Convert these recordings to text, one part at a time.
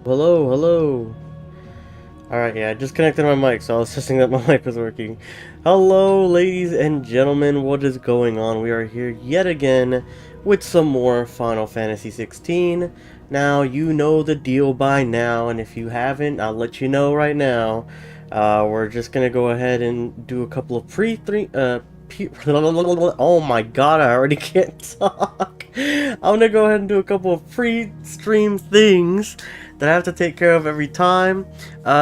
Hello, hello. Alright, yeah, I just connected my mic, so I was testing that my mic was working. Hello, ladies and gentlemen, what is going on? We are here yet again with some more Final Fantasy 16. Now, you know the deal by now, and if you haven't, I'll let you know right now. We're just gonna go ahead and do a couple of oh my god, I already can't talk. I'm gonna go ahead and do a couple of pre-stream things that I have to take care of every time.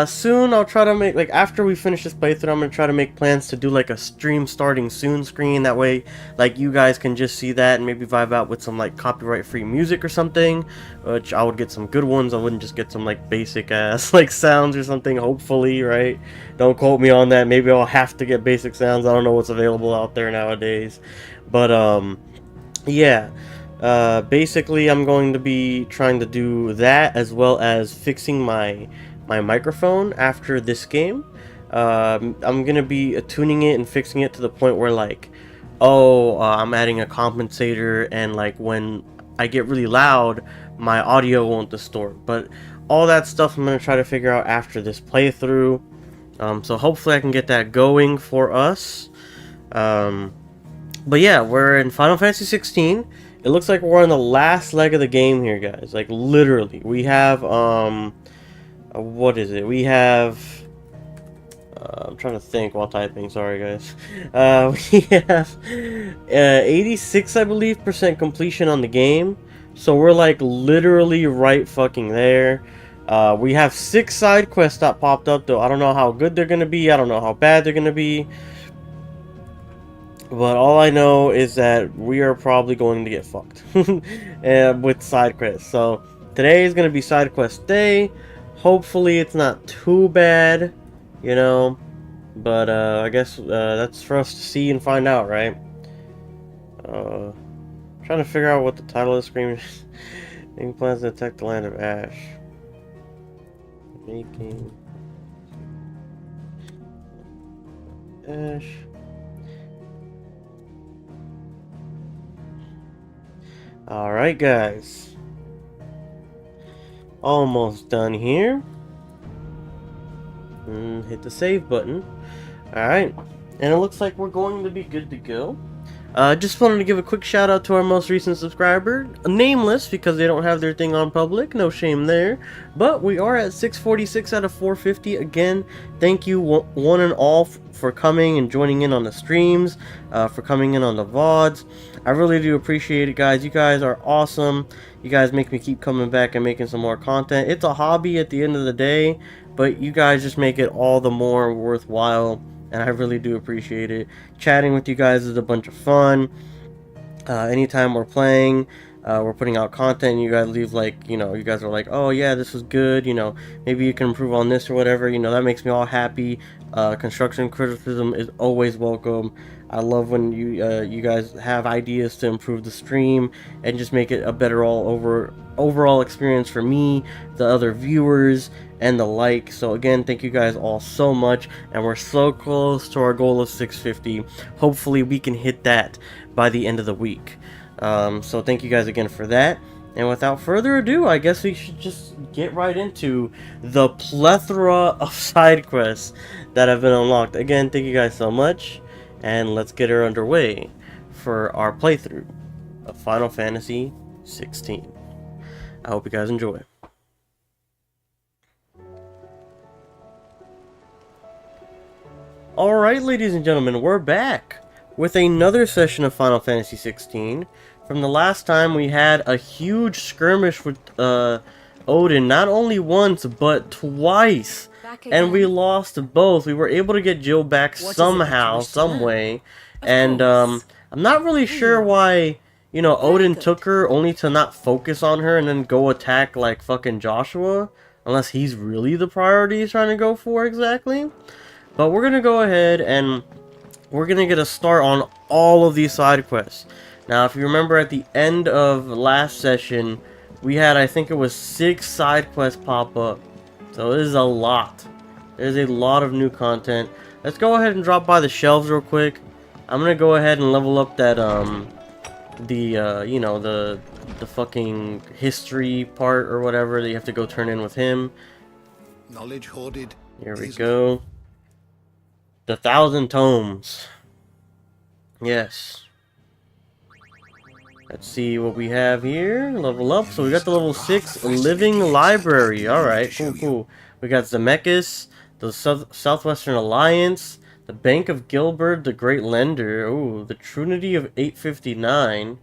Soon I'll try to make, like, after we finish this playthrough, I'm gonna try to make plans to do like a stream starting soon screen. That way, like, you guys can just see that and maybe vibe out with some like copyright free music or something, which I would get some good ones. I wouldn't just get some like basic ass like sounds or something, hopefully, right? Don't quote me on that. Maybe I'll have to get basic sounds. I don't know what's available out there nowadays. But yeah. Basically, I'm going to be trying to do that as well as fixing my microphone after this game. I'm gonna be tuning it and fixing it to the point where, like, I'm adding a compensator, and like when I get really loud, my audio won't distort. But all that stuff I'm gonna try to figure out after this playthrough. So hopefully I can get that going for us. But yeah, we're in Final Fantasy 16. It looks like we're on the last leg of the game here, guys. Like, literally. We have, what is it? We have, I'm trying to think while typing, sorry guys. We have 86, I believe, percent completion on the game. So we're like literally right fucking there. We have 6 side quests that popped up, though. I don't know how good they're gonna be. I don't know how bad they're gonna be. But all I know is that we are probably going to get fucked with side quests. So today is going to be side quest day. Hopefully it's not too bad, you know. But I guess that's for us to see and find out, right? Trying to figure out what the title of the screen is. Making plans to attack the land of Ash. Making Ash. Alright, guys. Almost done here. Hit the save button. Alright. And it looks like we're going to be good to go. Just wanted to give a quick shout out to our most recent subscriber, nameless because they don't have their thing on public, no shame there, but we are at 646 out of 450. Again, thank you one and all for coming and joining in on the streams, for coming in on the VODs. I really do appreciate it, guys. You guys are awesome. You guys make me keep coming back and making some more content. It's a hobby at the end of the day, but you guys just make it all the more worthwhile. And I really do appreciate it. Chatting with you guys is a bunch of fun. Anytime we're playing, we're putting out content, and you guys leave, like, you know, you guys are like, oh yeah, this was good, you know, maybe you can improve on this or whatever, you know, that makes me all happy. Construction criticism is always welcome. I love when you guys have ideas to improve the stream and just make it a better overall experience for me, the other viewers, and the like. So again, thank you guys all so much, and we're so close to our goal of 650. Hopefully we can hit that by the end of the week. So thank you guys again for that. And without further ado, I guess we should just get right into the plethora of side quests that have been unlocked. Again, thank you guys so much, and let's get her underway for our playthrough of Final Fantasy 16. I hope you guys enjoy. Alright, ladies and gentlemen, we're back with another session of Final Fantasy 16. From the last time, we had a huge skirmish with Odin, not only once, but twice. And we lost both. We were able to get Jill back somehow, some way. And I'm not really sure why, you know, Odin took her only to not focus on her and then go attack, like, fucking Joshua. Unless he's really the priority he's trying to go for exactly. But we're going to go ahead and we're going to get a start on all of these side quests. Now, if you remember at the end of last session, we had, I think it was 6 side quests pop up. So it is a lot. There's a lot of new content. Let's go ahead and drop by the shelves real quick. I'm going to go ahead and level up that, you know, the the fucking history part or whatever that you have to go turn in with him. Knowledge hoarded. Here we go. The 1,000 tomes. Yes. Let's see what we have here. Level up. So we got the level 6 living library. Alright, cool. We got Zemeckis, the Southwestern Alliance, the Bank of Gilbert, the Great Lender. Ooh, the Trinity of 859.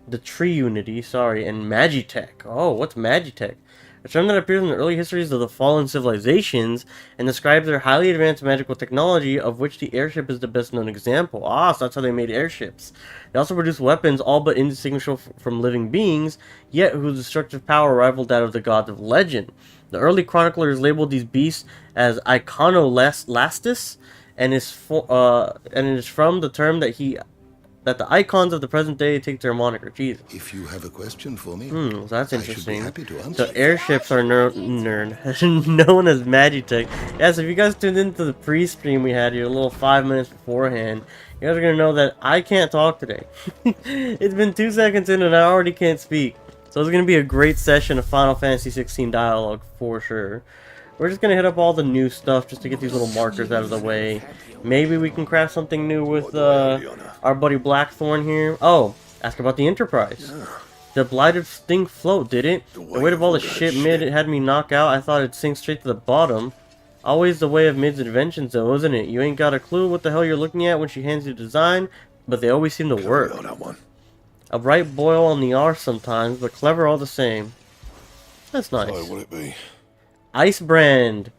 The Tree Unity, sorry, and Magitech. Oh, what's Magitech? A term that appears in the early histories of the fallen civilizations and describes their highly advanced magical technology, of which the airship is the best known example. Ah, so that's how they made airships. They also produce weapons all but indistinguishable from living beings, yet whose destructive power rivaled that of the gods of legend. The early chroniclers labeled these beasts as iconolastis, and is from the term that the icons of the present day take their moniker. Jesus. If you have a question for me, So that's interesting. I should be happy to answer. So airships are known as Magitech. Yeah, so if you guys tuned into the pre-stream we had here a little 5 minutes beforehand, you guys are going to know that I can't talk today. It's been 2 seconds in and I already can't speak. So it's going to be a great session of Final Fantasy 16 dialogue for sure. We're just going to hit up all the new stuff just to get these little markers out of the way. Maybe we can craft something new with our buddy Blackthorn here. Oh, ask about the Enterprise. The blighted thing float, did it? The weight of all the shit mid it had me knock out. I thought it'd sink straight to the bottom. Always the way of mid's inventions though, isn't it? You ain't got a clue what the hell you're looking at when she hands you design, but they always seem to work. A bright boil on the R sometimes, but clever all the same. That's nice. What would it be? Ice Brand.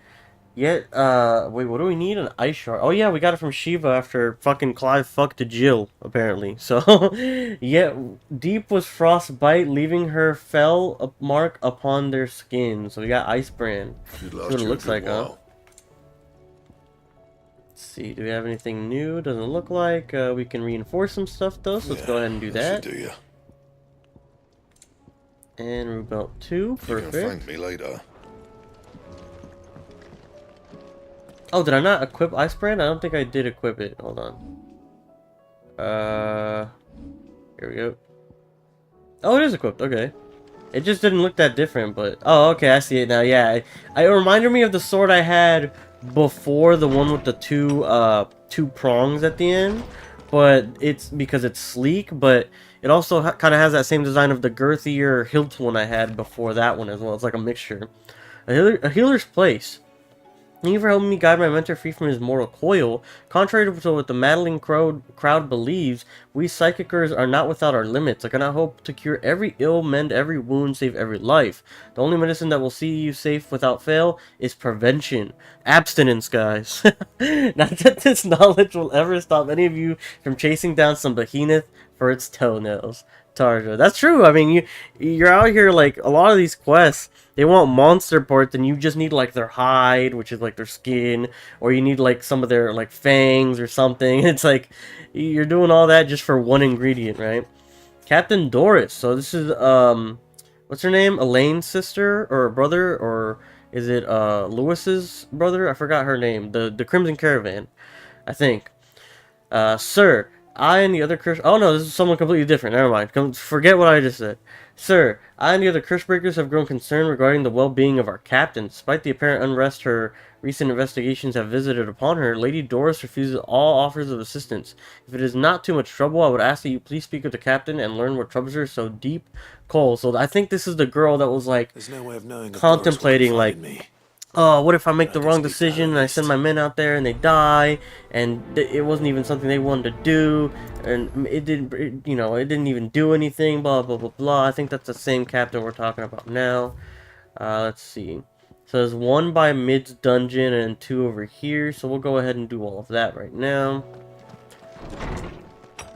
Yet, wait, what do we need? An ice shard. Oh yeah, we got it from Shiva after fucking Clive fucked Jill, apparently. So, yet deep was frostbite, leaving her fell mark upon their skin. So we got Ice Brand. That's what it looks like, huh? Let's see, do we have anything new? Doesn't look like. We can reinforce some stuff though, so let's go ahead and do that. And Rube Belt 2, perfect. You can thank me later. Oh, did I not equip Ice Brand? I don't think I did equip it. Hold on. Here we go. Oh, it is equipped. Okay. It just didn't look that different, but... Oh, okay, I see it now. Yeah, it reminded me of the sword I had before, the one with the two prongs at the end. But it's because it's sleek, but it also kind of has that same design of the girthier hilt one I had before that one as well. It's like a mixture. A healer's place. Thank you for helping me guide my mentor free from his mortal coil. Contrary to what the madding crowd believes, we psychicers are not without our limits. I cannot hope to cure every ill, mend every wound, save every life. The only medicine that will see you safe without fail is prevention. Abstinence, guys. Not that this knowledge will ever stop any of you from chasing down some behemoth for its toenails. Tarja. That's true. I mean, you're out here, like, a lot of these quests, they want monster parts, and you just need, like, their hide, which is, like, their skin, or you need, like, some of their, like, fangs or something. It's like, you're doing all that just for one ingredient, right? Captain Doris. So this is, what's her name? Elaine's sister, or brother, or is it, Lewis's brother? I forgot her name. The Crimson Caravan, I think. Sir, I and the other curse... Oh no, this is someone completely different. Never mind. Forget what I just said. Sir, I and the other curse breakers have grown concerned regarding the well-being of our captain. Despite the apparent unrest her recent investigations have visited upon her, Lady Doris refuses all offers of assistance. If it is not too much trouble, I would ask that you please speak with the captain and learn what troubles her so deep. Cole. So I think this is the girl that was like contemplating, like, oh, what if I make the wrong decision and I send my men out there and they die, and it wasn't even something they wanted to do, and it didn't even do anything, blah, blah, blah, blah. I think that's the same captain we're talking about now. Let's see. So there's 1 by Mid's dungeon and 2 over here, so we'll go ahead and do all of that right now.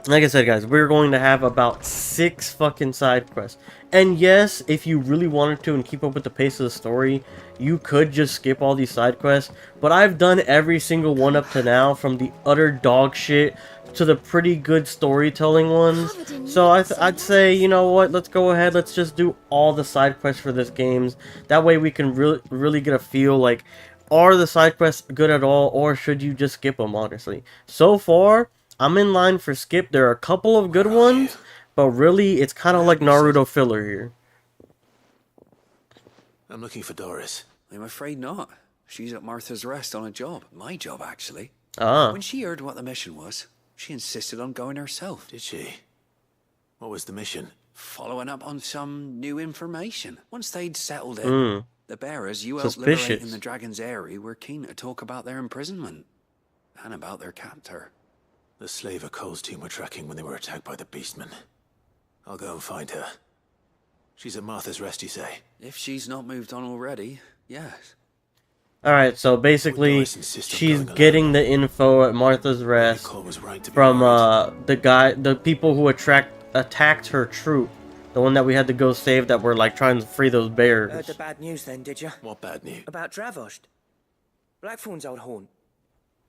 Like I said, guys, we're going to have about 6 fucking side quests. And yes, if you really wanted to and keep up with the pace of the story, you could just skip all these side quests. But I've done every single one up to now, from the utter dog shit to the pretty good storytelling ones. So I'd say, you know what, let's go ahead, let's just do all the side quests for this games. That way we can really get a feel, like, are the side quests good at all, or should you just skip them, honestly. So far, I'm in line for skip. There are a couple of good ones, but really, it's kind of like Naruto filler here. I'm looking for Doris. I'm afraid not. She's at Martha's Rest on a job. My job, actually. Ah. When she heard what the mission was, she insisted on going herself. Did she? What was the mission? Following up on some new information. Once they'd settled in, the bearers you helped Suspicious. liberate in the Dragon's Eyrie were keen to talk about their imprisonment. And about their captor. The slaver Cole's team were tracking when they were attacked by the Beastmen. I'll go and find her. She's at Martha's Rest, you say? If she's not moved on already, yes. Alright, so basically, Doris insists on she's going getting alone. the info at Martha's Rest Cole was right to be from worried. the people who attacked her troop. The one that we had to go save that were like trying to free those bears. Heard the bad news then, did you? What bad news? About Dravost. Blackthorn's old haunt.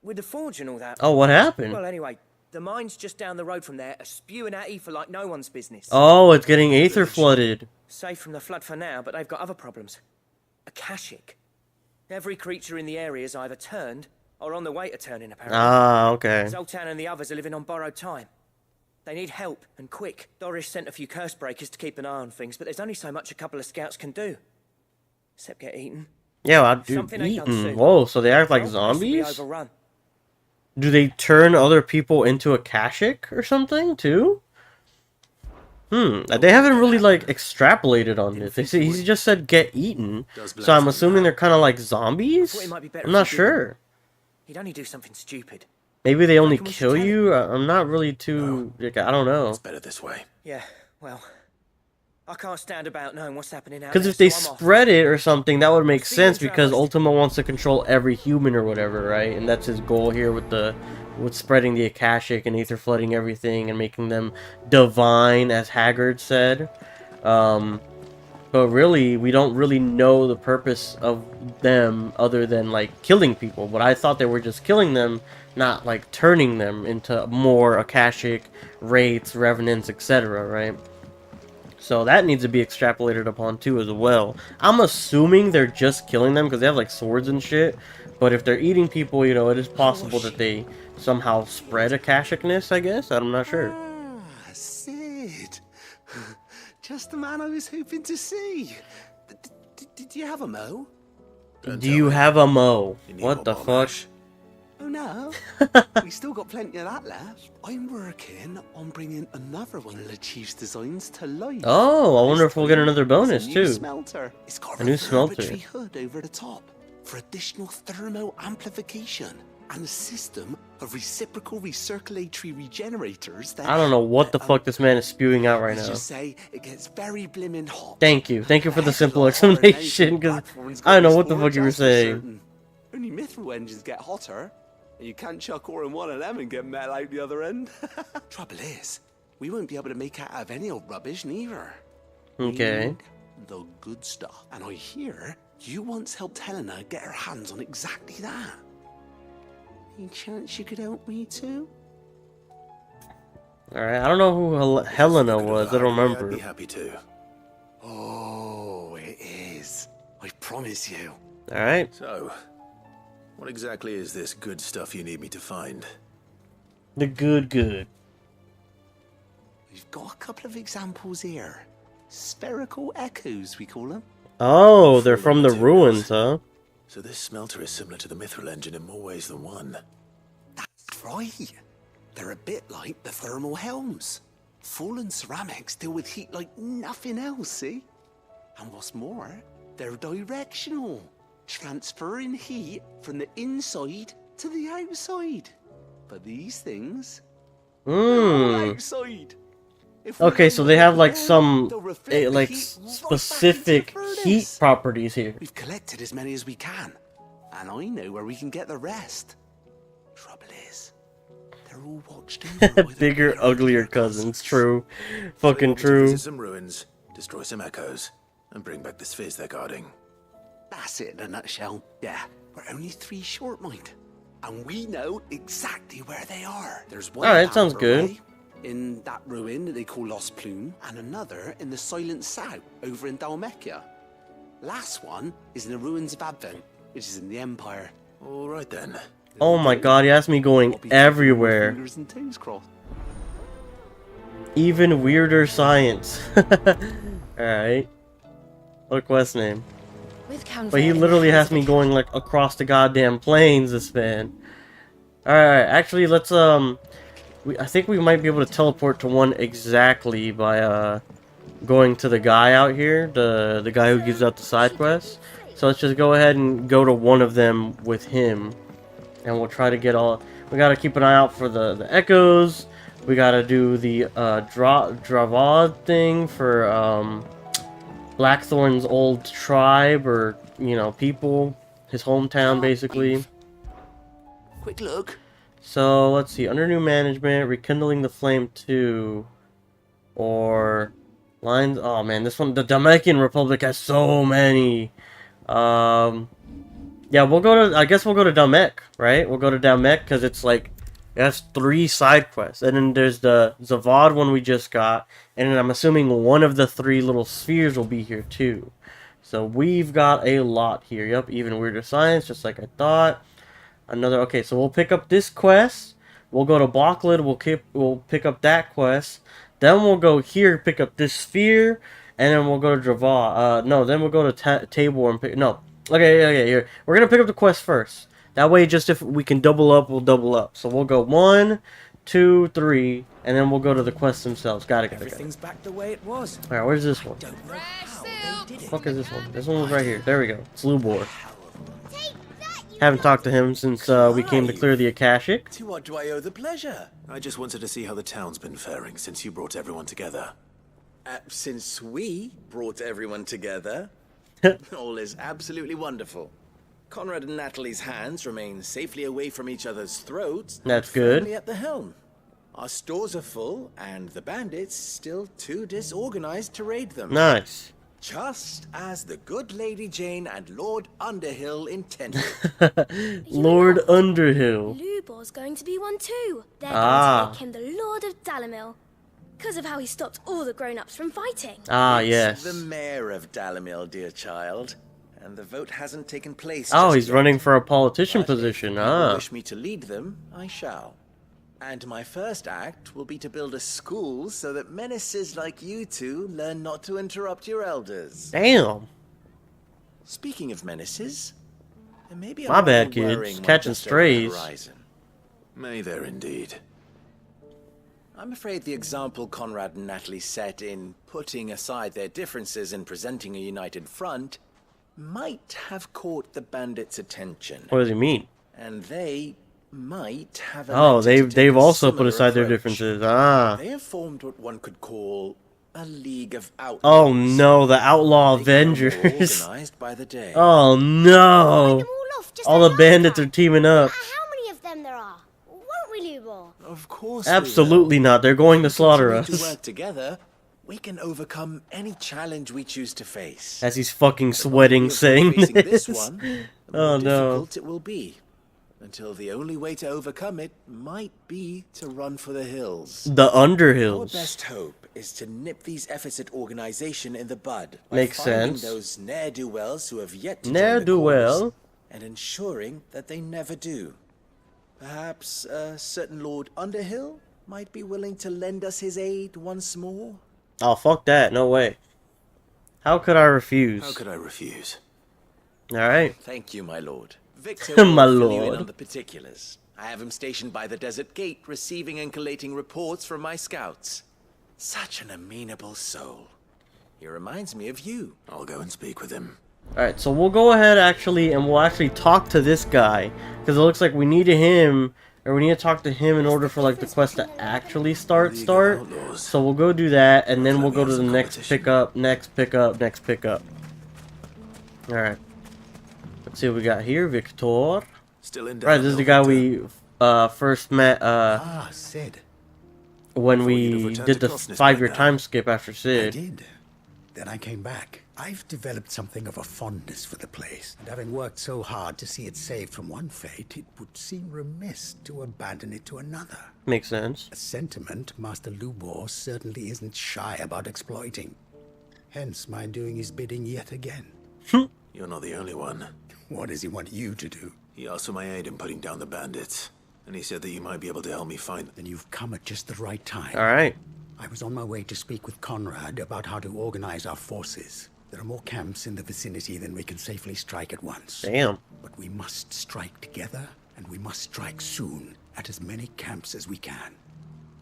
With the forge and all that. Oh, what happened? Well, anyway, the mine's just down the road from there are spewing out ether like no one's business. Oh, it's getting aether flooded. Safe from the flood for now, but they've got other problems. Akashic. Every creature in the area is either turned or on the way to turning, apparently. Ah, okay. Zoltan and the others are living on borrowed time. They need help, and quick. Doris sent a few curse breakers to keep an eye on things, but there's only so much a couple of scouts can do. Except get eaten. Yeah, I do Something ain't done eaten. soon. Whoa, so they act like Well, place to be zombies? overrun. Do they turn other people into Akashic or something too? They haven't really like extrapolated on this. They say he just said get eaten, so I'm assuming they're kind of like zombies. Thought it might be better I'm if not you didn't. sure. He'd only do something stupid. Maybe they only reckon we should kill tell him? you. I'm not really too. Like, I don't know. It's better this way. Yeah, well, I can't stand about knowing what's happening out Because there, if they so I'm off. spread it or something, that would make See you sense in because Dravost. Ultima wants to control every human or whatever, right? And that's his goal here with spreading the Akashic and ether flooding everything and making them divine, as Haggard said. But really, we don't really know the purpose of them other than like killing people. But I thought they were just killing them, not like turning them into more Akashic, wraiths, revenants, etc. Right? So that needs to be extrapolated upon too as well. I'm assuming they're just killing them because they have like swords and shit. But if they're eating people, you know, it is possible that they somehow spread Akashicness, I guess. I'm not sure. Ah, Sid. Just the man I was hoping to see. Did you have a mo? Do you have a mo? You need What more the bomb fuck? ash. Oh no. We still got plenty of that left. I'm working on bringing another one of the chief's designs to life. Oh, I wonder if we'll get another It's bonus a new too. Smelter. It's got A new smelter. reverberatory hood over the top for additional thermo amplification and a system of reciprocal recirculatory regenerators that I don't know what the fuck this man is spewing out right let's now. just say it gets very blimmin' hot. Thank you for the Heck simple of a lot hotter than explanation, anything because Blackthorn's I don't know got what the in fuck you were storage, that's for saying. certain. Only mithril engines get hotter, and you can't chuck ore in one of them and get metal out the other end. Trouble is, we won't be able to make out of any old rubbish neither. We Okay. need the good stuff. And I hear you once helped Helena get her hands on exactly that. Any chance you could help me too? Alright, I don't know who Helena Looking was. at I don't I'd remember. be happy to. Oh, it is. I promise you. Alright. So, what exactly is this good stuff you need me to find? The good. We've got a couple of examples here. Spherical echoes, we call them. Oh, they're from the ruins, huh? So this smelter is similar to the mithril engine in more ways than one. That's right. They're a bit like the thermal helms. Fallen ceramics deal with heat like nothing else, see? And what's more, they're directional, transferring heat from the inside to the outside. But these things, they're all outside. If we Okay, let so them they have go like down, some they'll reflect the like heat right back into specific the heat furnace. properties here. We've collected as many as we can, and I know where we can get the rest. Trouble is, they're all watched over by the Bigger, bigger, uglier uglier cousins. True. So Fucking you want me to true. visit some ruins, destroy some echoes, and bring back the spheres they're guarding. That's it in a nutshell. Yeah, we're only 3 short, mind. And we know exactly where they are. There's one Alright, down sounds good. Burway, in that ruin that they call Lost Plume, and another in the Silent South over in Dalmekia. Last one is in the ruins of Advent, which is in the Empire. All right then. Oh my god, he has me going I'll be keeping my everywhere. Fingers and toes crossed. Even weirder science. Alright. What a quest name. But he literally has me going like across the goddamn plains, this man. Alright, actually let's I think we might be able to teleport to one exactly by going to the guy out here, the guy who gives out the side quests. So let's just go ahead and go to one of them with him. And we'll try to get all... We gotta keep an eye out for the echoes. We gotta do the Dravad thing for Blackthorn's old tribe, or, you know, people. His hometown, basically. Quick look. So, let's see. Under new management, rekindling the flame 2. Or... Lines... Oh, man, this one... The Dominican Republic has so many. Yeah, we'll go to... I guess we'll go to Damek, right? We'll go to Damek, because it's like... It has 3 side quests. And then there's the Zavad one we just got. And then I'm assuming one of the 3 little spheres will be here, too. So, we've got a lot here. Yep, even weirder science, just like I thought. Another... Okay, so we'll pick up this quest. We'll go to Waloed. We'll pick up that quest. Then we'll go here, pick up this sphere. And then we'll go to Drava. No, then we'll go to Tabor and pick... No. Okay, here. We're gonna pick up the quest first. That way, just if we can double up, we'll double up. So we'll go 1, 2, 3, and then we'll go to the quests themselves. Got it. Everything's back the way it was. Alright, where's this one? Don't know how they did it. Fuck is this one? This one was right here. There we go. It's Lubor. Haven't talked to him since we came to clear the Akashic. To what do I owe the pleasure? I just wanted to see how the town's been faring since you brought everyone together. Since we brought everyone together, all is absolutely wonderful. Conrad and Natalie's hands remain safely away from each other's throats. That's good. Firmly at the helm. Our stores are full, and the bandits still too disorganized to raid them. Nice. Just as the good Lady Jane and Lord Underhill intended. Lord Underhill. Lubor's going to be one too. They're Ah. going to make him the Lord of Dalamil. Because of how he stopped all the grown-ups from fighting. Ah, It's yes. the mayor of Dalamil, dear child. And the vote hasn't taken place. Oh, just he's yet. running for a politician But if position. you Ah. wish me to lead them, I shall. And my first act will be to build a school so that menaces like you two learn not to interrupt your elders. Damn. Speaking of menaces, there may be a My bad, rather kids. worrying one Catching just over the strays. horizon. May there indeed. I'm afraid the example Conrad and Natalie set in putting aside their differences and presenting a united front might have caught the bandits' attention. What does he mean? And they might have. Oh, elected to take they've a also put similar aside their approach. differences. Ah. They have formed what one could call a league of outlaws. Oh no, the Outlaw They grow more Avengers. organized by the day. Oh no. Them all off just All like the last bandits are time. teaming No up. matter how many of them there are. Won't we, Lubor? Of course. we Absolutely will. not. They're going to slaughter Continue to us. work together, we can overcome any challenge we choose to face. As he's fucking The sweating longer saying we are facing this. this one, the Oh, more no. difficult it will be. Until the only way to overcome it might be to run for the hills. The Our Underhills. best hope is to nip these efforts at organization in the bud. By Makes finding sense. those ne'er-do-wells who have yet to join Ne'er-do-well. the cause, and ensuring that they never do. Perhaps a certain Lord Underhill might be willing to lend us his aid once more? Oh, fuck that. No way. How could I refuse? How could I refuse? Alright. Thank you, my lord. Victor My will fill you in lord. on the particulars. I have him stationed by the desert gate, receiving and collating reports from my scouts. Such an amenable soul. He reminds me of you. I'll go and speak with him. Alright, so we'll go ahead actually and we'll actually talk to this guy. Because it looks like we need him, or we need to talk to him in order for like the quest to actually start. So we'll go do that, and then we'll go to the next pickup, next pickup. Alright. Let's see what we got here. Victor. Still in Right, this is the guy we first met Sid. when Before you'd have we returned did to the Cosness 5-year by now. time skip after I Sid. did. Then I came back. I've developed something of a fondness for the place, and having worked so hard to see it saved from one fate, it would seem remiss to abandon it to another. Makes sense. A sentiment Master Lubor certainly isn't shy about exploiting. Hence my doing his bidding yet again. You're not the only one. What does he want you to do? He asked for my aid in putting down the bandits. And he said that you might be able to help me find them. Then you've come at just the right time. Alright. I was on my way to speak with Conrad about how to organize our forces. There are more camps in the vicinity than we can safely strike at once. Damn. But we must strike together, and we must strike soon at as many camps as we can.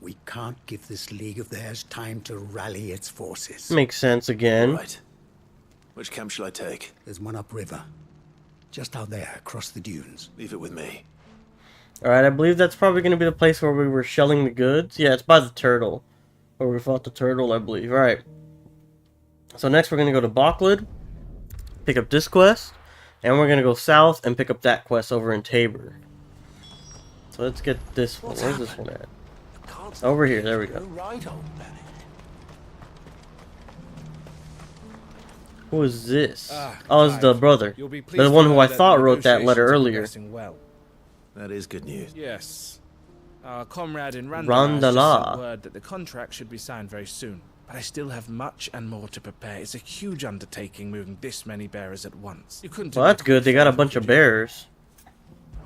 We can't give this league of theirs time to rally its forces. Makes sense again. Right. Which camp shall I take? There's one upriver. Just out there, across the dunes. Leave it with me. Alright, I believe that's probably going to be the place where we were shelling the goods. Yeah, it's by the turtle. Where we fought the turtle, I believe. Alright. So next we're going to go to Waloed, pick up this quest, and we're going to go south and pick up that quest over in Tabor. So let's get this one. Where's this one at? Over here, there we go. Who is this? Oh, it's the brother. The one who I thought wrote that letter earlier. Well. That is good news. Yes. Our comrade in Randala has just sent word that the contract should be signed very soon. But I still have much and more to prepare. It's a huge undertaking moving this many bearers at once. You couldn't. Well, that's good. They got a bunch of bearers.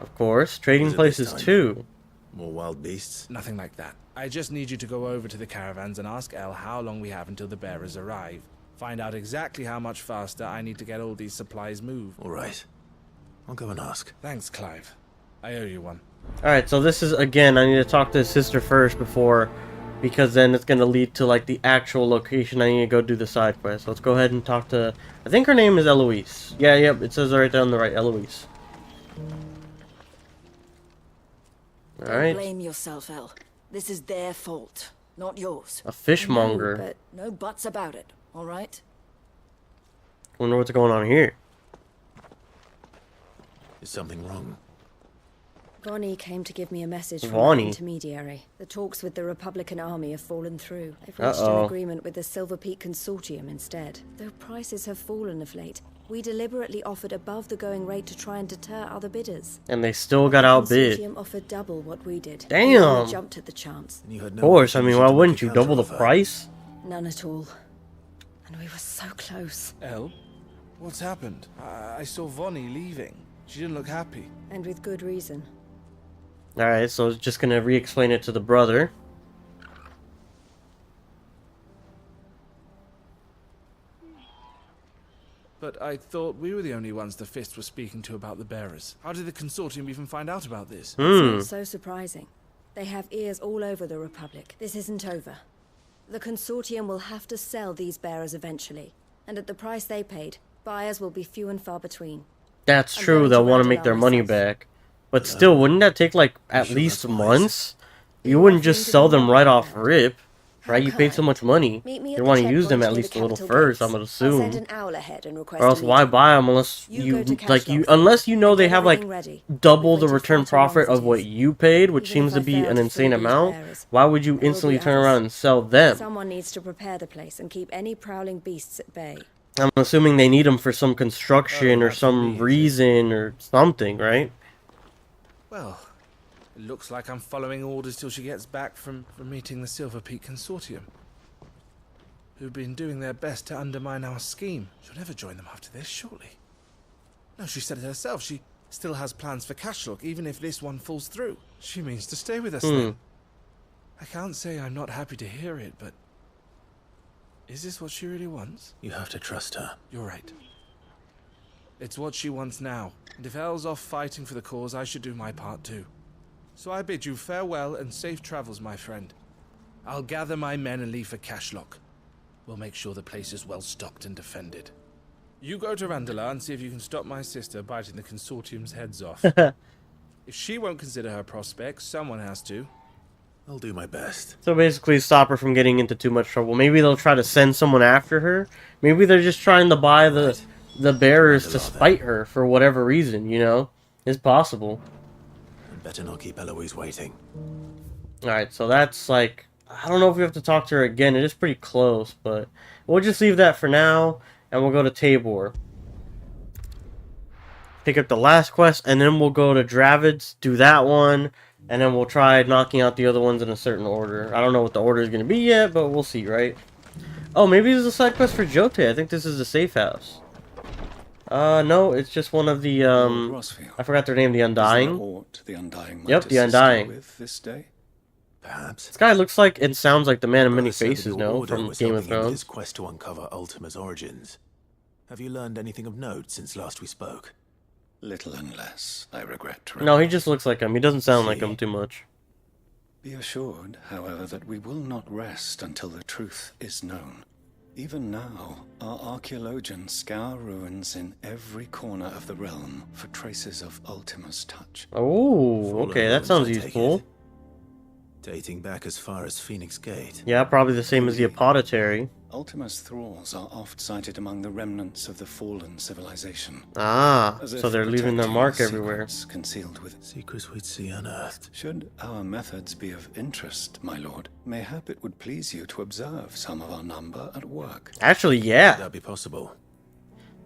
Of course. Trading places too. More wild beasts? Nothing like that. I just need you to go over to the caravans and ask El how long we have until the bearers arrive. Find out exactly how much faster I need to get all these supplies moved. All right. I'll go and ask. Thanks, Clive. I owe you one. Alright, so this is, again, I need to talk to his sister first before, because then it's going to lead to, like, the actual location I need to go do the side quest. So let's go ahead and talk to, I think her name is Eloise. Yeah, yep, it says right there on the right, Eloise. Alright. Don't blame yourself, El. This is their fault, not yours. A fishmonger. But no buts about it, alright? Wonder what's going on here. Is something wrong? Vonnie came to give me a message from Vonnie? the intermediary. The talks with the Republican army have fallen through. They've reached an agreement with the Silver Peak Consortium instead. Though prices have fallen of late, we deliberately offered above the going rate to try and deter other bidders. And they still got outbid. The Consortium offered double what we did. Damn! We jumped at the chance. Of course, I mean, why wouldn't you? Double the price? None at all. And we were so close. El? What's happened? I saw Vonnie leaving. She didn't look happy. And with good reason. Alright, so just gonna re-explain it to the brother. But I thought we were the only ones the Fist was speaking to about the bearers. How did the Consortium even find out about this? It's not so surprising. They have ears all over the Republic. This isn't over. The Consortium will have to sell these bearers eventually. And at the price they paid, buyers will be few and far between. That's true, they'll want to make their money back. But still, wouldn't that take, like, at least months? You wouldn't just sell them right off rip, right? You paid so much money. You want to use them at least a little first, I'm gonna assume. Or else why buy them unless unless you know they have, like, double the return profit of what you paid, which seems to be an insane amount. Why would you instantly turn around and sell them? Someone needs to prepare the place and keep any prowling beasts at bay. I'm assuming they need them for some construction or some reason or something, right? Well, it looks like I'm following orders till she gets back from meeting the Silver Peak Consortium, who've been doing their best to undermine our scheme. She'll never join them after this, surely. No, she said it herself. She still has plans for Cashlock, even if this one falls through. She means to stay with us then. I can't say I'm not happy to hear it, but is this what she really wants? You have to trust her. You're right. It's what she wants now, and if El's off fighting for the cause, I should do my part too. So I bid you farewell and safe travels, my friend. I'll gather my men and leave for Cashlock. We'll make sure the place is well stocked and defended. You go to Randala and see if you can stop my sister biting the Consortium's heads off. If she won't consider her prospects, someone has to. I'll do my best. So basically stop her from getting into too much trouble. Maybe they'll try to send someone after her. Maybe they're just trying to buy the bearers to spite her for whatever reason, you know? It's possible. Better not keep Eloise waiting. Alright, so that's like, I don't know if we have to talk to her again. It is pretty close, but we'll just leave that for now, and we'll go to Tabor. Pick up the last quest, and then we'll go to Dravid's, do that one, and then we'll try knocking out the other ones in a certain order. I don't know what the order is going to be yet, but we'll see, right? Oh, maybe this is a side quest for Jote. I think this is the safe house. No, it's just one of the, I forgot their name, the Undying. The Undying yep, the Undying. With this day? perhaps. This guy looks like and sounds like the man of many Brother said that faces, your no? order From was Game of helping him with Thrones. his quest to uncover Ultima's origins. Have you learned anything of note since last we spoke? Little and less, I regret to No, he report. just looks like him. He doesn't sound like him too much. Be assured, however, that we will not rest until the truth is known. Even now, our archaeologians scour ruins in every corner of the realm for traces of Ultima's touch. Oh, Fallen okay, that ruins, sounds I take useful. it. Dating back as far as Phoenix Gate. Yeah, probably the same as the Apothecary. Ultima's thralls are oft sighted among the remnants of the fallen civilization. Ah, As so if they're leaving their protecting mark everywhere. secrets concealed with secrets we'd see unearthed. Should our methods be of interest, my lord, mayhap it would please you to observe some of our number at work. Actually, yeah. Would that be possible?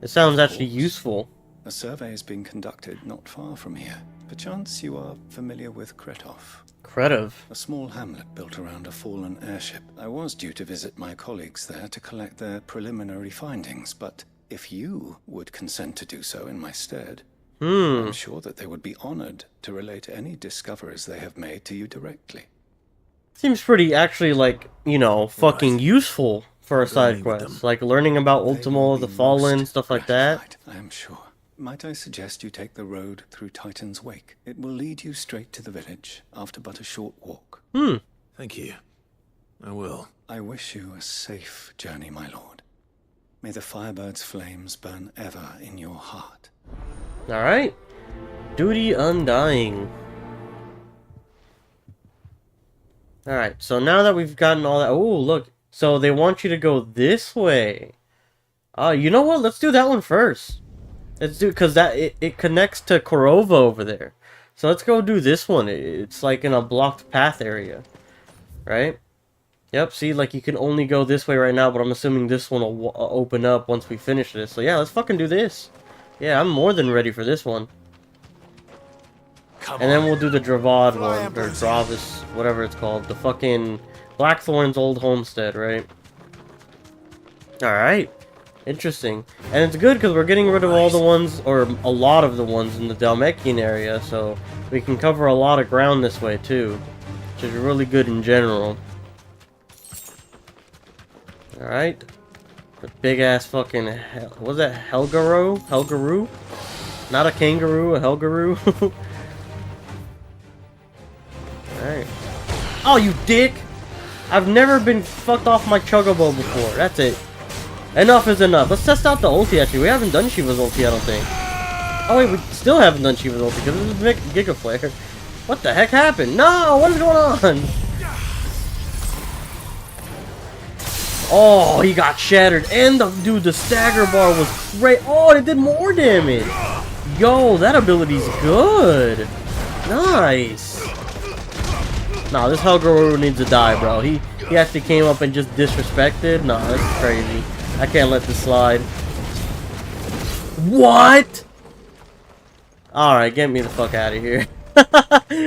It sounds actually useful. A survey is being conducted not far from here. Perchance you are familiar with Kretov. Kretov? A small hamlet built around a fallen airship. I was due to visit my colleagues there to collect their preliminary findings, but if you would consent to do so in my stead, I'm sure that they would be honored to relate any discoveries they have made to you directly. Seems pretty, actually, like, you know, fucking useful for a side quest. Like learning about Ultima, the Fallen, stuff like that. I am sure. Might I suggest you take the road through Titan's Wake? It will lead you straight to the village after but a short walk. Thank you. I will. I wish you a safe journey, my lord. May the Firebird's flames burn ever in your heart. Alright. Duty undying. Alright, so now that we've gotten all that... Oh, look. So they want you to go this way. You know what? Let's do that one first. Let's do... Because that it connects to Korova over there. So let's go do this one. It's like in a blocked path area. Right? Yep, see, like you can only go this way right now, but I'm assuming this one will open up once we finish this. So yeah, let's fucking do this. Yeah, I'm more than ready for this one. And then we'll do the Dravad one, or Dravis, whatever it's called. The fucking Blackthorn's old homestead, right? Alright. Interesting. And it's good because we're getting rid of all the ones, or a lot of the ones in the Dalmekian area, so we can cover a lot of ground this way too. Which is really good in general. Alright. The big ass fucking... What was that? Helgaroo? Helgaroo? Not a kangaroo, a Helgaroo? Alright. Oh, you dick! I've never been fucked off my Chocobo before. That's it. Enough is enough. Let's test out the ulti, actually. We haven't done Shiva's ulti, I don't think. Oh, wait, we still haven't done Shiva's ulti because this is Giga Flare. What the heck happened? No! What is going on? Oh, he got shattered. And the stagger bar was great. Oh, it did more damage. Yo, that ability's good. Nice. Nah, this Helgaroo needs to die, bro. He actually came up and just disrespected. Nah, that's crazy. I can't let this slide. What? Alright, get me the fuck out of here.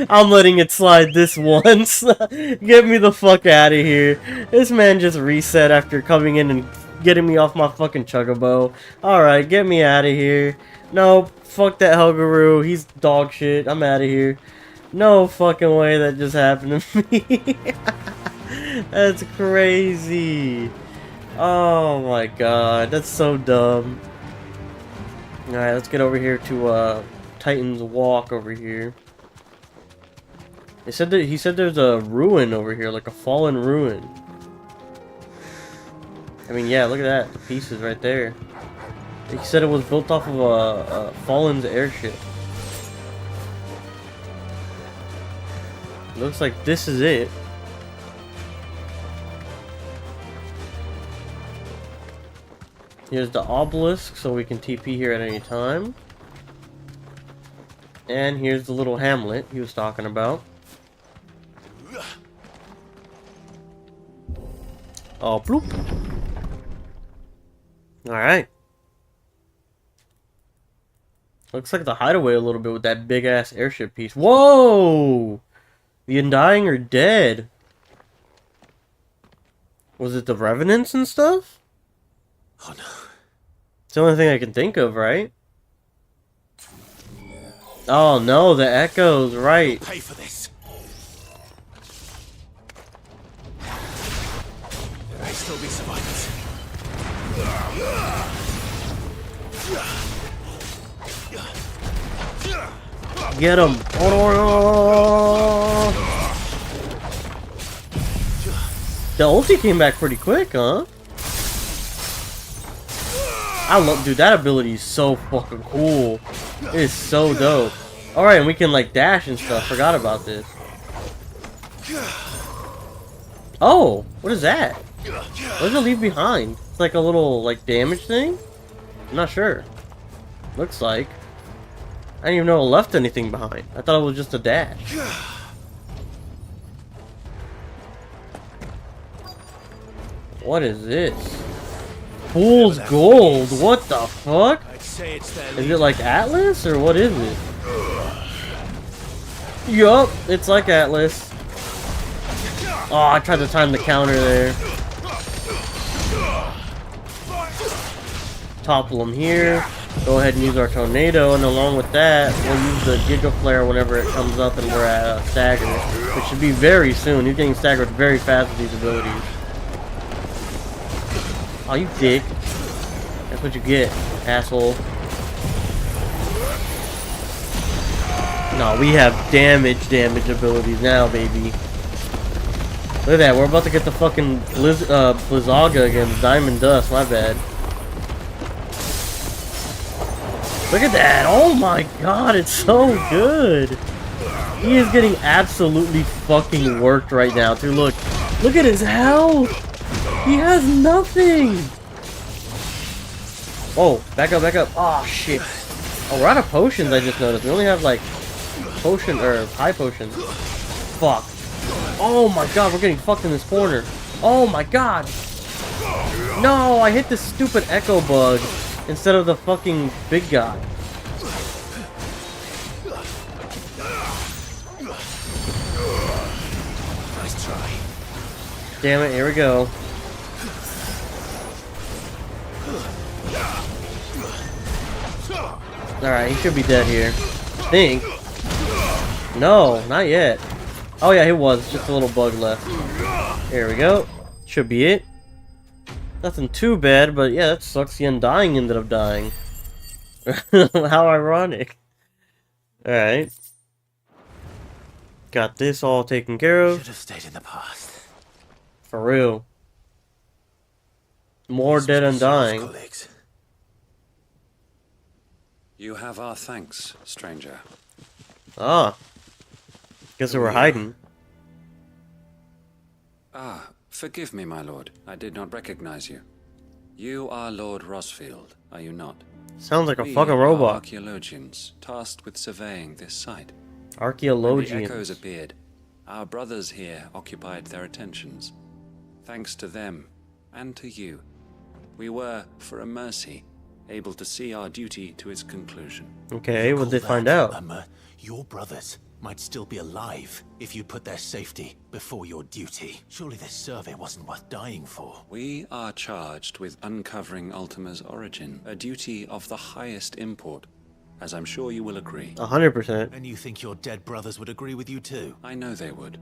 I'm letting it slide this once. Get me the fuck out of here. This man just reset after coming in and getting me off my fucking Chocobo. Alright, get me out of here. No, fuck that Helgaroo. He's dog shit. I'm out of here. No fucking way that just happened to me. That's crazy. Oh my god, that's so dumb. Alright, let's get over here to Titan's Walk over here. He said there's a ruin over here, like a fallen ruin. I mean, yeah, look at that. The pieces right there. He said it was built off of a Fallen's airship. Looks like this is it. Here's the obelisk, so we can TP here at any time. And here's the little hamlet he was talking about. Oh, bloop. Alright. Looks like the hideaway a little bit with that big ass airship piece. Whoa! The Undying are dead. Was it the Revenants and stuff? Oh no. It's the only thing I can think of, right? Oh no, the echoes, right. Pay for this. still be survivors. Get him! Oh, the ulti came back pretty quick, huh? I love, dude, that ability is so fucking cool. It is so dope. Alright, and we can like dash and stuff. Forgot about this. Oh, what is that? What does it leave behind? It's like a little like damage thing? I'm not sure. Looks like. I didn't even know it left anything behind. I thought it was just a dash. What is this? Fool's Gold. What the fuck? Is it like Atlas or what is it? Yup, it's like Atlas. Oh, I tried to time the counter there. Topple him here. Go ahead and use our tornado, and along with that, we'll use the Giga Flare whenever it comes up and we're at stagger, which should be very soon. He's getting staggered very fast with these abilities. Oh, you dick. That's what you get, asshole. No, we have damage abilities now, baby. Look at that, we're about to get the fucking Blizzaga again, Diamond Dust, my bad. Look at that! Oh my god, it's so good! He is getting absolutely fucking worked right now, too. Look at his health! He has nothing! Oh, back up, back up. Oh shit. Oh, we're out of potions, I just noticed. We only have like potion, or high potions. Fuck. Oh my god, we're getting fucked in this corner. Oh my god! No, I hit this stupid echo bug instead of the fucking big guy. Nice try. Damn it, here we go. Alright, he should be dead here. I think. No, not yet. Oh yeah, he was. Just a little bug left. There we go. Should be it. Nothing too bad, but yeah, that sucks. The Undying ended up dying. How ironic. Alright. Got this all taken care of. Should have stayed in the past. For real. More dead Undying. You have our thanks, stranger. Ah. Guess we were hiding. Ah, forgive me, my lord. I did not recognize you. You are Lord Rosfield, are you not? Sounds like a We fucking are robot. archaeologians tasked with surveying this site. Archaeologians. When the echoes appeared, our brothers here occupied their attentions. Thanks to them, and to you, we were, for a mercy, able to see our duty to its conclusion. Okay, what'd they find out? Your brothers might still be alive if you put their safety before your duty. Surely this survey wasn't worth dying for. We are charged with uncovering Ultima's origin, a duty of the highest import, as I'm sure you will agree. 100%. And you think your dead brothers would agree with you too? I know they would.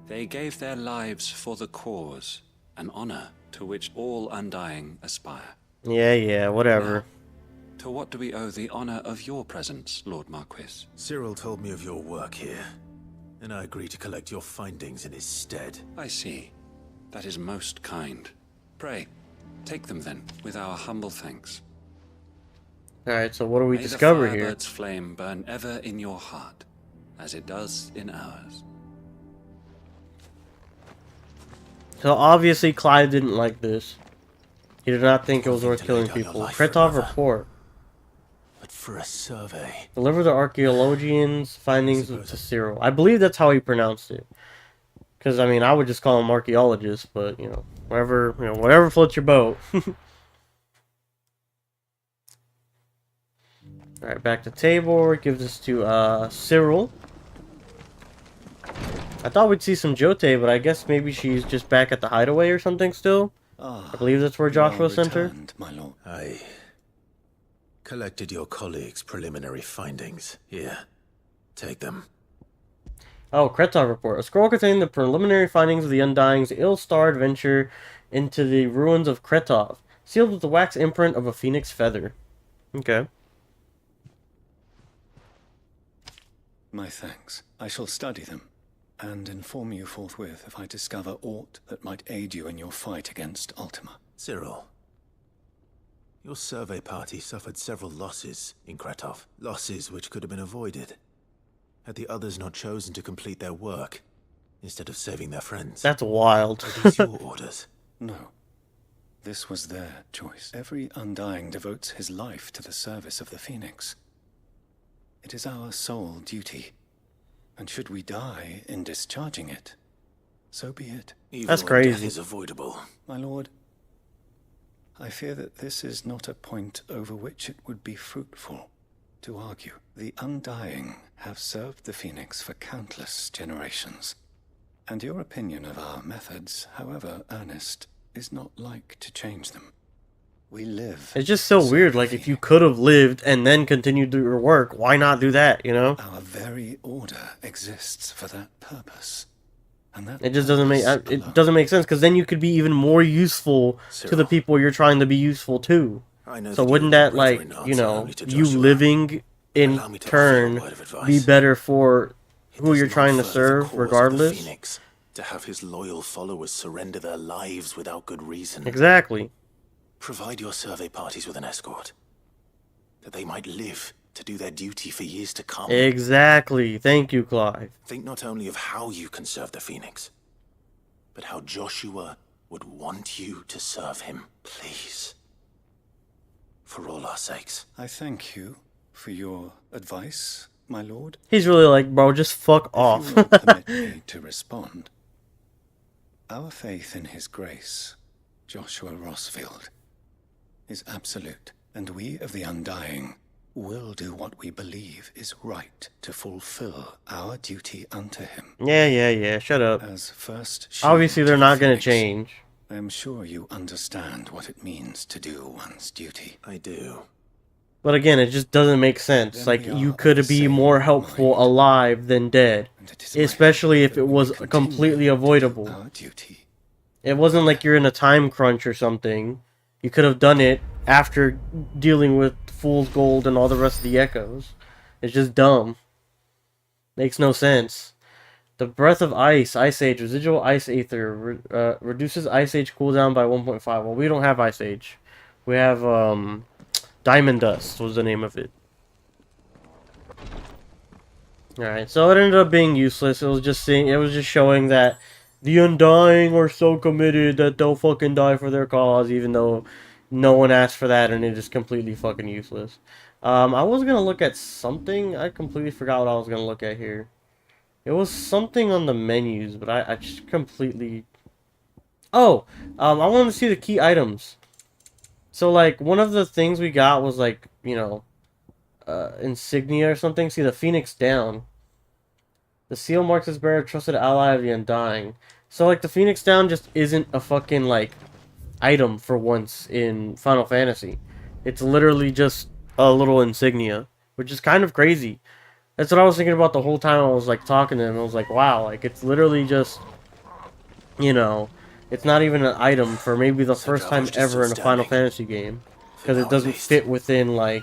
They gave their lives for the cause, an honor to which all Undying aspire. Yeah, whatever. Now, to what do we owe the honor of your presence, Lord Marquis? Cyril told me of your work here, and I agreed to collect your findings in his stead. I see. That is most kind. Pray, take them then, with our humble thanks. Alright, so what do we May discover the here? Firebird's flame burn ever in your heart, as it does in ours. So obviously Clive didn't like this. He did not think it was worth killing people. Kretov report. But for a survey. Deliver the archaeologians' findings to Cyril. I believe that's how he pronounced it. Because I mean, I would just call him archaeologist, but you know, whatever floats your boat. All right, back to table. It gives this to Cyril. I thought we'd see some Jote, but I guess maybe she's just back at the hideaway or something still. I believe that's where Joshua sent her. My lord. I collected your colleagues' preliminary findings. Here, take them. Oh, Kretov report. A scroll containing the preliminary findings of the Undying's ill-starred venture into the ruins of Kretov, sealed with the wax imprint of a phoenix feather. Okay. My thanks. I shall study them, and inform you forthwith if I discover aught that might aid you in your fight against Ultima. Cyril, your survey party suffered several losses in Kretov. Losses which could have been avoided had the others not chosen to complete their work instead of saving their friends. That's wild. Were these your orders? No. This was their choice. Every Undying devotes his life to the service of the Phoenix. It is our sole duty, and should we die in discharging it, so be it. Even That's when crazy. Death is avoidable. My lord, I fear that this is not a point over which it would be fruitful to argue. The Undying have served the Phoenix for countless generations, and your opinion of our methods, however earnest, is not like to change them. We live. It's just so weird. Like, if you could have lived and then continued your work, why not do that, you know? Our very order exists for that purpose. And that it just doesn't make sense, because then you could be even more useful to the people you're trying to be useful to. So wouldn't that, like, you know, you living in turn be better for who you're trying to serve regardless? Phoenix, to have his loyal followers surrender their lives without good reason. Exactly. Provide your survey parties with an escort, that they might live to do their duty for years to come. Exactly. Thank you, Clive. Think not only of how you can serve the Phoenix, but how Joshua would want you to serve him. Please. For all our sakes. I thank you for your advice, my lord. He's really like, bro, just fuck off. If you will permit me to respond. Our faith in his grace, Joshua Rossfield, is absolute, and we of the Undying will do what we believe is right to fulfill our duty unto him. Yeah, shut up. As first obviously they're not going to change. I am sure you understand what it means to do one's duty. I do. But again, it just doesn't make sense. Like, you could be more helpful alive than dead. Especially if it was completely avoidable. Our duty. It wasn't like you're in a time crunch or something. You could have done it after dealing with Fool's Gold and all the rest of the echoes. It's just dumb. Makes no sense. The Breath of Ice, Ice Age, Residual Ice Aether, reduces Ice Age cooldown by 1.5. Well, we don't have Ice Age. We have, Diamond Dust was the name of it. Alright, so it ended up being useless. It was just showing that the Undying are so committed that they'll fucking die for their cause, even though no one asked for that, and it is completely fucking useless. I was gonna look at something. I completely forgot what I was gonna look at here. It was something on the menus, but I just completely... Oh! I wanted to see the key items. So, like, one of the things we got was, like, you know, insignia or something. See, the Phoenix down. The seal marks his bearer, trusted ally of the Undying. So, like, the Phoenix down just isn't a fucking, like, item for once in Final Fantasy. It's literally just a little insignia, which is kind of crazy. That's what I was thinking about the whole time I was, like, talking to him. I was like, wow, like, it's literally just, you know, it's not even an item for maybe the first time ever in a Final Fantasy game. Because it doesn't fit within, like,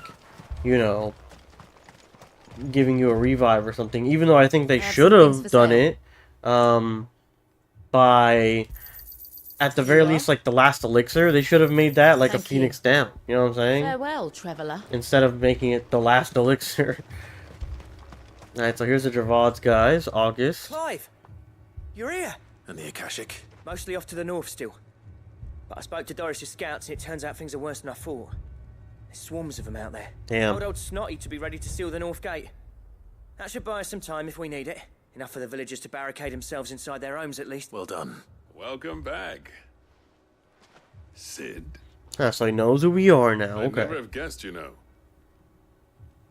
you know, giving you a revive or something. Even though I think they should have done it by, at the very least, like, the last elixir. They should have made that, like, a Phoenix down. You know what I'm saying? Farewell, Traveler. Instead of making it the last elixir. Alright, so here's the Dravads, guys. August. Clive! You're here! And the Akashic? Mostly off to the north still. But I spoke to Doris's scouts, and it turns out things are worse than I thought. There's swarms of them out there. Damn. Old Snotty to be ready to seal the north gate. That should buy us some time if we need it. Enough for the villagers to barricade themselves inside their homes, at least. Well done. Welcome back, Sid. Ah, so he knows who we are now. I'd Okay. never have guessed, you know.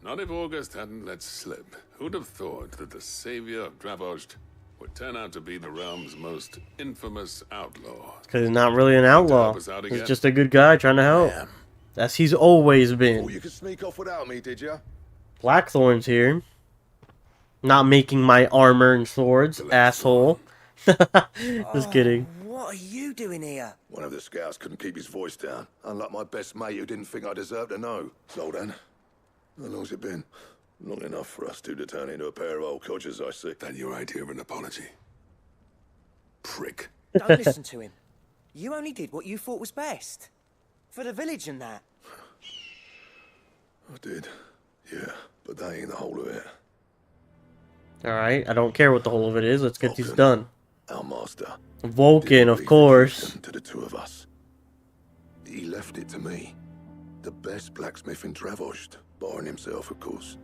Not if August hadn't let slip. Who'd have thought that the savior of Dravost would turn out to be the realm's most infamous outlaw? Because he's not really an outlaw. He's just a good guy trying to help. That's he's always been. Oh, you could sneak off without me, did you? Blackthorn's here. Not making my armor and swords, asshole. Just kidding. What are you doing here? One of the scouts couldn't keep his voice down, unlike my best mate who didn't think I deserved to know. So then, how long's it been? Long enough for us two to turn into a pair of old codgers, I see. Then your idea of an apology. Prick. Don't listen to him. You only did what you thought was best. For the village and that. I did, yeah, but that ain't the whole of it. Alright, I don't care what the whole of it is. Let's get these done. Our master. Vulcan, of course. To the two of us. He left it to me. The best blacksmith in Dravost, barring himself, of course.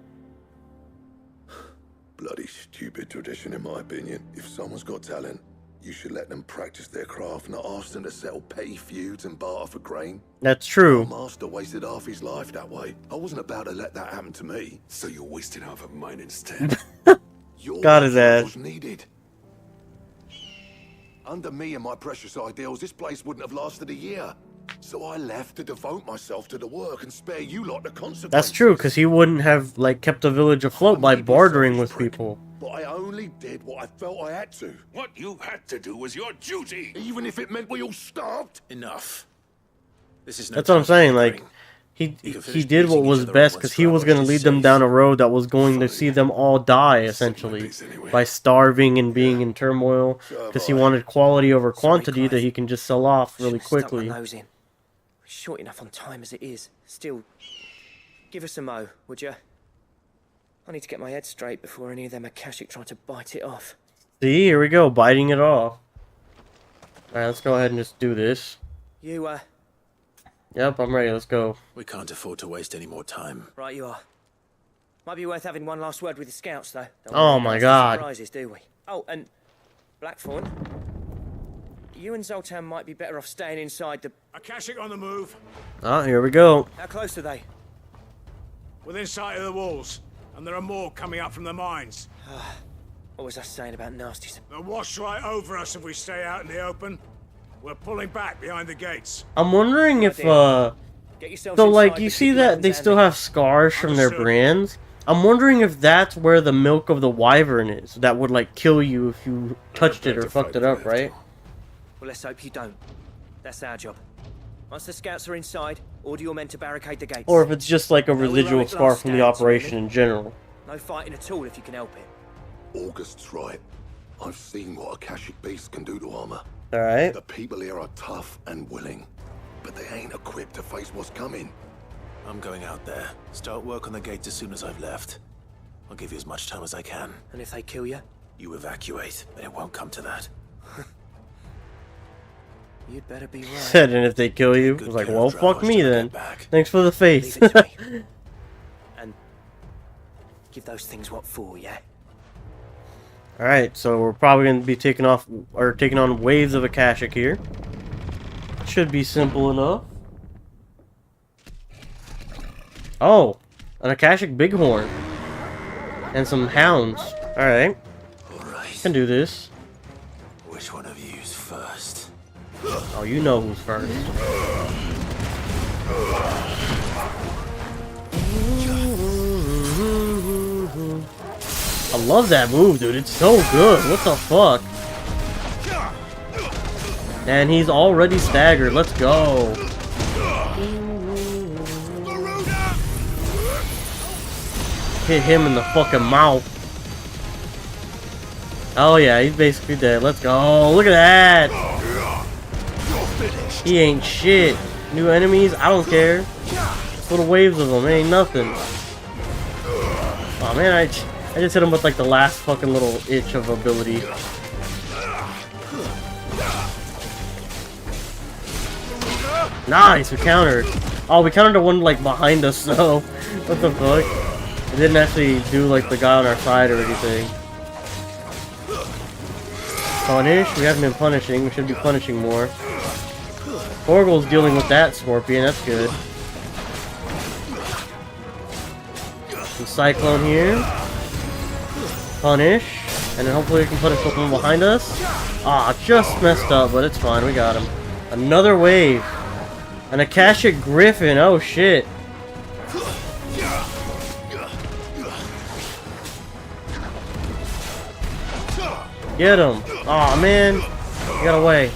Bloody stupid tradition, in my opinion. If someone's got talent, you should let them practice their craft, not ask them to settle petty feuds and barter for grain. That's true. My master wasted half his life that way. I wasn't about to let that happen to me. So you wasted half of mine instead. Got his ass. Was needed. Under me and my precious ideals, this place wouldn't have lasted a year. So I left to devote myself to the work and spare you lot the consequences. That's true, because he wouldn't have, like, kept the village afloat by bartering with people. But I only did what I felt I had to. What you had to do was your duty. Even if it meant we all starved. Enough. This is no That's what I'm saying, like, he did what was best because he was going to lead them down a road that was going to see them all die, essentially, by starving and being in turmoil, because he wanted quality over quantity that he can just sell off really quickly. We're short enough on time as it is. Still, give us a mo, would you? I need to get my head straight before any of them Akashic try to bite it off. See, here we go, biting it off. Alright, let's go ahead and just do this. You, Yep, I'm ready, let's go. We can't afford to waste any more time. Right you are. Might be worth having one last word with the scouts, though. Don't Oh want my any God. surprises, do we? Oh, and Blackthorn, you and Zoltan might be better off staying inside the... Akashic on the move. Ah, here we go. How close are they? Within sight of the walls. And there are more coming up from the mines. What was I saying about nasties? They'll wash right over us if we stay out in the open. We're pulling back behind the gates. I'm wondering if, so like, you see that they still have scars from their brands? I'm wondering if that's where the milk of the wyvern is. That would, like, kill you if you touched it or fucked it up, right? Well, let's hope you don't. That's our job. Once the scouts are inside, order your men to barricade the gates. Or if it's just like a residual scar from the operation in general. No fighting at all if you can help it. August's right. I've seen what Akashic beasts can do to armor. Alright. The people here are tough and willing, but they ain't equipped to face what's coming. I'm going out there. Start work on the gates as soon as I've left. I'll give you as much time as I can. And if they kill you? You evacuate, but it won't come to that. You'd better be right. Said, and if they kill you, I was like, well, fuck me then. Thanks for the faith. Leave it to me. And give those things what for, yeah? Alright, so we're probably going to be taking on waves of Akashic here. Should be simple enough. Oh, an Akashic Bighorn. And some hounds. Alright. Can do this. Which one of you's first? Oh, you know who's first. I love that move, dude. It's so good. What the fuck? And he's already staggered. Let's go. Hit him in the fucking mouth. Oh yeah, he's basically dead. Let's go. Look at that. He ain't shit. New enemies? I don't care. Little waves of them. It ain't nothing. Oh man, I just hit him with like the last fucking little itch of ability. Nice, we countered. Oh, we countered the one like behind us though. What the fuck? It didn't actually do like the guy on our side or anything. Punish? We haven't been punishing. We should be punishing more. Borgle's dealing with that scorpion. That's good. Some Cyclone here. Punish. And then hopefully we can punish someone behind us. Ah, just messed up, but it's fine. We got him. Another wave. An Akashic Griffin. Oh, shit. Get him. Aw, man. He got away.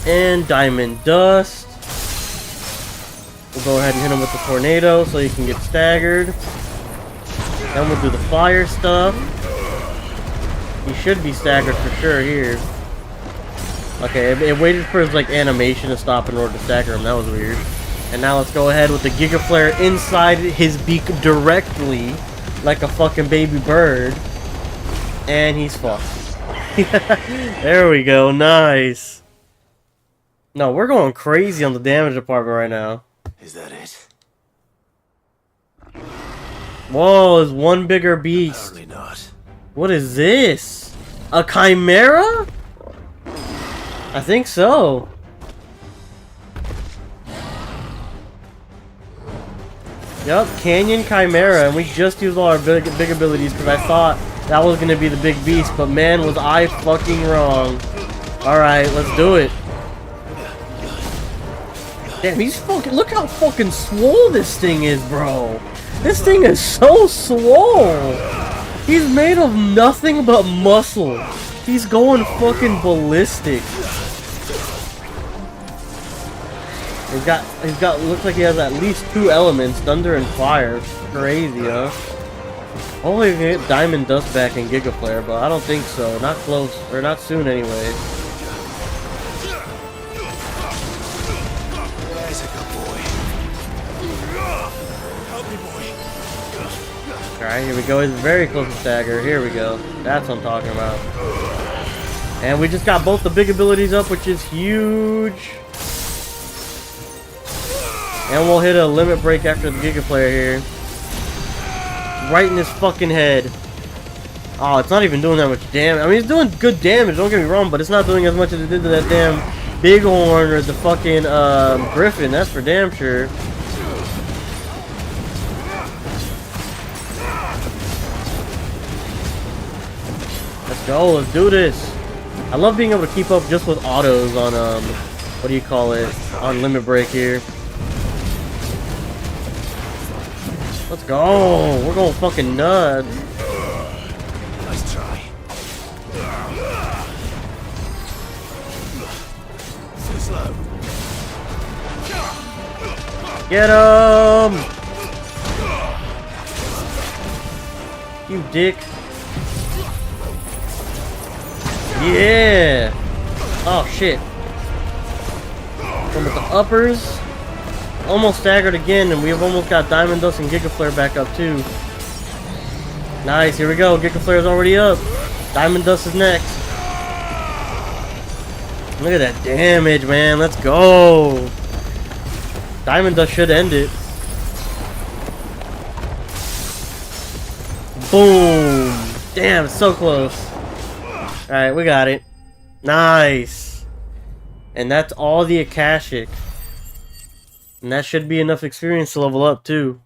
And Diamond Dust. We'll go ahead and hit him with the tornado so he can get staggered. Then we'll do the fire stuff. He should be staggered for sure here. Okay, it waited for his like animation to stop in order to stagger him. That was weird. And now let's go ahead with the Giga Flare inside his beak directly, like a fucking baby bird. And he's fucked. There we go. Nice. No, we're going crazy on the damage department right now. Is that it? Whoa, is one bigger beast. Apparently not. What is this? A chimera? I think so. Yup, Canyon Chimera, and we just used all our big abilities because I thought that was gonna be the big beast, but man, was I fucking wrong. Alright, let's do it. Damn, he's fucking, look how fucking swole this thing is, bro. This thing is so swole. He's made of nothing but muscle. He's going fucking ballistic. He's got, looks like he has at least 2 elements, thunder and fire. Crazy, huh? Hopefully we can get Diamond Dust back in Giga Flare, but I don't think so. Not close, or not soon anyway. Alright, here we go. He's very close to stagger. Here we go. That's what I'm talking about. And we just got both the big abilities up, which is huge. And we'll hit a limit break after the Giga Flare here. Right in his fucking head. Oh, it's not even doing that much damage. I mean, it's doing good damage, don't get me wrong, but it's not doing as much as it did to that damn Bighorn or the fucking Griffin. That's for damn sure. Let's go, let's do this. I love being able to keep up just with autos on, what do you call it, on limit break here. Let's go, we're going fucking nuts. Nice try. Too slow. Get him! You dick. Yeah! Oh shit. Going with the uppers. Almost staggered again, and we've almost got Diamond Dust and Giga Flare back up too. Nice, here we go. Giga Flare is already up. Diamond Dust is next. Look at that damage, man. Let's go. Diamond Dust should end it. Boom! Damn, it's so close. Alright, we got it. Nice. And that's all the Akashic. And that should be enough experience to level up too.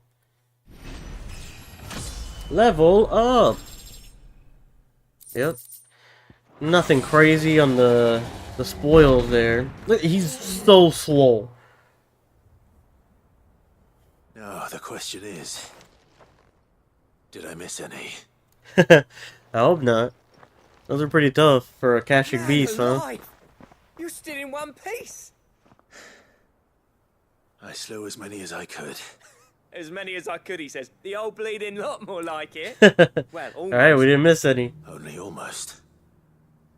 Level up. Yep. Nothing crazy on the spoils there. Look, he's so slow. Now the question is, did I miss any? I hope not. Those are pretty tough for Akashic Beast, huh? You're still in one piece. I slew as many as I could. As many as I could, he says. The old bleeding lot, more like it. Well, almost. Alright, we didn't miss any. Only almost.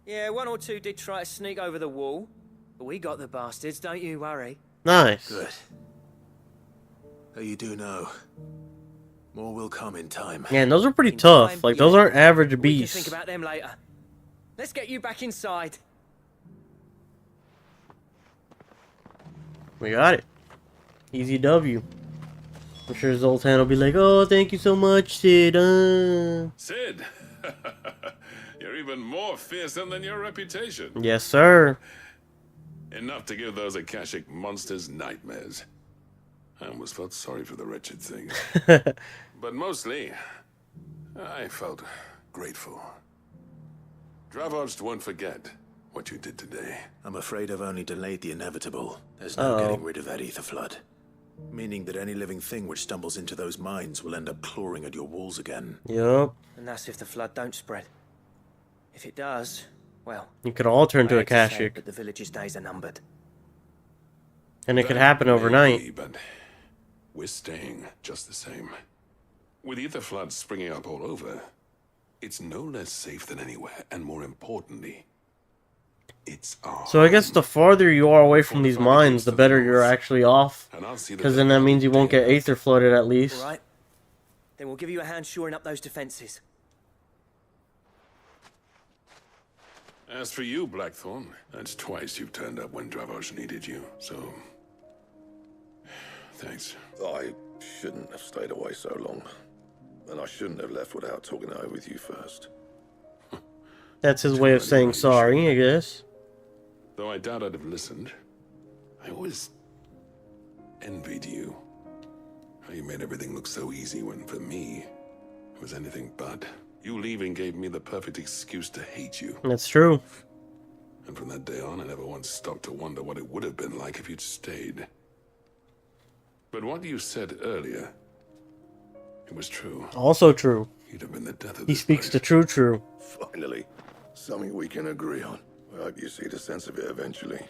Yeah, 1 or 2 did try to sneak over the wall. But we got the bastards, don't you worry. Nice. Good. Though you do know, more will come in time. Man, those are pretty tough. Like, those aren't average beasts. We can think about them later. Let's get you back inside. We got it. Easy W. I'm sure Zoltan will be like, oh, thank you so much, Sid. Sid, you're even more fearsome than your reputation. Yes, sir. Enough to give those Akashic monsters nightmares. I almost felt sorry for the wretched things. But mostly, I felt grateful. Dravojst won't forget what you did today. I'm afraid I've only delayed the inevitable. There's no getting rid of that ether flood. Meaning that any living thing which stumbles into those mines will end up clawing at your walls again. Yup. And that's if the flood don't spread. If it does, well... You could all turn to a I hate to say it, Kashik. but the village's days are numbered. And it could happen overnight. Maybe, but we're staying just the same. With ether floods springing up all over, it's no less safe than anywhere, and more importantly, it's our So I guess the farther you are away from these mines, the better you're actually off. Because then that means you won't get aether flooded at least. All right. Then we'll give you a hand shoring up those defenses. As for you, Blackthorn, that's twice you've turned up when Dravos needed you, so... Thanks. I shouldn't have stayed away so long. And I shouldn't have left without talking it over with you first. That's his way of saying sorry, I guess. Though I doubt I'd have listened. I always envied you. How you made everything look so easy when, for me, it was anything but. You leaving gave me the perfect excuse to hate you. That's true. And from that day on, I never once stopped to wonder what it would have been like if you'd stayed. But what you said earlier, it was true. Also true. You'd have been the death of He this speaks place. the true. Finally, something we can agree on. I hope you see the sense of it eventually.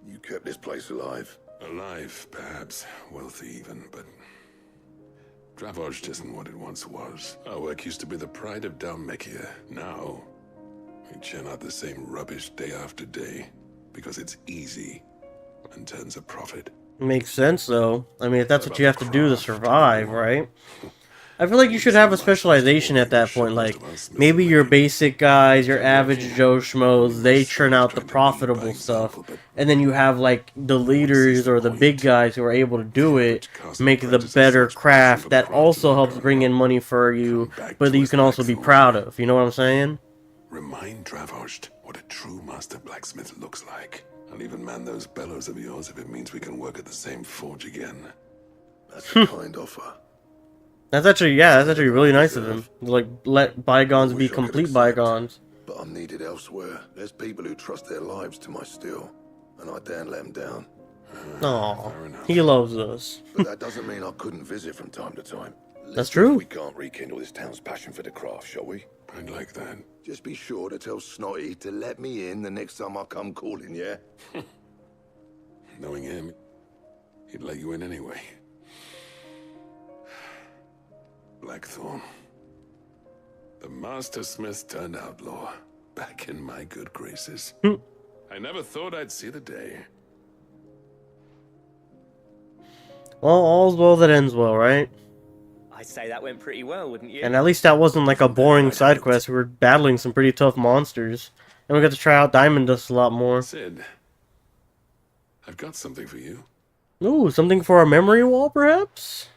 You kept this place alive. Alive, perhaps. Wealthy even, but... Dravos isn't what it once was. Our work used to be the pride of Dalmekia. Now, we churn out the same rubbish day after day, because it's easy and turns a profit. Makes sense, though. I mean, if that's what you have to do to survive, right? I feel like you should have a specialization at that point. Like, maybe your basic guys, your average Joe Schmoes, they churn out the profitable stuff. And then you have, like, the leaders or the big guys who are able to do it, make the better craft that also helps bring in money for you, but that you can also be proud of. You know what I'm saying? Remind Dravos what a true master blacksmith looks like. I'll even man those bellows of yours if it means we can work at the same forge again. That's a kind offer. That's actually really nice of him. Like, let bygones be complete bygones. But I'm needed elsewhere. There's people who trust their lives to my steel, and I daren't let them down. Aw, he loves us. But that doesn't mean I couldn't visit from time to time. That's true. We can't rekindle this town's passion for the craft, shall we? I'd like that. Just be sure to tell Snotty to let me in the next time I come calling, yeah? Knowing him, he'd let you in anyway. Blackthorn. The Master Smith turned outlaw. Back in my good graces. I never thought I'd see the day. Well, all's well that ends well, right? I'd say that went pretty well, wouldn't you? And at least that wasn't like a boring side quest. We were battling some pretty tough monsters. And we got to try out Diamond Dust a lot more. Sid, I've got something for you. Ooh, something for our memory wall, perhaps?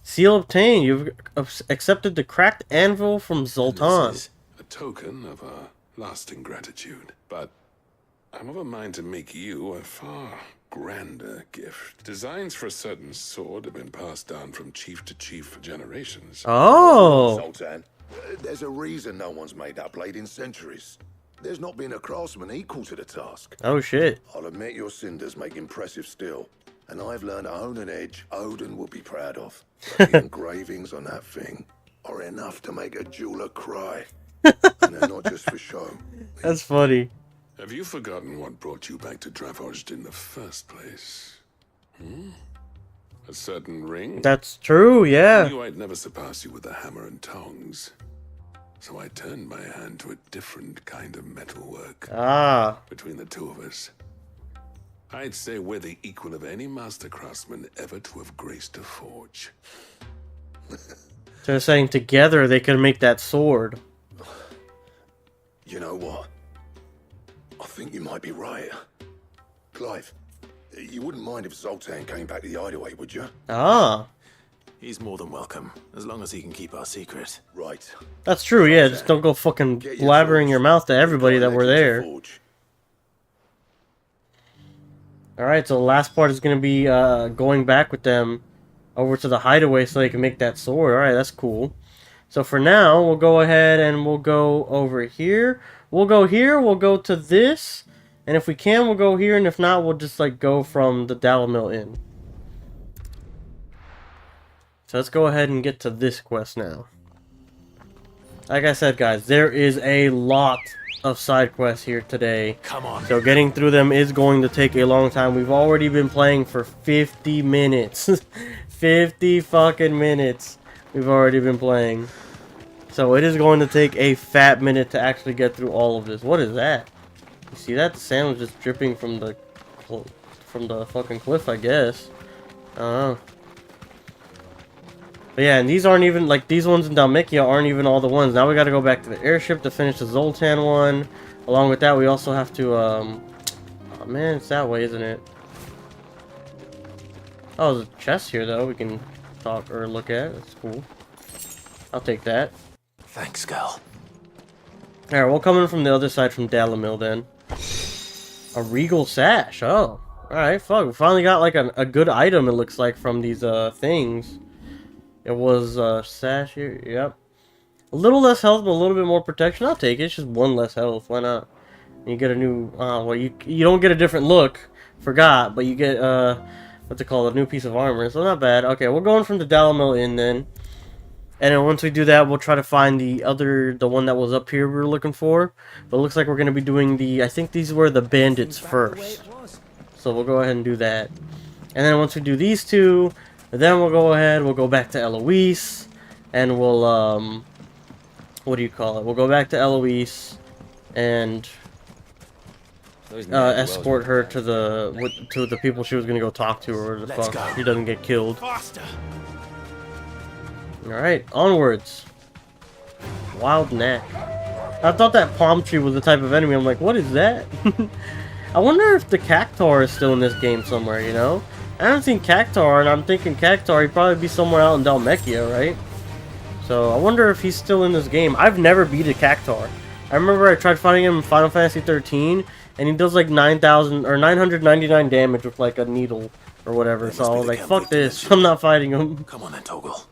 Seal obtained. You've accepted the cracked anvil from Zoltan. This is a token of our lasting gratitude. But I'm of a mind to make you a far grander gift. Designs for a certain sword have been passed down from chief to chief for generations. Oh! Zoltan, there's a reason no one's made that blade in centuries. There's not been a craftsman equal to the task. Oh, shit. I'll admit your cinders make impressive steel. And I've learned to own an edge Odin will be proud of. But the engravings on that thing are enough to make a jeweler cry. And they're not just for show. That's funny. Have you forgotten what brought you back to Dravos in the first place? A certain ring? That's true, yeah. I knew I'd never surpass you with the hammer and tongs. So I turned my hand to a different kind of metalwork. Ah. Between the two of us, I'd say we're the equal of any master craftsman ever to have graced a forge. They're saying together they could make that sword. You know what? I think you might be right. Clive, you wouldn't mind if Zoltan came back to the Hideaway, would you? Ah. He's more than welcome, as long as he can keep our secret. Right. That's true, yeah. Just don't go fucking blabbering your mouth to everybody that we're there. Alright, so the last part is going to be going back with them over to the Hideaway so they can make that sword. Alright, that's cool. So for now, we'll go ahead and we'll go over here. We'll go here, we'll go to this, And if we can, we'll go here, and if not, we'll just, like, go from the Dalamil Inn. So let's go ahead and get to this quest now. Like I said, guys, there is a lot of side quests here today. Come on. So getting through them is going to take a long time. We've already been playing for 50 minutes. 50 fucking minutes we've already been playing. So it is going to take a fat minute to actually get through all of this. What is that? You see that? The sand was just dripping from the fucking cliff, I guess. I don't know. But yeah, and these aren't even, like, these ones in Dhalmekia aren't even all the ones. Now we gotta go back to the airship to finish the Zoltan one. Along with that, we also have to, oh man, it's that way, isn't it? Oh, there's a chest here, though, we can talk or look at. That's cool. I'll take that. Thanks, girl. Alright, we'll come in from the other side from Dalamil, then. A regal sash, oh. Alright, fuck, we finally got, like, a good item, it looks like, from these, things. It was, sash here, yep. A little less health, but a little bit more protection. I'll take it. It's just one less health. Why not? You get a new, well, you don't get a different look. Forgot, but you get, what's it called? A new piece of armor. So not bad. Okay, we're going from the Dalamil Inn then. And then once we do that, we'll try to find the one that was up here we were looking for. But it looks like we're going to be doing I think these were the bandits first. So we'll go ahead and do that. And then once we do these two, then we'll go back to Eloise, and we'll, what do you call it? We'll go back to Eloise, and escort her to the people she was gonna go talk to, or the fuck she doesn't get killed. Alright, onwards. Wild Neck. I thought that palm tree was the type of enemy. I'm like, what is that? I wonder if the Cactuar is still in this game somewhere, you know? I haven't seen Cactuar, and I'm thinking Cactuar, he'd probably be somewhere out in Dhalmekia, right? So, I wonder if he's still in this game. I've never beat a Cactuar. I remember I tried fighting him in Final Fantasy 13, and he does like 999 damage with like a needle or whatever. So I was like, fuck this, I'm not fighting him. Come on then, Toggle.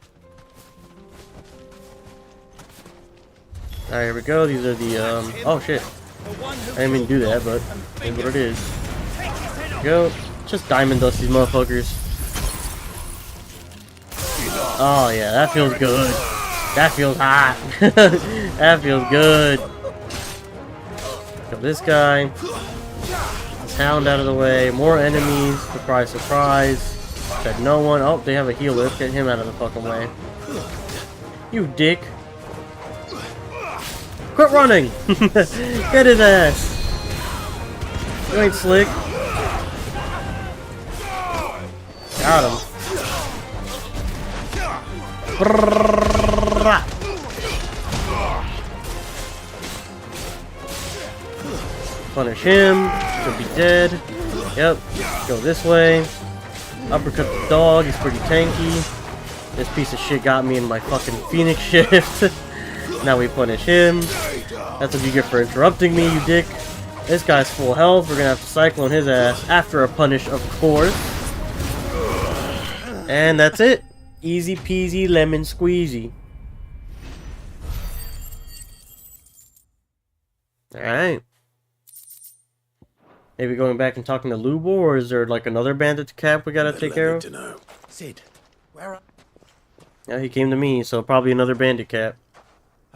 Alright, here we go. These are the, oh shit. I didn't mean to do that, but that's what it is. Here we go. Just diamond dust these motherfuckers. Oh yeah, that feels good. That feels hot. That feels good. Kill this guy. This hound out of the way. More enemies. Surprise, surprise. Said no one. Oh, they have a healer. Get him out of the fucking way. You dick. Quit running! Get his ass! You ain't slick. Got him. Punish him. Should be dead. Yep. Go this way. Uppercut the dog. He's pretty tanky. This piece of shit got me in my fucking Phoenix shift. Now we punish him. That's what you get for interrupting me, you dick. This guy's full health. We're gonna have to cyclone his ass after a punish, of course. And that's it. Easy peasy lemon squeezy. Alright. Maybe going back and talking to Lubo, or is there like another bandit cap we gotta take care of? Sid, where are... Yeah, he came to me, so probably another bandit cap.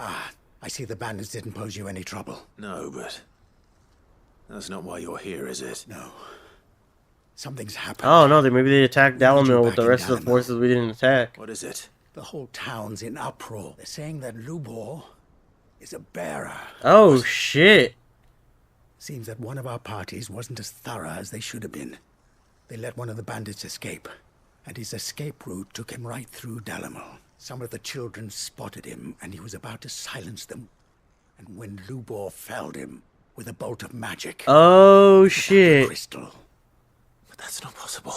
Ah, I see the bandits didn't pose you any trouble. No, but that's not why you're here, is it? No. Something's happened. Oh no, maybe they attacked Dalamil with the rest of the forces we didn't attack. What is it? The whole town's in uproar. They're saying that Lubor is a bearer. Oh shit. Seems that one of our parties wasn't as thorough as they should have been. They let one of the bandits escape, and his escape route took him right through Dalamil. Some of the children spotted him, and he was about to silence them. And when Lubor felled him with a bolt of magic. Oh shit. Crystal. But that's not possible.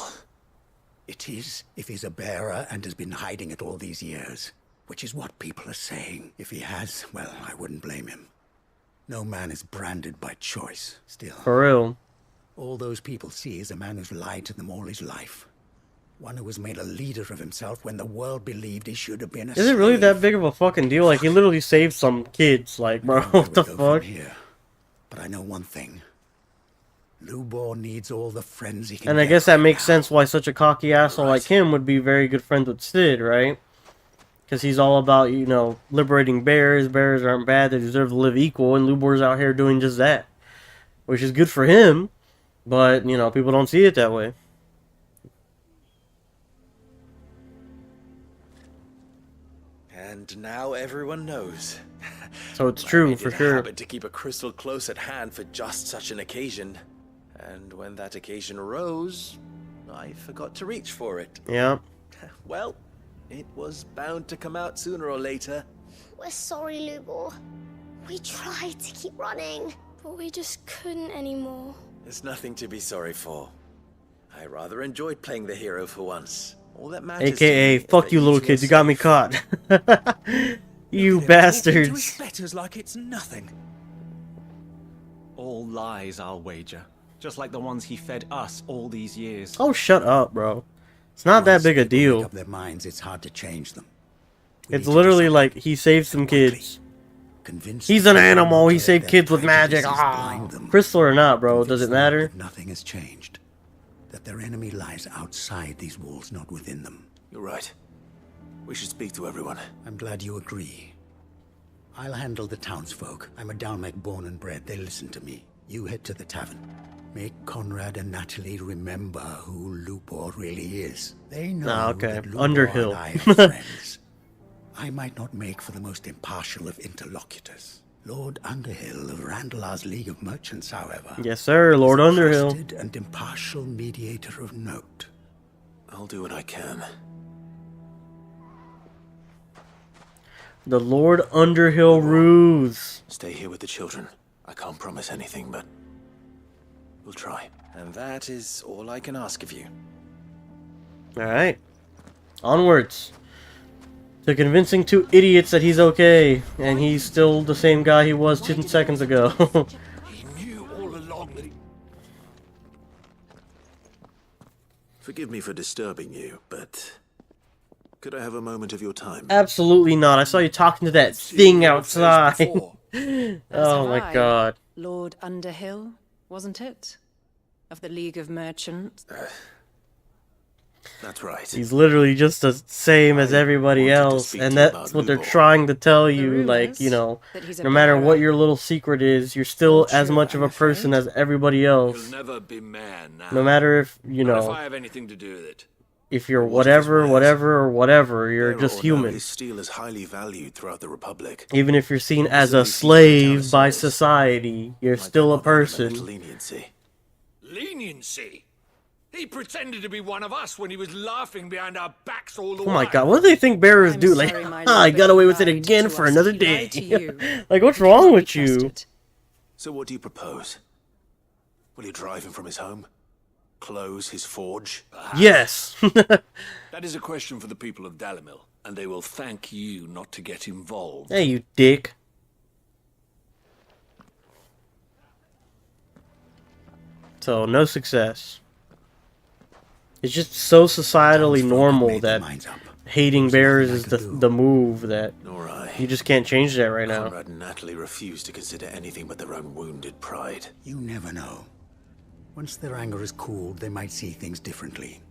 It is, if he's a bearer and has been hiding it all these years. Which is what people are saying. If he has, well, I wouldn't blame him. No man is branded by choice. Still. For real. All those people see is a man who's lied to them all his life. One who was made a leader of himself when the world believed he should have been a Is it really that big of a fucking deal? Like, he literally saved some kids. Like, bro, what the fuck? Here. But I know one thing. Lubor needs all the friends he can And I get guess that right makes now. sense why such a cocky asshole like him would be very good friends with Sid, right? Because he's all about, you know, liberating bears. Bears aren't bad. They deserve to live equal. And Lubor's out here doing just that. Which is good for him. But, you know, people don't see it that way. And now everyone knows. So it's true, I made for it a sure. habit to keep a crystal close at hand for just such an occasion. And when that occasion arose, I forgot to reach for it. Yeah. Well, it was bound to come out sooner or later. We're sorry, Lubor. We tried to keep running, but we just couldn't anymore. There's nothing to be sorry for. I rather enjoyed playing the hero for once. All that matters to AKA, me is fuck that you little two are kids, you got me safe. caught. You Into his bastards. letters like it's nothing. All lies, I'll wager. Just like the ones he fed us all these years. Oh, shut up, bro. It's not that big a Make deal. up their minds, it's hard to change them. It's literally like he saved some kids. Convince He's them an to animal. He let saved their kids with magic. prejudices blind them. Crystal or not, bro? Does it Convince them matter? that nothing has changed. That their enemy lies outside these walls, not within them. You're right. We should speak to everyone. I'm glad you agree. I'll handle the townsfolk. I'm a Dalmec born and bred. They listen to me. You head to the tavern. Make Conrad and Natalie remember who Lubor really is. They know Ah, okay. that Lubor Underhill. and I are friends. I might not make for the most impartial of interlocutors. Lord Underhill of Randalar's League of Merchants, however. Yes, sir, Lord is a Underhill. trusted and impartial mediator of note. I'll do what I can. The Lord Underhill ruse. Stay here with the children. I can't promise anything, but we'll try. And that is all I can ask of you. Alright. Onwards. To convincing two idiots that he's okay. And he's still the same guy he was 10 seconds ago. He knew all along that he... Forgive me for disturbing you, but could I have a moment of your time? Absolutely not. I saw you talking to that thing outside. Oh my I. god. Lord Underhill, wasn't it? Of the League of Merchants. That's right. He's literally just the same as everybody else, and that's what they're trying to tell you, like, you know, that he's a no matter bearer. what your little secret is, you're still as much of a person as everybody else. You'll never be man now. No matter if, you Not if know, I have anything to do with it. if you're whatever, you're just human. His steel is highly valued throughout the Republic. Even if you're seen as a slave by society, you're still a person. Leniency. Leniency? He pretended to be one of us when he was laughing behind our backs all the Oh my while. god, what do they think bearers do? Like, sorry, my I lord, got but away he with it lied again to for us. another He day. lied to you. Like, what's wrong with you? So what do you propose? Will you drive him from his home? Close his forge? Yes. That is a question for the people of Dalimil, and they will thank you not to get involved. Hey, you dick. So, no success. It's just so societally normal that hating bears is the move that you just can't change that right now. Conrad and Natalie refuse to consider anything but their own wounded pride. You never know. Once their anger is cooled, they might see things differently.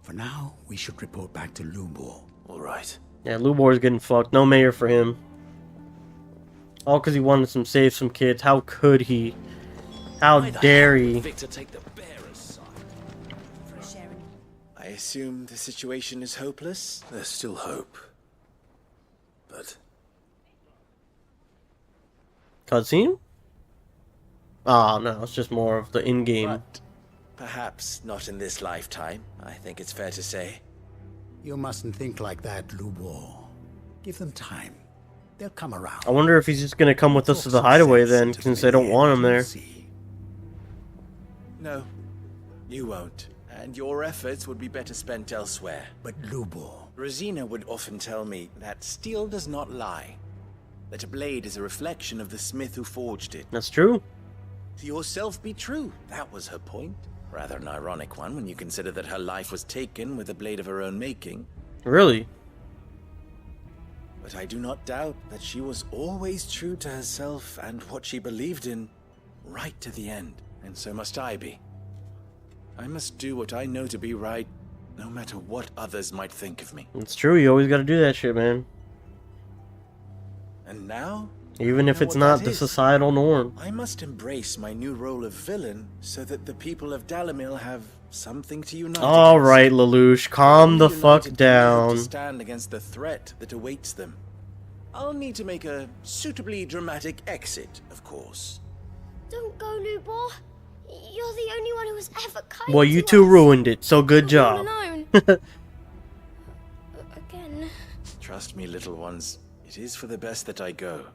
For now, we should report back to Lubor. All right. Yeah, Lubor's getting fucked. No mayor for him. All because he wanted to save some kids. How could he? How dare he? Victor take the bearer's side. I assume the situation is hopeless? There's still hope. But Cutscene? Oh, no, it's just more of the in-game. But perhaps not in this lifetime, I think it's fair to say. You mustn't think like that, Lubor. Give them time. They'll come around. I wonder if he's just gonna come with us to the hideaway then, since they don't want him there. No, you won't. And your efforts would be better spent elsewhere. But Lubor... Rosina would often tell me that steel does not lie. That a blade is a reflection of the smith who forged it. That's true. To yourself be true. That was her point. Rather an ironic one when you consider that her life was taken with a blade of her own making. Really? But I do not doubt that she was always true to herself and what she believed in, right to the end. and so must I be. I must do what I know to be right, no matter what others might think of me. It's true, you always gotta do that shit, man. And now, even if it's not the societal norm. I must embrace my new role of villain so that the people of Dalamil have something to unite against. Alright, Lelouch, calm the fuck To down. stand against the threat that awaits them. I'll need to make a suitably dramatic exit, of course. Don't go, Lubor. You're the only one who was ever kind Well, you to two us. ruined it, so good We're all job. alone. Again. Trust me, little ones. It is for the best that I go.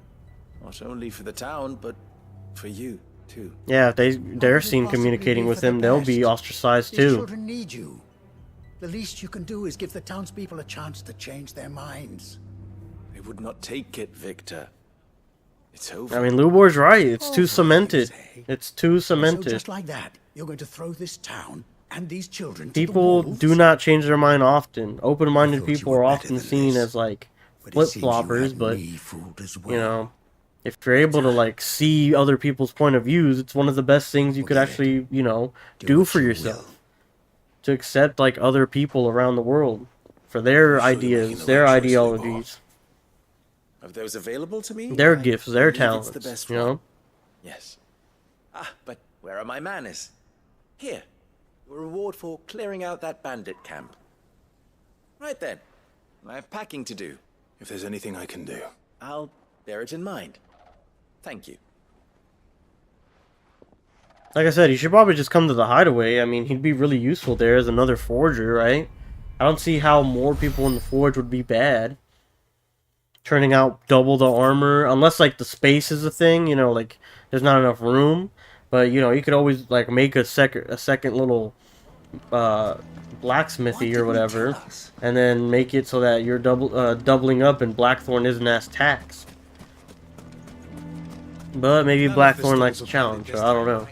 Not only for the town, but for you, too. Yeah, if they're seen communicating with him, they'll be ostracized These too. children need you. The least you can do is give the townspeople a chance to change their minds. They would not take it, Victor. It's over. I mean, Lubor's right. It's too cemented. It's too So cemented. just like that, you're going to throw this town and these children to People the wolves? do not change their mind often. Open-minded people are often seen as like flip-floppers, but you know, if you're able to like see other people's point of views, it's one of the best things you could actually, you know, do for yourself. To accept like other people around the world for their ideas, their ideologies, Of those available to me, their I gifts, their believe it's talents, the best you know? one. Yes. Ah, but where are my manners? Here. A reward for clearing out that bandit camp. Right then. I have packing to do. If there's anything I can do. I'll bear it in mind. Thank you. Like I said, he should probably just come to the hideaway. I mean, he'd be really useful there as another forger, right? I don't see how more people in the forge would be bad. Turning out double the armor, unless like the space is a thing, you know, like there's not enough room. But you know, you could always like make a second little blacksmithy or whatever, and then make it so that you're doubling up and Blackthorn isn't as taxed. But maybe Blackthorn likes a challenge, so I don't know.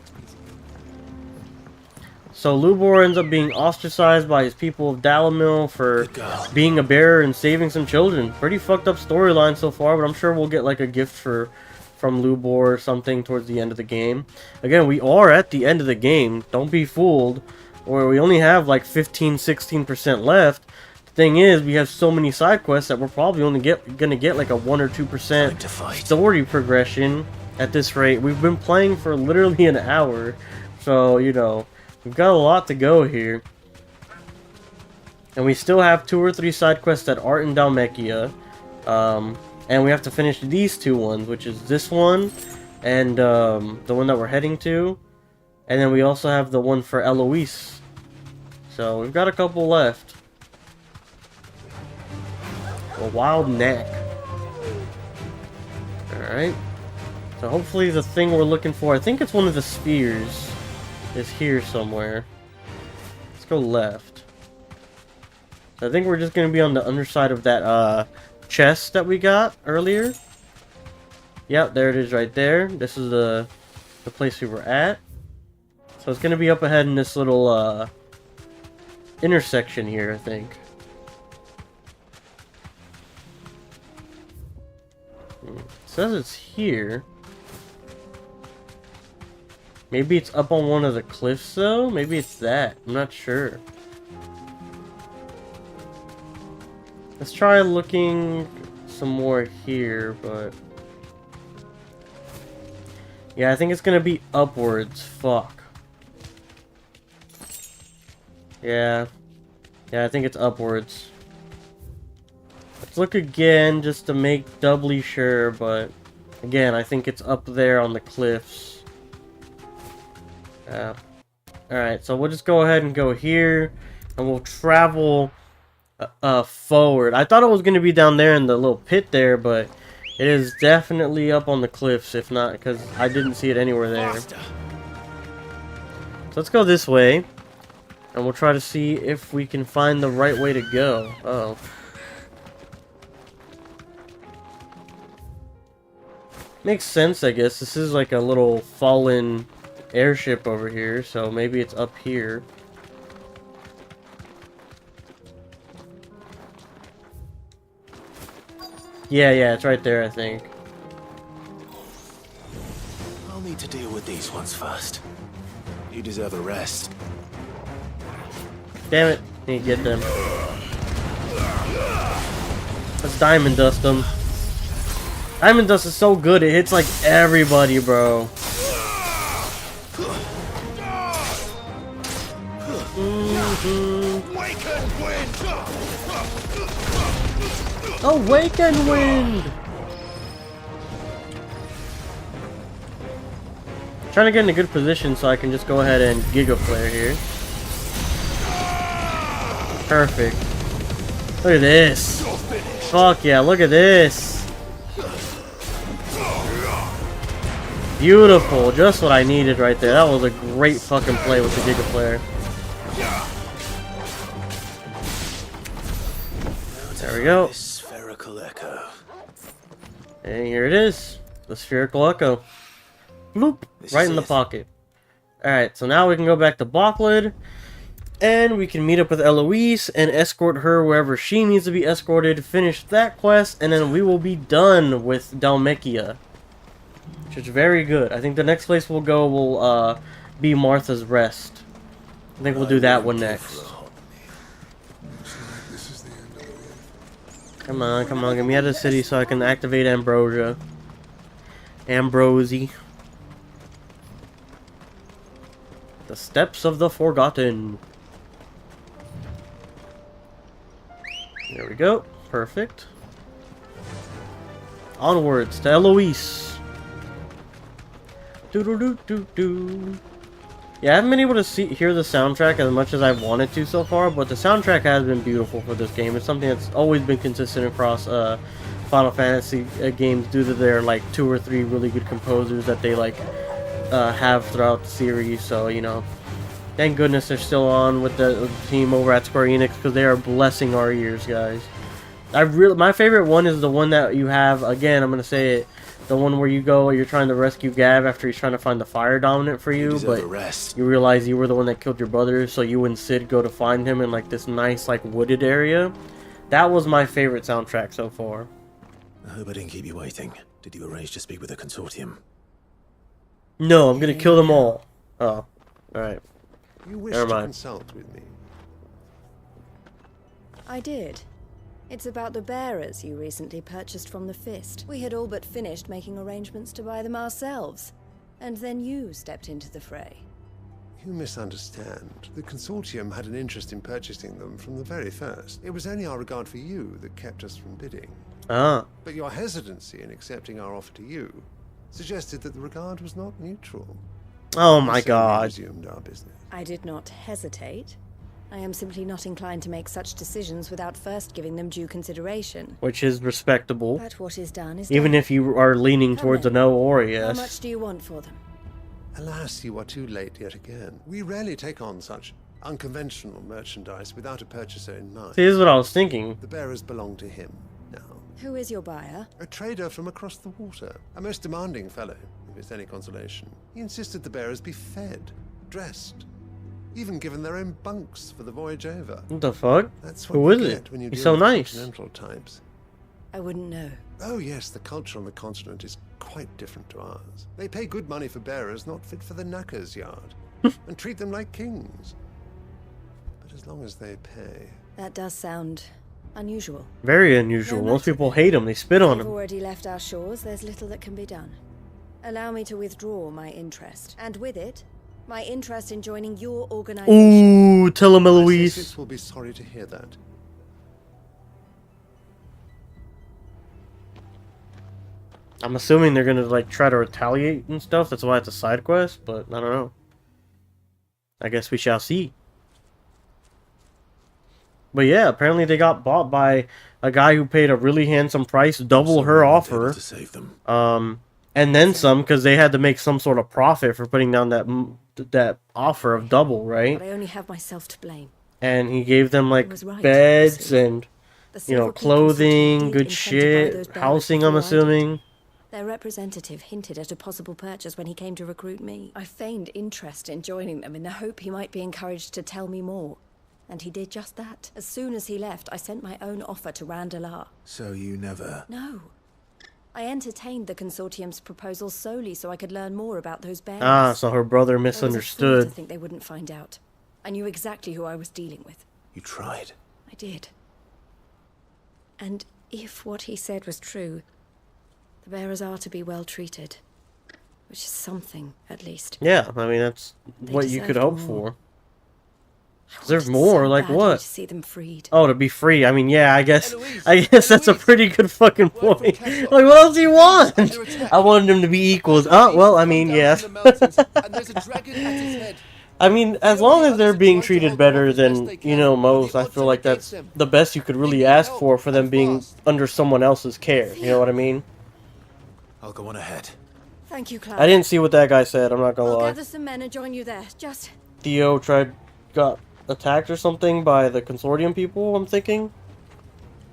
So Lubor ends up being ostracized by his people of Dalamil for being a bearer and saving some children. Pretty fucked up storyline so far, but I'm sure we'll get like a gift from Lubor or something towards the end of the game. Again, we are at the end of the game. Don't be fooled. Or we only have like 15-16% left. The thing is, we have so many side quests that we're probably only gonna get like a 1 or 2% story progression at this rate. We've been playing for literally an hour, so you know, we've got a lot to go here. And we still have 2 or 3 side quests that aren't in Dhalmekia. And we have to finish these 2 ones, which is this one and the one that we're heading to. And then we also have the one for Eloise. So we've got a couple left. A wild neck. Alright. So hopefully the thing we're looking for, I think it's one of the spheres, is here somewhere. Let's go left. So I think we're just going to be on the underside of that chest that we got earlier. Yep, there it is right there. This is the place we were at. So it's going to be up ahead in this little intersection here, I think. It says it's here. Maybe it's up on one of the cliffs though? Maybe it's that. I'm not sure. Let's try looking some more here, but... yeah, I think it's gonna be upwards. Fuck. Yeah. Yeah, I think it's upwards. Let's look again just to make doubly sure, but... again, I think it's up there on the cliffs. Yeah. Alright, so we'll just go ahead and go here, and we'll travel forward. I thought it was going to be down there in the little pit there, but it is definitely up on the cliffs, if not, because I didn't see it anywhere there. So let's go this way, and we'll try to see if we can find the right way to go. Uh-oh. Makes sense, I guess. This is like a little fallen airship over here, so maybe it's up here. Yeah, it's right there, I think. I'll need to deal with these ones first. You deserve a rest. Damn it. Need to get them. Let's diamond dust them. Diamond dust is so good. It hits like everybody, bro. Awaken wind! Trying to get in a good position so I can just go ahead and Giga Flare here. Perfect. Look at this. Fuck yeah, look at this. Beautiful. Just what I needed right there. That was a great fucking play with the Giga Flare. There we go. Spherical echo. And here it is. The spherical echo. Bloop. Right in the pocket. Alright, so now we can go back to Waloed. And we can meet up with Eloise and escort her wherever she needs to be escorted. Finish that quest. And then we will be done with Dhalmekia. Which is very good. I think the next place we'll go will be Martha's Rest. I think we'll do that one next. Come on, come on, get me out of the city so I can activate Ambrosia. Ambrosie. The Steps of the Forgotten. There we go. Perfect. Onwards to Eloise. Doo-doo-doo-doo-doo. Yeah, I haven't been able to hear the soundtrack as much as I wanted to so far, but the soundtrack has been beautiful for this game. It's something that's always been consistent across Final Fantasy games due to their like 2 or 3 really good composers that they like have throughout the series. So you know, thank goodness they're still on with the team over at Square Enix because they are blessing our ears, guys. My favorite one is the one that you have. Again, I'm gonna say it. The one where you go, you're trying to rescue Gav after he's trying to find the fire dominant for you, but you realize you were the one that killed your brother, so you and Sid go to find him in like this nice like wooded area. That was my favorite soundtrack so far. I hope I didn't keep you waiting. Did you arrange to speak with the consortium? No, I'm gonna kill them all. Oh, alright. You wish Never to mind. consult with me? I did. It's about the bearers you recently purchased from the Fist. We had all but finished making arrangements to buy them ourselves. And then you stepped into the fray. You misunderstand. The consortium had an interest in purchasing them from the very first. It was only our regard for you that kept us from bidding. Ah. But your hesitancy in accepting our offer to you suggested that the regard was not neutral. Oh my So god. we resumed our business. I did not hesitate. I am simply not inclined to make such decisions without first giving them due consideration. Which is respectable. But what is done is Even done. if you are leaning Come towards a then. no or a How yes. much do you want for them? Alas, you are too late yet again. We rarely take on such unconventional merchandise without a purchaser in mind. See, this is what I was thinking. The bearers belong to him now. Who is your buyer? A trader from across the water. A most demanding fellow, if it's any consolation. He insisted the bearers be fed, dressed, even given their own bunks for the voyage over. What the fuck? That's Who what is you it? get when you He's deal so with nice. continental types. I wouldn't know. Oh yes, the culture on the continent is quite different to ours. They pay good money for bearers not fit for the knacker's yard, and treat them like kings. But as long as they pay. That does sound unusual. Very unusual. Most people hate him. They spit on We've him. already left our shores. There's little that can be done. Allow me to withdraw my interest, and with it, my interest in joining your organization. Ooh, tell him, My Eloise. associates will be sorry to hear that. I'm assuming they're gonna like try to retaliate and stuff. That's why it's a side quest, but I don't know. I guess we shall see. But yeah, apparently they got bought by a guy who paid a really handsome price, double her offer. To save them. And then some, because they had to make some sort of profit for putting down that offer of double, right? But I only have myself to blame. And he gave them like was right, beds see. and The you know Silver Peak clothing, Consortium good did intend to buy those shit, bearers housing. I'm before I did. assuming. Their representative hinted at a possible purchase when he came to recruit me. I feigned interest in joining them in the hope he might be encouraged to tell me more. And he did just that. As soon as he left, I sent my own offer to Randalar. So you never... No. I entertained the consortium's proposal solely so I could learn more about those bears. Ah, so her brother I was a fool misunderstood. to think they wouldn't find out. I knew exactly who I was dealing with. You tried. I did. And if what he said was true, the bearers are to be well treated. Which is something, at least. Yeah, I mean, that's They what you could deserved hope more. for. There's more, so like badly what? to see them freed. Oh, to be free. I mean, yeah, I guess that's a pretty good fucking point. Like, what else do you want? I wanted them to be equals. Oh, well, I mean, yeah. I mean, as long as they're being treated better than, you know, most, I feel like that's the best you could really ask for them being under someone else's care. You know what I mean? I'll go on ahead. Thank you, Clive. I didn't see what that guy said, I'm not gonna I'll lie. gather some men and join you there. Just... Theo got attacked or something by the consortium people, I'm thinking.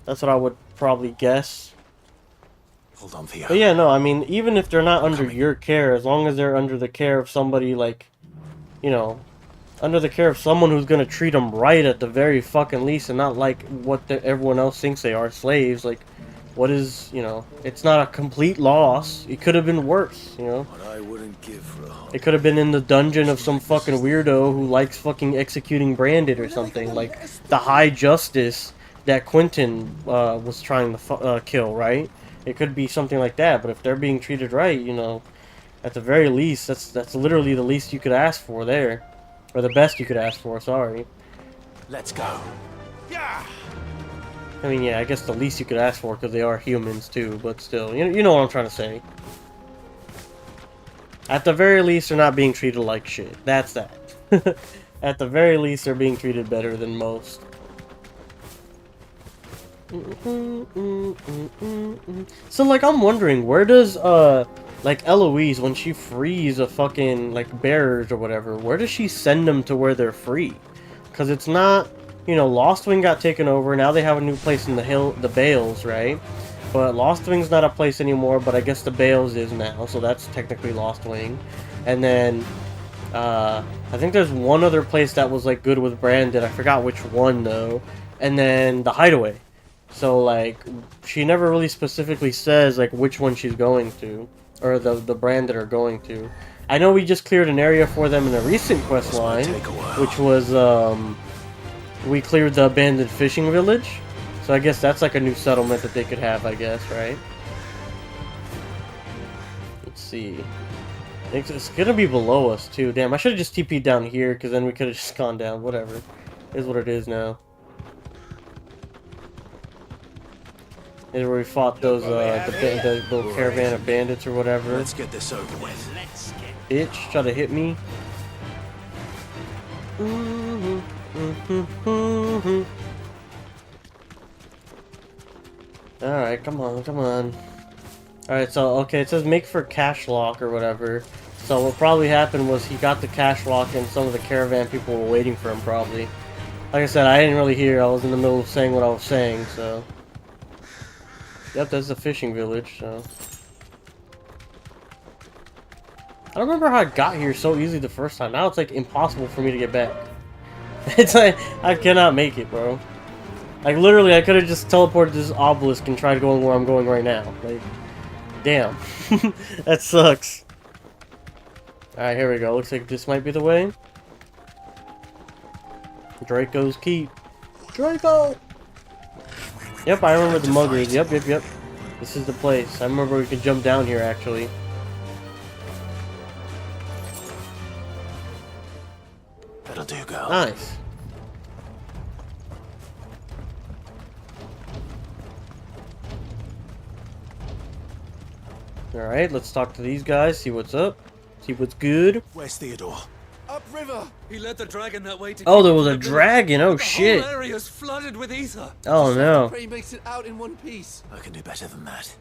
That's what I would probably guess. Hold on, Theo. But yeah, no, I mean, even if they're not under your care, as long as they're under the care of somebody, like, you know, under the care of someone who's gonna treat them right at the very fucking least, and not like what everyone else thinks they are, slaves, like, what is, you know, it's not a complete loss. It could have been worse, you know. What I wouldn't give for a It could have been in the dungeon of some fucking weirdo who likes fucking executing Branded or something, like the High Justice that Quentin was trying to kill, right? It could be something like that, but if they're being treated right, you know, at the very least, that's literally the least you could ask for there. Or the best you could ask for, sorry. Let's go. Yeah. I mean, yeah, I guess the least you could ask for, because they are humans too, but still, you know what I'm trying to say. At the very least, they're not being treated like shit. That's that. At the very least, they're being treated better than most. So, like, I'm wondering, where does, like, Eloise, when she frees a fucking, like, bearers or whatever, where does she send them to where they're free? Because it's not... You know, Lostwing got taken over. Now they have a new place in the Bales, right? But Lostwing's not a place anymore, but I guess the Bales is now, so that's technically Lostwing. And then, I think there's one other place that was, like, good with Branded. I forgot which one, though. And then the Hideaway. So, like, she never really specifically says, like, which one she's going to. Or the Branded are going to. I know we just cleared an area for them in a recent quest line, which was, we cleared the abandoned fishing village, so I guess that's like a new settlement that they could have, I guess, right? Let's see. It's gonna be below us, too. Damn, I should've just TP'd down here, because then we could've just gone down. Whatever. It is what it is now. This is where we fought those, the little caravan of bandits or whatever. Let's get this over with. Bitch, try to hit me. Alright, come on, come on. Alright, so, okay, it says make for cash lock or whatever. So what probably happened was he got the cash lock and some of the caravan people were waiting for him, probably. Like I said, I didn't really hear. I was in the middle of saying what I was saying, so... Yep, that's the fishing village, so... I don't remember how I got here so easily the first time. Now it's, like, impossible for me to get back. It's like, I cannot make it, bro. Like, literally, I could have just teleported this obelisk and tried going where I'm going right now. Like, damn. That sucks. Alright, here we go. Looks like this might be the way. Draco's Keep. Draco! Yep, I remember the muggers. Yep. This is the place. I remember we could jump down here, actually. That'll do, girl. Nice. Alright, let's talk to these guys, see what's up, see what's good. Where's Theodore? Upriver! He led the dragon that way to Oh, there was a dragon, oh shit. The whole area's flooded with ether. Oh no. He makes it out in one piece. I can do better than that.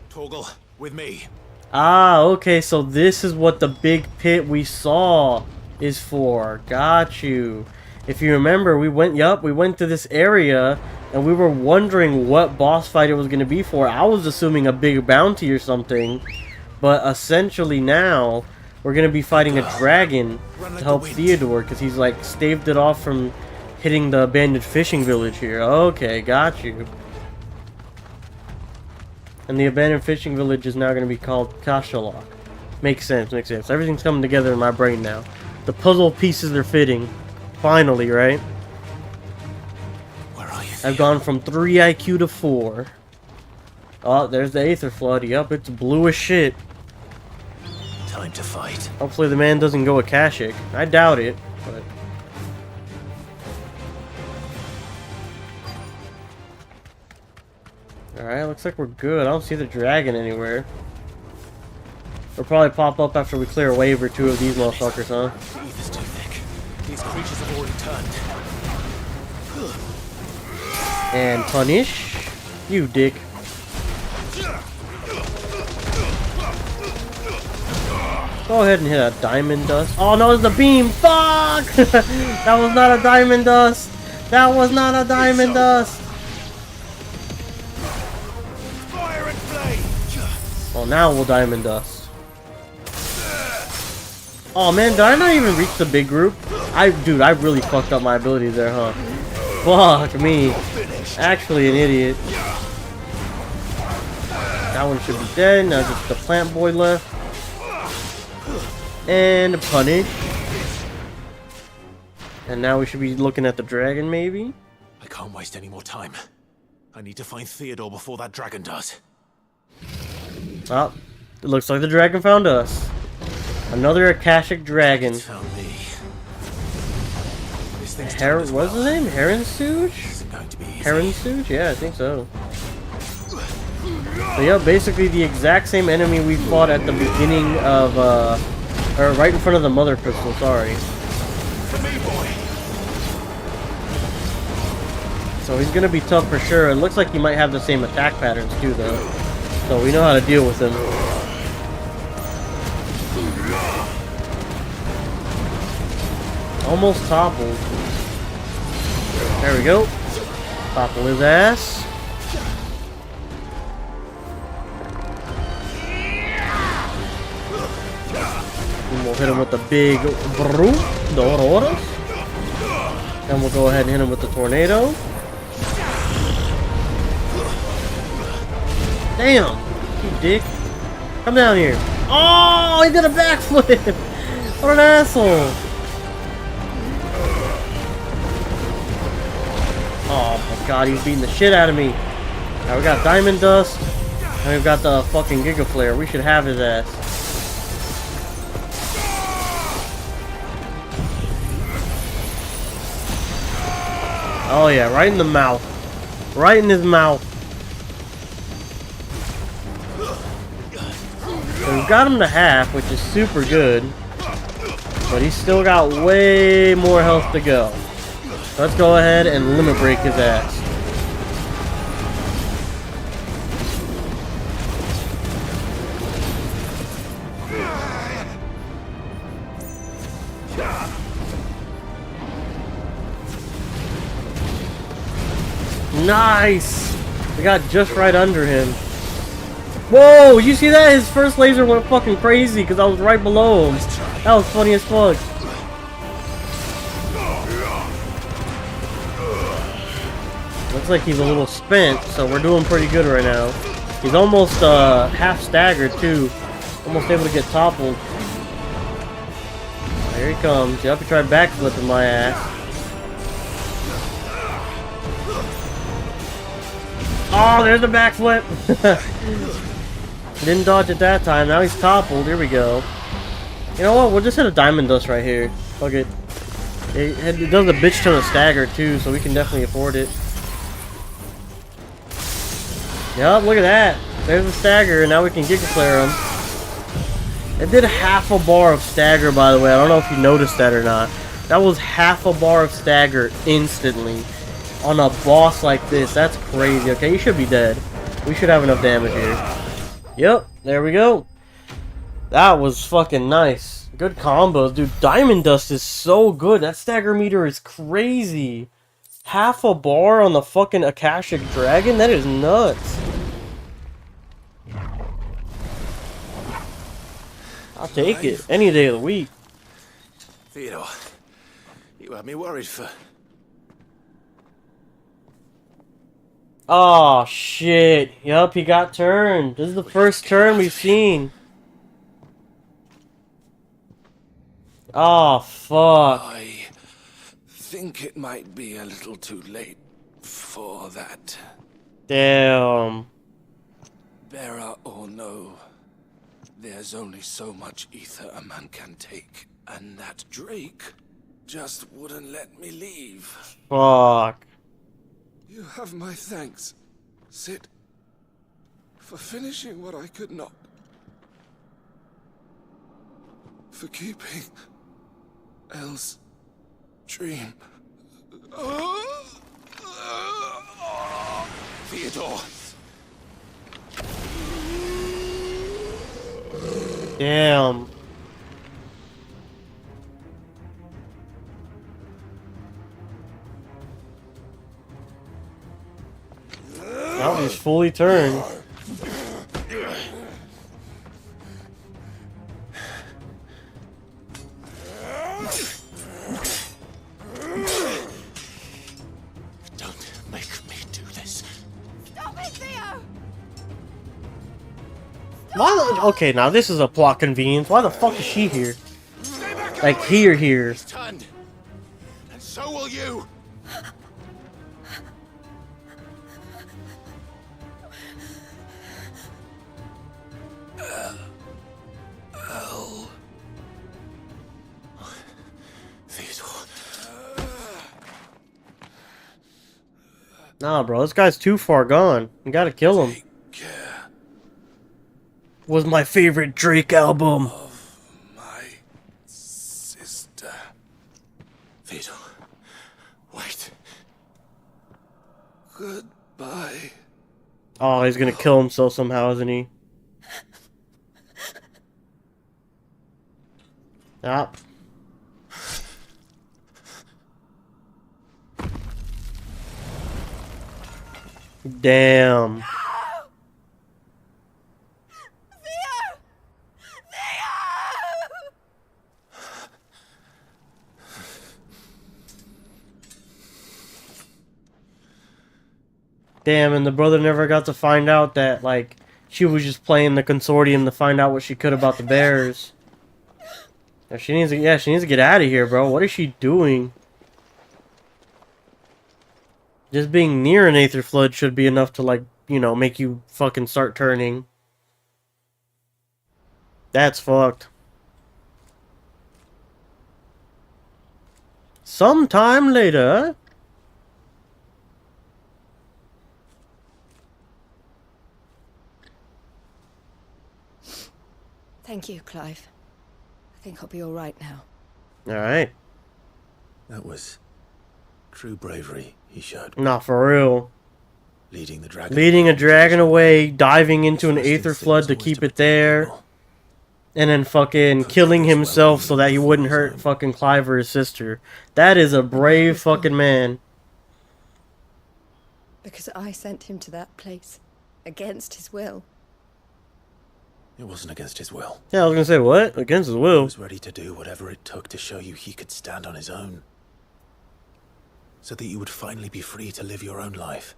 Torgal, with me. Ah, okay, so this is what the big pit we saw is for. Got you. If you remember, we went to this area and we were wondering what boss fight it was going to be for. I was assuming a big bounty or something, but essentially now we're going to be fighting a dragon to help Theodore because he's like staved it off from hitting the abandoned fishing village here. Okay, got you. And the abandoned fishing village is now going to be called Kashalok. Makes sense, makes sense. Everything's coming together in my brain now. The puzzle pieces are fitting. Finally, right? Where are you? I've gone from 3 IQ to 4. Oh, there's the Aether Flood. Yup, it's blue as shit. Time to fight. Hopefully the man doesn't go Akashic. I doubt it, but... Alright, looks like we're good. I don't see the dragon anywhere. They'll probably pop up after we clear a wave or 2 of these motherfuckers, huh? Breathe is too thick. These creatures have already turned. And punish. You dick. Go ahead and hit a diamond dust. Oh no, it's the beam! Fuck! That was not a diamond dust! That was not a diamond dust! Fire and flame! Well, now we'll diamond dust. Oh man, did I not even reach the big group? Dude, I really fucked up my ability there, huh? Fuck me. Actually an idiot. That one should be dead. Now just the plant boy left. And a punish. And now we should be looking at the dragon, maybe? I can't waste any more time. I need to find Theodore before that dragon does. Oh, it looks like the dragon found us. Another Akashic dragon. Found me. What's his name? Heronsuge? Heronsuge? Yeah, I think so. So yeah, basically the exact same enemy we fought at the beginning of, or right in front of the Mother Crystal, sorry. So he's gonna be tough for sure. It looks like he might have the same attack patterns too, though. So we know how to deal with him. Almost toppled. There we go. Topple his ass. And we'll hit him with the big Bru Dororos. Then we'll go ahead and hit him with the tornado. Damn! You dick. Come down here. Oh, he did a backflip! What an asshole! Oh my god, he's beating the shit out of me. Now we got Diamond Dust, and we've got the fucking Giga Flare. We should have his ass. Oh yeah, right in the mouth. Right in his mouth. So we've got him to half, which is super good. But he's still got way more health to go. Let's go ahead and limit break his ass. Nice! We got just right under him. Whoa! You see that? His first laser went fucking crazy because I was right below him. That was funny as fuck. Looks like he's a little spent, so we're doing pretty good right now. He's almost half staggered too. Almost able to get toppled. There he comes. You have to try backflipping my ass. Oh, there's the backflip. Didn't dodge it that time. Now he's toppled. Here we go. You know what? We'll just hit a Diamond Dust right here. Fuck it. It does a bitch ton of stagger too, so we can definitely afford it. Yup, look at that. There's the stagger, and now we can Giga Flare him. It did half a bar of stagger, by the way. I don't know if you noticed that or not. That was half a bar of stagger instantly. On a boss like this, that's crazy. Okay, you should be dead. We should have enough damage here. Yep, there we go. That was fucking nice. Good combos, dude. Diamond Dust is so good. That stagger meter is crazy. Half a bar on the fucking Akashic Dragon? That is nuts. I'll take it any day of the week. Theodore, you had me worried for... Oh shit. Yup, he got turned. This is the first turn we've seen. Oh fuck. I think it might be a little too late for that. Damn. Bearer or no, there's only so much ether a man can take, and that Drake just wouldn't let me leave. Fuck. You have my thanks, Sid, for finishing what I could not. For keeping Elle's dream. Theodore. Damn. Now he's fully turned. Don't make me do this. Stop it, Theo! Okay, now this is a plot convenience. Why the fuck is she here? Like here. Turned. And so will you. Nah, bro, this guy's too far gone. You gotta kill him. Was my favorite Drake album. Sister. Theodore. Wait. Goodbye. Oh, he's gonna kill himself somehow, isn't he? Ah. Damn. Damn, and the brother never got to find out that, like, she was just playing the consortium to find out what she could about the bears. She needs to get out of here, bro. What is she doing? Just being near an Aether Flood should be enough to, like, you know, make you fucking start turning. That's fucked. Sometime later. Thank you, Clive. I think I'll be all right now. Alright. That was true bravery he showed. Not for real. Leading the dragon. Leading a dragon away, diving into an Aether Flood to keep it there. And then fucking killing himself so that he wouldn't hurt fucking Clive or his sister. That is a brave fucking man. Because I sent him to that place. Against his will. It wasn't against his will. Yeah, I was gonna say, what? Against his will? He was ready to do whatever it took to show you he could stand on his own. So that you would finally be free to live your own life.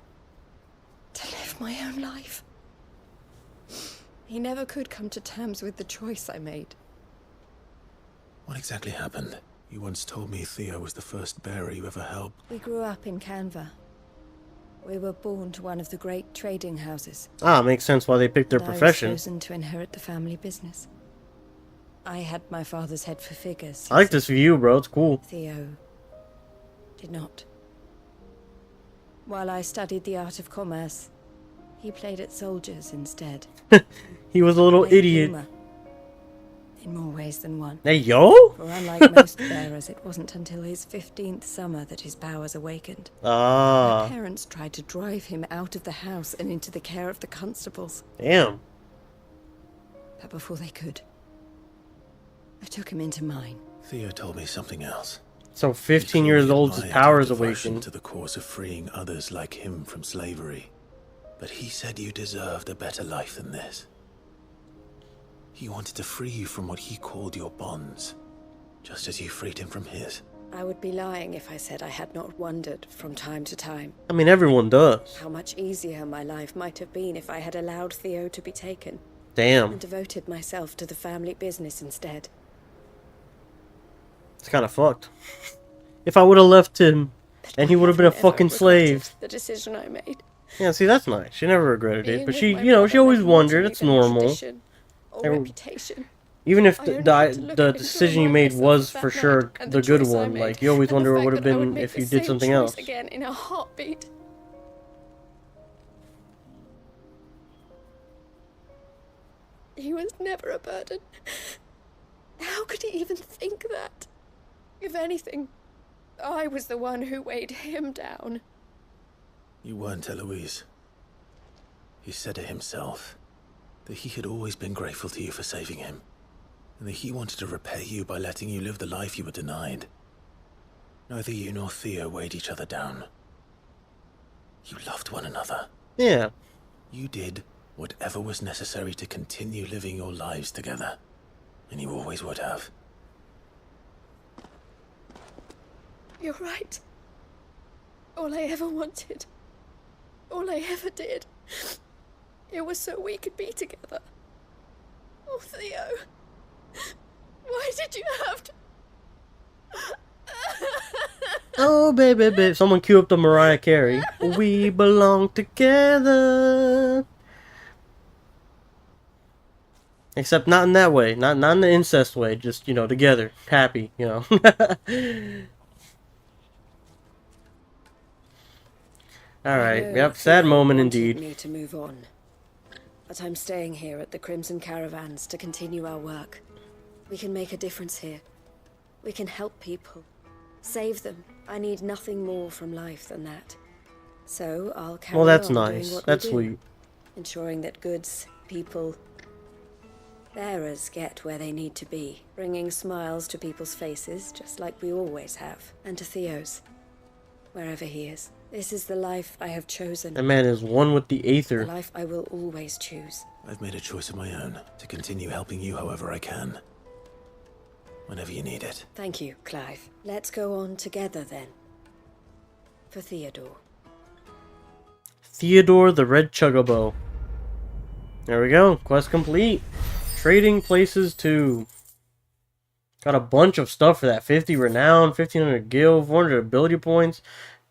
To live my own life. He never could come to terms with the choice I made. What exactly happened? You once told me Theo was the first bearer you ever helped. We grew up in Canva. We were born to one of the great trading houses. Ah, makes sense why they picked their profession. I was chosen to inherit the family business. I had my father's head for figures. I like this view, bro. It's cool. Theo did not. While I studied the art of commerce, he played at soldiers instead. He was a little idiot. Puma. In more ways than one. Hey, yo! For unlike most bearers, it wasn't until his 15th summer that his powers awakened. Ah. My parents tried to drive him out of the house and into the care of the constables. Damn. But before they could, I took him into mine. Theo told me something else. So 15 years old, his powers awakened. To the cause of freeing others like him from slavery. But he said you deserved a better life than this. He wanted to free you from what he called your bonds, just as you freed him from his. I would be lying if I said I had not wondered from time to time. I mean, everyone does. How much easier my life might have been if I had allowed Theo to be taken. Damn. And devoted myself to the family business instead. It's kind of fucked. If I would have left him, and he would have been a fucking slave. The decision I made. Yeah, see, that's nice. She never regretted it, but she, you know, she always wondered. It's normal. Even if the decision you made was for sure the good one, like you always wonder what would have been if you did something else. Again in a heartbeat. He was never a burden. How could he even think that? If anything, I was the one who weighed him down. You weren't, Eloise. He said it himself, that he had always been grateful to you for saving him, and that he wanted to repay you by letting you live the life you were denied. Neither you nor Theo weighed each other down. You loved one another. Yeah. You did whatever was necessary to continue living your lives together, and you always would have. You're right. All I ever wanted, all I ever did, it was so we could be together. Oh, Theo, why did you have to... Oh, baby, baby. Someone cue up the Mariah Carey. We belong together. Except not in that way. Not in the incest way. Just, you know, together. Happy, you know. Alright, yep, sad moment indeed. Me to move on. But I'm staying here at the Crimson Caravans to continue our work. We can make a difference here. We can help people. Save them. I need nothing more from life than that. So I'll carry on. Well, that's doing nice. what That's we do, sweet. ensuring that goods, people, bearers get where they need to be. Bringing smiles to people's faces, just like we always have. And to Theo's. Wherever he is. This is the life I have chosen. That man is one with the Aether. The life I will always choose. I've made a choice of my own, to continue helping you however I can. Whenever you need it. Thank you, Clive. Let's go on together then. For Theodore. Theodore the Red Chocobo. There we go. Quest complete. Trading places too. Got a bunch of stuff for that. 50 renown, 1500 gil, 400 ability points.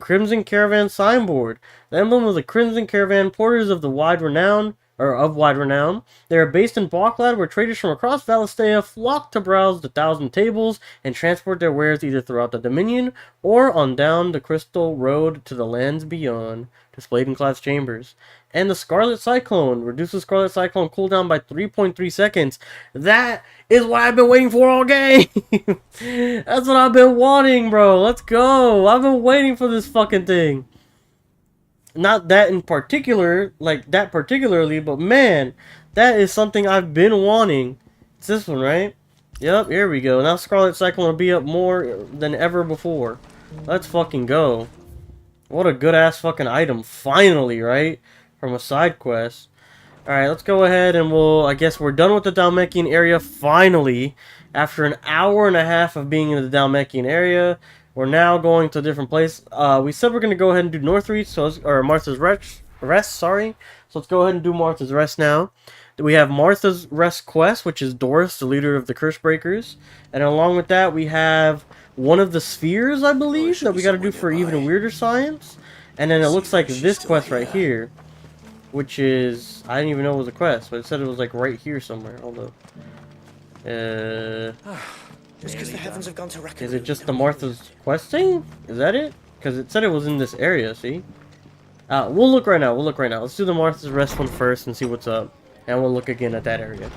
Crimson Caravan signboard. The emblem of the Crimson Caravan, porters of the wide renown, or of wide renown. They are based in Balklad, where traders from across Valistea flock to browse the 1,000 tables and transport their wares either throughout the Dominion or on down the Crystal Road to the lands beyond, displayed in Clive's chambers. And the Scarlet Cyclone reduces Scarlet Cyclone cooldown by 3.3 seconds. That is what I've been waiting for all game. That's what I've been wanting, bro. Let's go. I've been waiting for this fucking thing. Not that in particular, like that particularly, but man, that is something I've been wanting. It's this one, right? Yep, here we go. Now Scarlet Cyclone will be up more than ever before. Let's fucking go. What a good ass fucking item. Finally, right? From a side quest. Alright, let's go ahead and I guess we're done with the Dhalmekian area finally. After an hour and a half of being in the Dhalmekian area. We're now going to a different place. We said we're going to go ahead and do Northreach, or Martha's Rest, sorry. So let's go ahead and do Martha's Rest now. We have Martha's Rest quest, which is Doris, the leader of the Cursebreakers. And along with that, we have one of the spheres, I believe, that we got to do for even weirder science. And then it looks like this quest right here, which is, I didn't even know it was a quest, but it said it was like right here somewhere. Hold up. Just because the heavens have gone to record. Is it just the Martha's quest thing? Is that it? Because it said it was in this area, see? We'll look right now. Let's do the Martha's Rest one first and see what's up. And we'll look again at that area.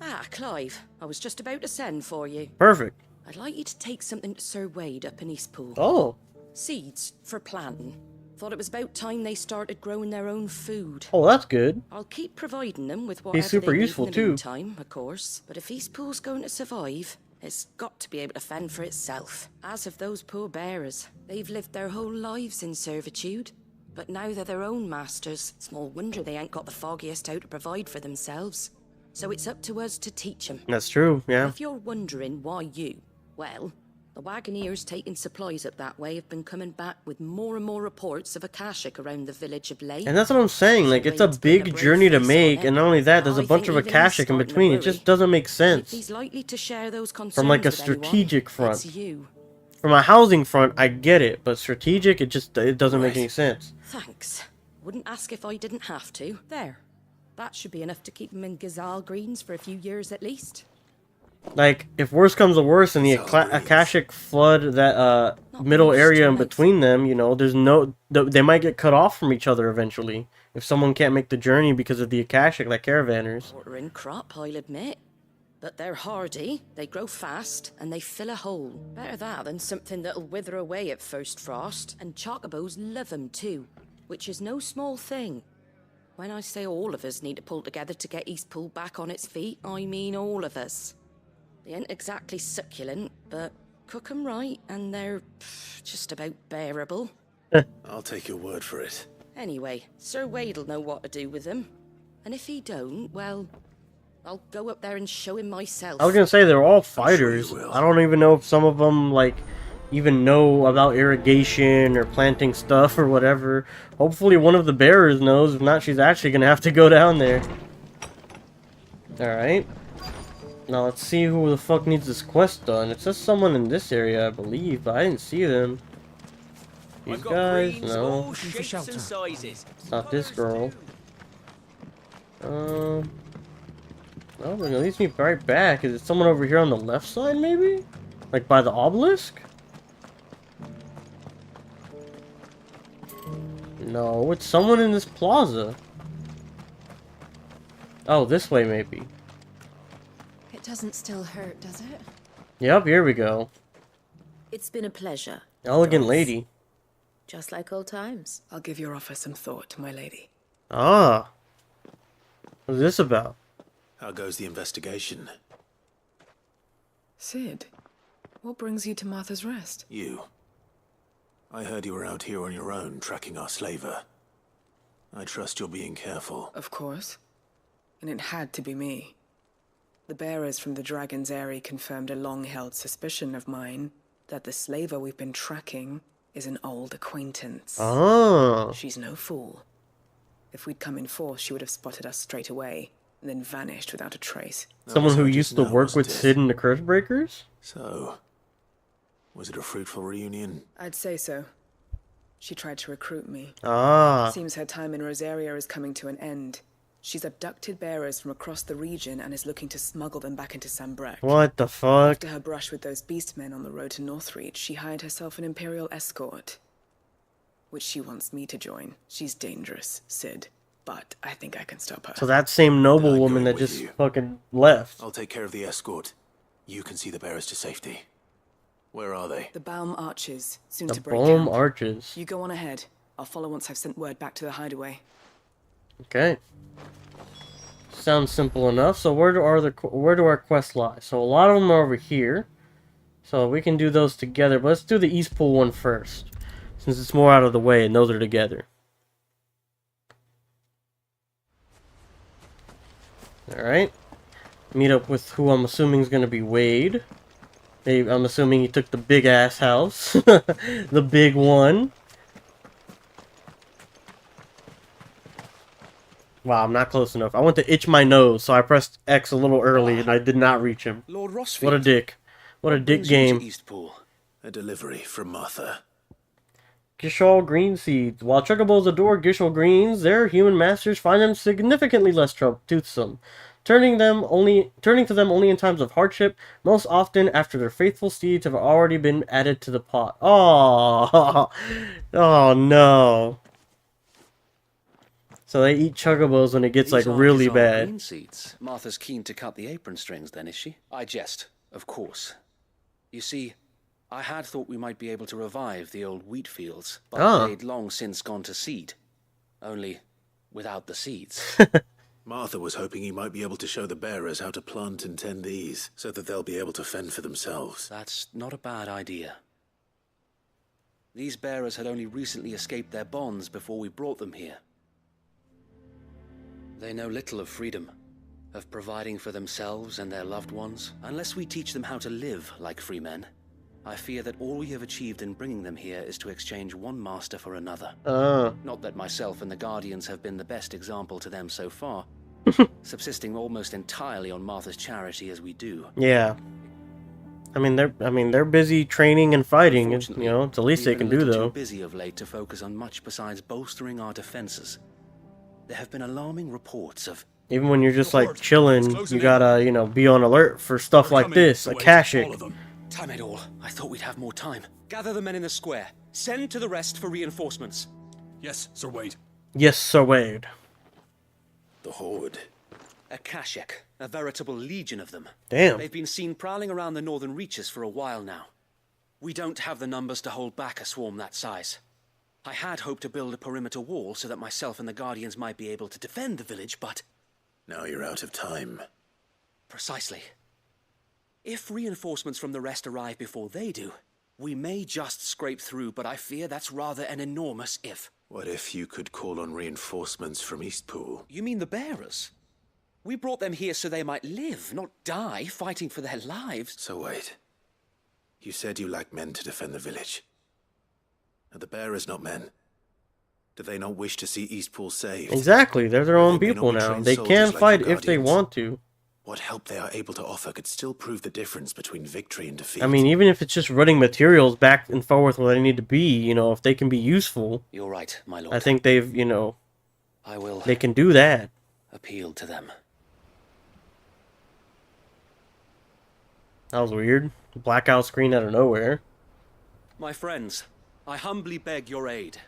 Ah, Clive. I was just about to send for you. Perfect. I'd like you to take something to Sir Wade up in Eastpool. Oh. Seeds for planting. Thought it was about time they started growing their own food. Oh, that's good. I'll keep providing them with whatever He's super they useful need in the too. meantime, of course. But if Eastpool's going to survive, it's got to be able to fend for itself. As have those poor bearers. They've lived their whole lives in servitude. But now they're their own masters. Small wonder they ain't got the foggiest how to provide for themselves. So it's up to us to teach them. That's true, yeah. If you're wondering why you, Well, the wagoneers taking supplies up that way have been coming back with more and more reports of Akashic around the village of late. And that's what I'm saying, like, it's a big journey to make, and not only that, there's a bunch of Akashic in between. It just doesn't make sense. He's likely to share those concerns From, like, a with anyone, strategic front. it's you. From a housing front, I get it, but strategic, it doesn't make any sense. Thanks. Wouldn't ask if I didn't have to. There. That should be enough to keep him in Gazal Greens for a few years at least. Like, if worse comes to worse and the Akashic flood that middle area in between them, you know, they might get cut off from each other eventually. If someone can't make the journey because of the Akashic, like caravanners. Watering crop, I'll admit. But they're hardy, they grow fast, and they fill a hole. Better that than something that'll wither away at first frost. And chocobos love 'em too, which is no small thing. When I say all of us need to pull together to get Eastpool back on its feet, I mean all of us. They ain't exactly succulent, but cook 'em right, and they're just about bearable. I'll take your word for it. Anyway, Sir Wade'll know what to do with them. And if he don't, well, I'll go up there and show him myself. I was gonna say, they're all fighters. I don't even know if some of them, like, even know about irrigation or planting stuff or whatever. Hopefully one of the bearers knows. If not, she's actually gonna have to go down there. Alright. Now let's see who the fuck needs this quest done. It says someone in this area, I believe, but I didn't see them. These guys? No. It's not this girl. Oh, it leads me right back. Is it someone over here on the left side, maybe? Like by the obelisk? No, it's someone in this plaza. Oh, this way maybe. It doesn't still hurt, does it? Yep, here we go. It's been a pleasure. Elegant lady. Just like old times. I'll give your offer some thought, my lady. Ah. What's this about? How goes the investigation? Sid, what brings you to Martha's Rest? You. I heard you were out here on your own, tracking our slaver. I trust you're being careful. Of course. And it had to be me. The bearers from the Dragon's Eyrie confirmed a long-held suspicion of mine that the slaver we've been tracking is an old acquaintance. Oh. She's no fool. If we'd come in force, she would have spotted us straight away, and then vanished without a trace. Someone who used to work with Sid and the Curse-Breakers? So, was it a fruitful reunion? I'd say so. She tried to recruit me. Ah. Seems her time in Rosaria is coming to an end. She's abducted bearers from across the region and is looking to smuggle them back into Sambrek. What the fuck? After her brush with those beastmen on the road to Northreach, she hired herself an Imperial escort, which she wants me to join. She's dangerous, Sid, but I think I can stop her. So that same noblewoman that just fucking left. I'll take care of the escort. You can see the bearers to safety. Where are they? The Baum Arches, soon The to break Baum camp. Arches. You go on ahead. I'll follow once I've sent word back to the hideaway. Okay. Sounds simple enough. So where do our quests lie? So a lot of them are over here. So we can do those together. But let's do the Eastpool one first, since it's more out of the way and those are together. Alright. Meet up with who I'm assuming is going to be Wade. I'm assuming he took the big ass house. The big one. Wow, I'm not close enough. I went to itch my nose, so I pressed X a little early and I did not reach him. Lord Rossfield. What a dick. What a dick game. Eastpool. A delivery from Martha. Gishal green seeds. While chocobos adore Gishal greens, their human masters find them significantly less toothsome, turning to them only in times of hardship, most often after their faithful steeds have already been added to the pot. Oh, oh no. So they eat chocobos when it gets like really bad. Green seeds. Martha's keen to cut the apron strings then, is she? I jest, of course. You see, I had thought we might be able to revive the old wheat fields, but they'd long since gone to seed. Only without the seeds. Martha was hoping he might be able to show the bearers how to plant and tend these, so that they'll be able to fend for themselves. That's not a bad idea. These bearers had only recently escaped their bonds before we brought them here. They know little of freedom, of providing for themselves and their loved ones. Unless we teach them how to live like free men, I fear that all we have achieved in bringing them here is to exchange one master for another. Not that myself and the Guardians have been the best example to them so far, subsisting almost entirely on Martha's charity as we do. Yeah. I mean they're busy training and fighting, you know, it's the least they can do though. Too busy of late to focus on much besides bolstering our defenses. There have been alarming reports of... Even when you're just like chilling, you gotta, you know, be on alert for stuff like this, Akashic. Time it all. I thought we'd have more time. Gather the men in the square. Send to the rest for reinforcements. Yes, Sir Wade. Yes, Sir Wade. The Horde. Akashic. A veritable legion of them. Damn. They've been seen prowling around the northern reaches for a while now. We don't have the numbers to hold back a swarm that size. I had hoped to build a perimeter wall so that myself and the Guardians might be able to defend the village, but... Now you're out of time. Precisely. If reinforcements from the rest arrive before they do, we may just scrape through, but I fear that's rather an enormous if. What if you could call on reinforcements from Eastpool? You mean the bearers? We brought them here so they might live, not die, fighting for their lives. So wait. You said you lacked men to defend the village. Are the bearers not men? Do they not wish to see Eastpool saved? Exactly, they're their own people now. They can fight if they want to. What help they are able to offer could still prove the difference between victory and defeat. I mean, even if it's just running materials back and forth where they need to be, you know, if they can be useful. You're right, my lord. I think they've, you know, I will. They can do that. Appeal to them. That was weird. Blackout screen out of nowhere. My friends, I humbly beg your aid.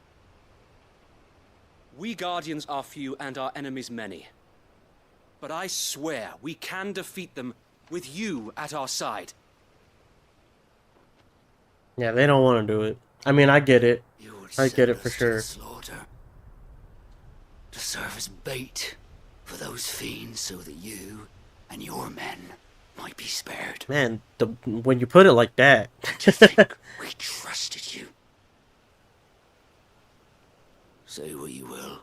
We Guardians are few and our enemies many. But I swear we can defeat them with you at our side. Yeah, they don't want to do it. I mean, I get it. I get it for sure. Slaughter. To serve as bait for those fiends so that you and your men might be spared. Man, when you put it like that. We trusted you. Say what you will.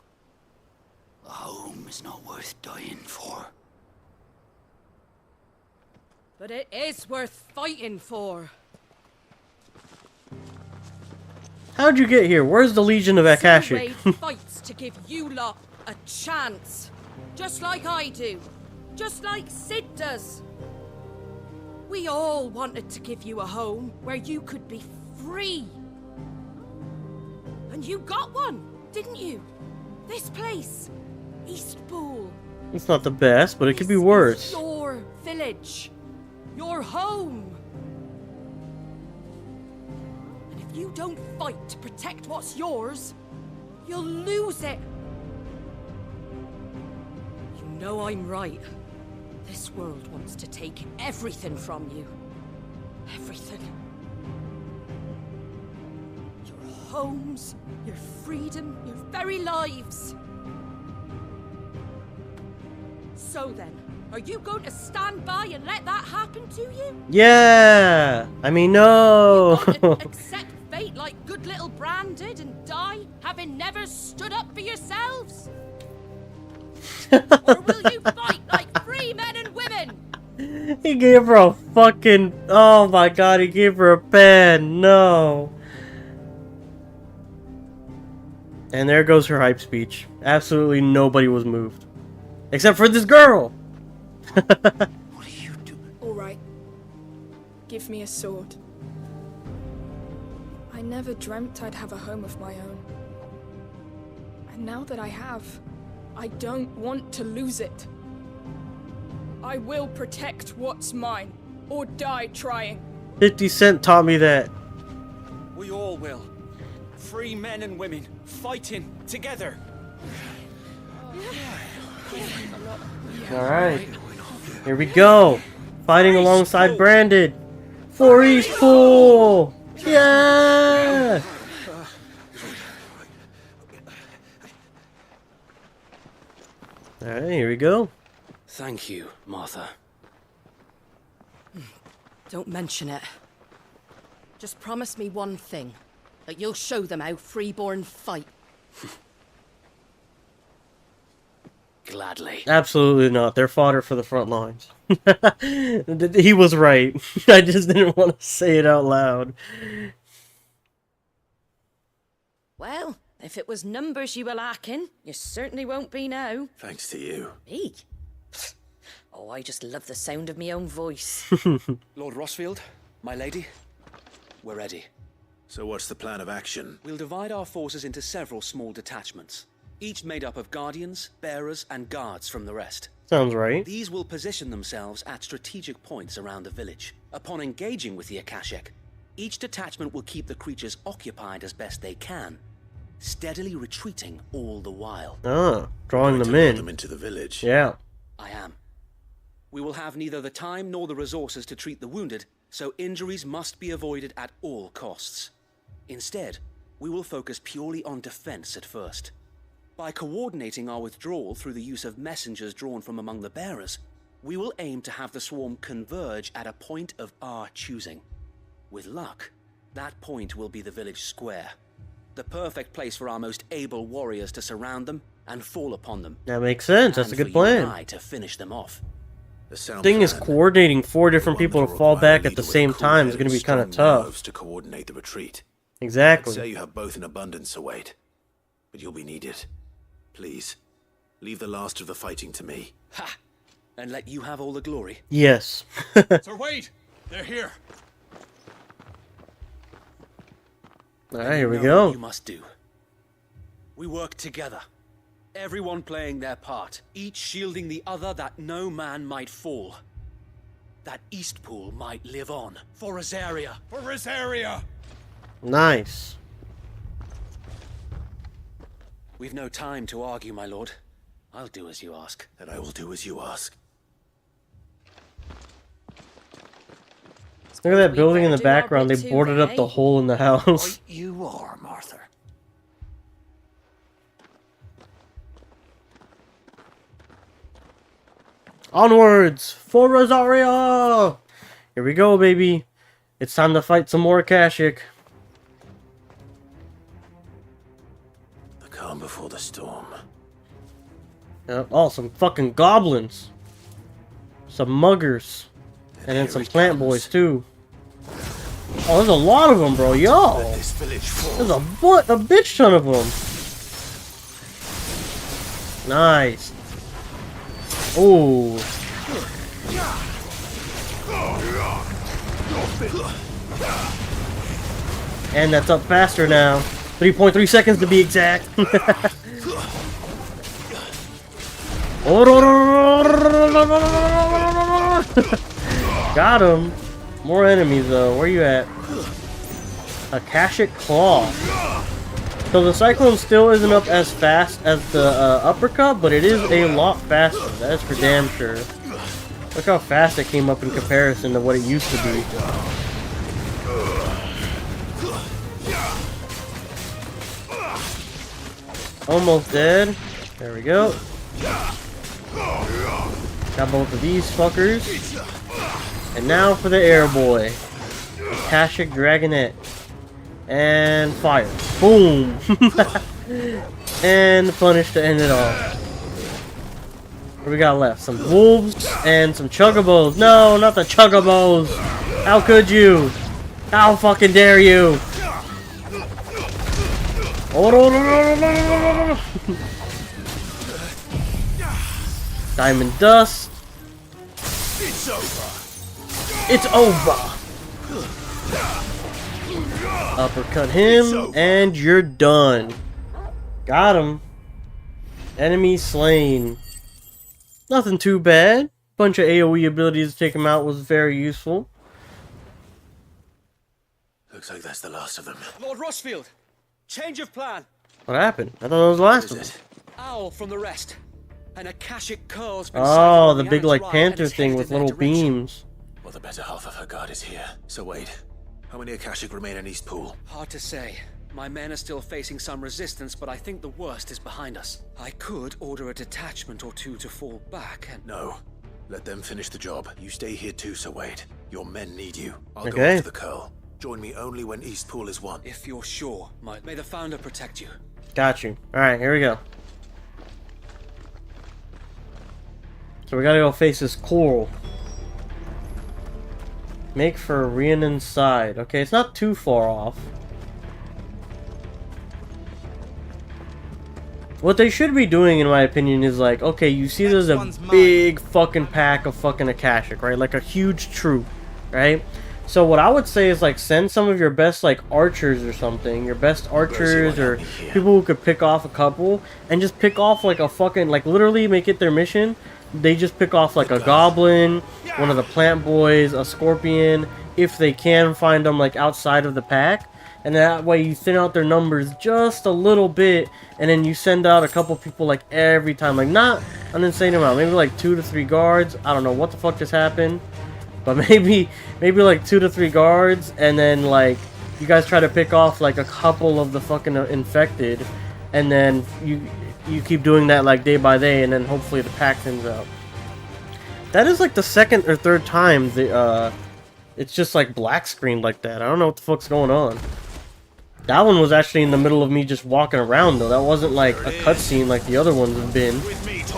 A home is not worth dying for. But it is worth fighting for. How'd you get here? Where's the Legion of Akashic? Wade fights to give you lot a chance. Just like I do. Just like Sid does. We all wanted to give you a home where you could be free. And you got one, didn't you? This place. Eastpool. It's not the best, but it could be worse. Your village. Your home. And if you don't fight to protect what's yours, you'll lose it. You know I'm right. This world wants to take everything from you. Everything. Your homes, your freedom, your very lives. So then, are you going to stand by and let that happen to you? Yeah! I mean, no! Accept fate like good little Bran did and die, having never stood up for yourselves? Or will you fight like free men and women? He gave her a fucking... Oh my god, he gave her a pen. No. And there goes her hype speech. Absolutely nobody was moved. Except for this girl! Alright. Give me a sword. I never dreamt I'd have a home of my own. And now that I have, I don't want to lose it. I will protect what's mine, or die trying. 50 Cent taught me that. We all will. Free men and women, fighting together. Alright. Here we go. Fighting alongside Branded. For Eastpool! Yeah! Alright, here we go. Thank you, Martha. Don't mention it. Just promise me one thing. That you'll show them how freeborn fight. Gladly. Absolutely not. They're fodder for the front lines. He was right. I just didn't want to say it out loud. Well, if it was numbers you were lacking, you certainly won't be now. Thanks to you. Me? Oh, I just love the sound of my own voice. Lord Rosfield, my lady, we're ready. So what's the plan of action? We'll divide our forces into several small detachments, each made up of guardians, bearers, and guards from the rest. Sounds right. These will position themselves at strategic points around the village. Upon engaging with the Akashic, each detachment will keep the creatures occupied as best they can, steadily retreating all the while. Ah, drawing them lure in. them into the village. Yeah. I am. We will have neither the time nor the resources to treat the wounded, so injuries must be avoided at all costs. Instead, we will focus purely on defense at first. By coordinating our withdrawal through the use of messengers drawn from among the bearers, we will aim to have the swarm converge at a point of our choosing. With luck, that point will be the village square, the perfect place for our most able warriors to surround them and fall upon them. That makes sense. That's a good plan. And for you and I to finish them off. The thing is, coordinating 4 different people to fall back at the same time is going to be kind of tough. To coordinate the retreat. Exactly. I'd say you have both in abundance, await, but you'll be needed. Please, leave the last of the fighting to me. Ha! And let you have all the glory. Yes. Sir Wade, they're here. Alright, here we know go. what you must do. We work together. Everyone playing their part, each shielding the other that no man might fall. That Eastpool might live on. For Rosaria. For Rosaria! Nice. We've no time to argue, my lord. I'll do as you ask. And I will do as you ask. Look at that building in the background. They boarded up the hole in the house. You are, Martha. Onwards! For Rosaria! Here we go, baby. It's time to fight some more Akashic. The calm before the storm. Oh, some fucking goblins. Some muggers. And then some plant boys, too. Oh, there's a lot of them, bro. Yo! There's a bitch ton of them. Nice. Oh. And that's up faster now. 3.3 seconds to be exact. Got him. More enemies though. Where you at? Akashic Claw. So the Cyclone still isn't up as fast as the uppercut, but it is a lot faster. That is for damn sure. Look how fast it came up in comparison to what it used to be. Almost dead. There we go. Got both of these fuckers. And now for the air boy. Akashic Dragonette. And fire. Boom! And punish to end it off. What do we got left? Some wolves and some chuggabos. No, not the chuggabos! How could you? How fucking dare you? Diamond Dust. It's over. It's over. Uppercut him, and you're done. Got him. Enemy slain. Nothing too bad. Bunch of AoE abilities to take him out was very useful. Looks like that's the last of them. Lord Rosfield, change of plan. What happened? I thought it was the last of them. Owl from the rest. An Akashic curl's been Oh, sighted the on big Anne's like right panther and is thing headed with in their little direction. beams. Well, the better half of her guard is here. So wait, how many Akashic remain in Eastpool? Hard to say. My men are still facing some resistance, but I think the worst is behind us. I could order a detachment or two to fall back and... No. Let them finish the job. You stay here too, Sir Wade. Your men need you. I'll go Okay. after the Curl. Join me only when Eastpool is won. If you're sure, may the Founder protect you. Got you. Alright, here we go. So we gotta go face this coral. Make for Rhiannon's side. Okay, it's not too far off. What they should be doing, in my opinion, is like, okay, you see there's a big fucking pack of fucking Akashic, right? Like a huge troop, right? So what I would say is like send some of your best like archers or something, your best archers or people who could pick off a couple, and just pick off like a fucking, like literally make it their mission. They just pick off like a goblin, one of the plant boys, a scorpion, if they can find them like outside of the pack. And that way you thin out their numbers just a little bit, and then you send out a couple people like every time. Like not an insane amount, maybe like 2 to 3 guards. I don't know what the fuck just happened. But maybe like 2 to 3 guards, and then like you guys try to pick off like a couple of the fucking infected, and then you keep doing that like day by day, and then hopefully the pack thins out. That is like the second or third time it's just like black screened like that. I don't know what the fuck's going on. That one was actually in the middle of me just walking around though. That wasn't like a cutscene like the other ones have been,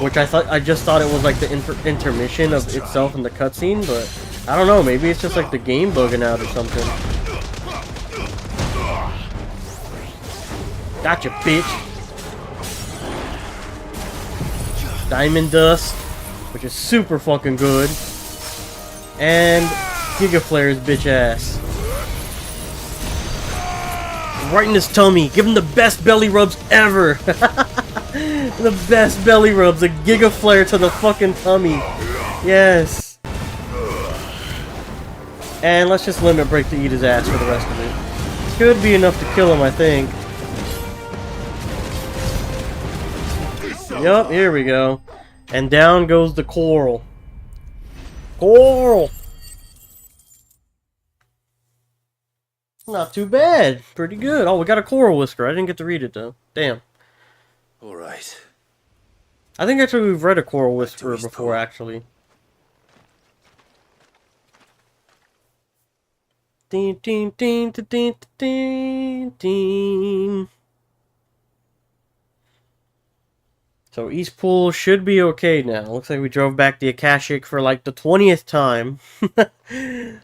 which I just thought it was like the intermission of itself in the cutscene, but I don't know. Maybe it's just like the game bugging out or something. Gotcha, bitch. Diamond Dust, which is super fucking good, and Giga Flare's bitch ass. Right in his tummy. Give him the best belly rubs ever. The best belly rubs. A Giga Flare to the fucking tummy. Yes. And let's just limit break to eat his ass for the rest of it. Should be enough to kill him, I think. Yup, here we go. And down goes the coral. Coral! Not too bad. Pretty good. Oh, we got a coral whisker. I didn't get to read it, though. Damn. Alright. I think actually we've read a coral whisperer before, actually. Ding, ding, ding, ding, ding, ding, ding. So East Pool should be okay now. Looks like we drove back the Akashic for like the 20th time.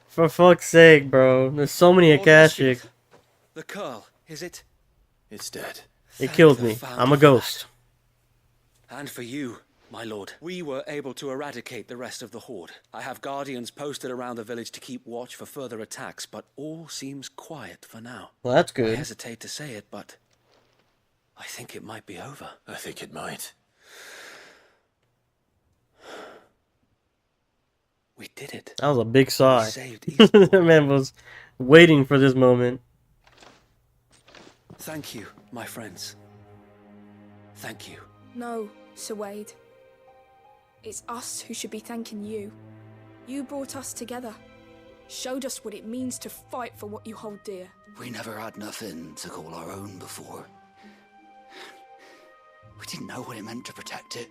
For fuck's sake, bro. There's so many Akashic. The Curl, is it? It's dead. It killed me. I'm a ghost. And for you, my lord. We were able to eradicate the rest of the Horde. I have guardians posted around the village to keep watch for further attacks, but all seems quiet for now. Well, that's good. I hesitate to say it, but I think it might be over. I think it might. We did it. That was a big sigh. We saved East Pool. That man was waiting for this moment. Thank you, my friends. Thank you. No, Sir Wade. It's us who should be thanking you. You brought us together. Showed us what it means to fight for what you hold dear. We never had nothing to call our own before. We didn't know what it meant to protect it,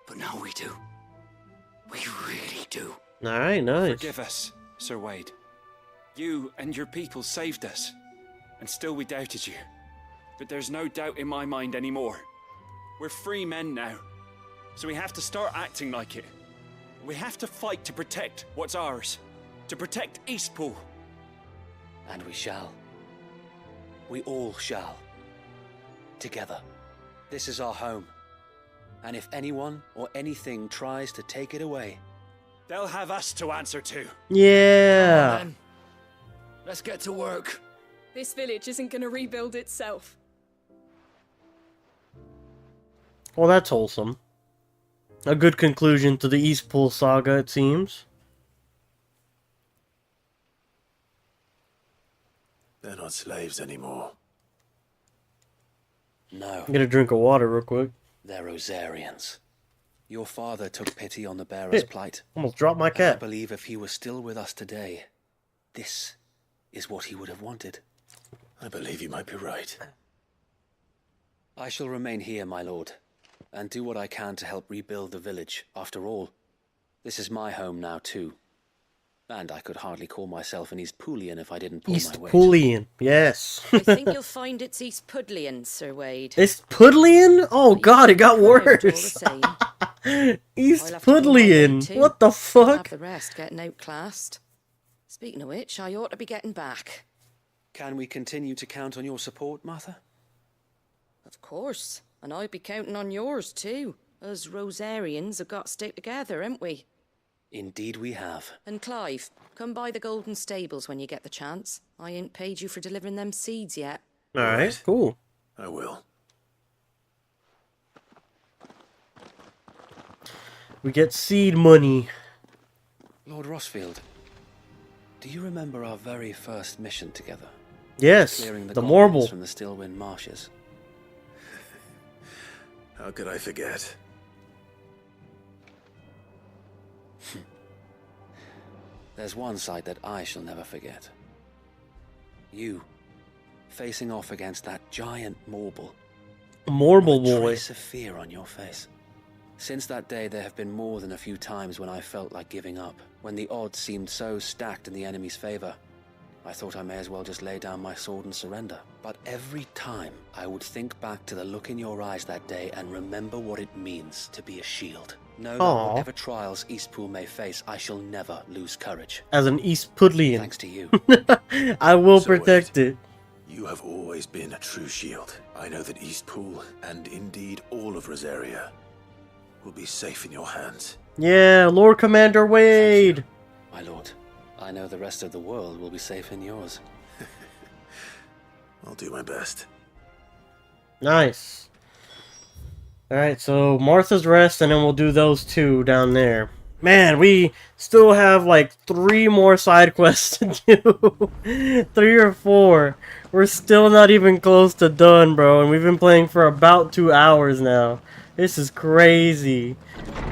but now we do. We really do. Alright, nice. Forgive us, Sir Wade. You and your people saved us, and still we doubted you. But there's no doubt in my mind anymore. We're free men now, so we have to start acting like it. We have to fight to protect what's ours, to protect Eastpool. And we shall. We all shall. Together. This is our home. And if anyone or anything tries to take it away, they'll have us to answer to. Yeah. Come on, let's get to work. This village isn't going to rebuild itself. Well, that's wholesome. A good conclusion to the Eastpool saga, it seems. They're not slaves anymore. No. Get a drink of water real quick. They're Rosarians. Your father took pity on the bearer's plight. Almost dropped my cat. I believe if he was still with us today, this is what he would have wanted. I believe you might be right. I shall remain here, my lord, and do what I can to help rebuild the village. After all, this is my home now too. And I could hardly call myself an Eastpoolian if I didn't pull my weight. Eastpoolian, yes. I think you'll find it's Eastpudlian, Sir Wade. Eastpudlian? Oh god, it got worse. East I'll have to pull my weight Pudlian. too. What the Can't fuck? have the rest getting outclassed. Speaking of which, I ought to be getting back. Can we continue to count on your support, Martha? Of course. And I'd be counting on yours too. Us Rosarians have got to stick together, haven't we? Indeed we have. And Clive, come by the Golden Stables when you get the chance. I ain't paid you for delivering them seeds yet. Alright, cool. I will. We get seed money. Lord Rossfield, do you remember our very first mission together? Yes, Clearing the the goblins Marble. from the Stillwind Marshes. How could I forget? There's one sight that I shall never forget. You, facing off against that giant Marble. Marble Not a boy. trace of fear on your face. Since that day, there have been more than a few times when I felt like giving up, when the odds seemed so stacked in the enemy's favor. I thought I may as well just lay down my sword and surrender. But every time, I would think back to the look in your eyes that day and remember what it means to be a shield. Know that Aww. whatever trials Eastpool may face, I shall never lose courage. As an East Pudlian. Thanks to you. I will So protect it. You have always been a true shield. I know that Eastpool, and indeed all of Rosaria, will be safe in your hands. Yeah, Lord Commander Wade. My lord, I know the rest of the world will be safe in yours. I'll do my best. Nice. Alright, so Martha's Rest, and then we'll do those two down there. Man, we still have like 3 more side quests to do. 3 or 4. We're still not even close to done, bro. And we've been playing for about 2 hours now. This is crazy.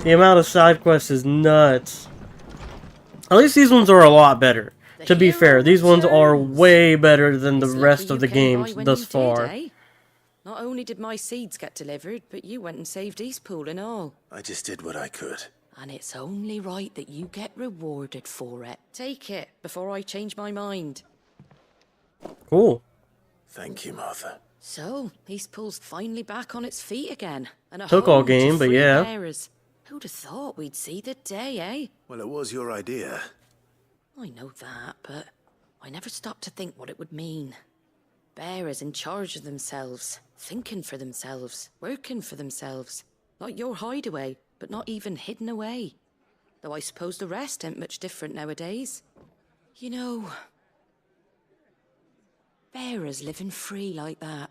The amount of side quests is nuts. At least these ones are a lot better. To be fair, these ones are way better than the rest of the games thus far. Not only did my seeds get delivered, but you went and saved Eastpool and all. I just did what I could. And it's only right that you get rewarded for it. Take it before I change my mind. Cool. Thank you, Martha. So, Eastpool's finally back on its feet again. And a Took all home to game, but free yeah. bearers. Who'd have thought we'd see the day, eh? Well, it was your idea. I know that, but I never stopped to think what it would mean. Bearers in charge of themselves, thinking for themselves, working for themselves. Like your hideaway, but not even hidden away. Though I suppose the rest ain't much different nowadays. You know, bearers living free like that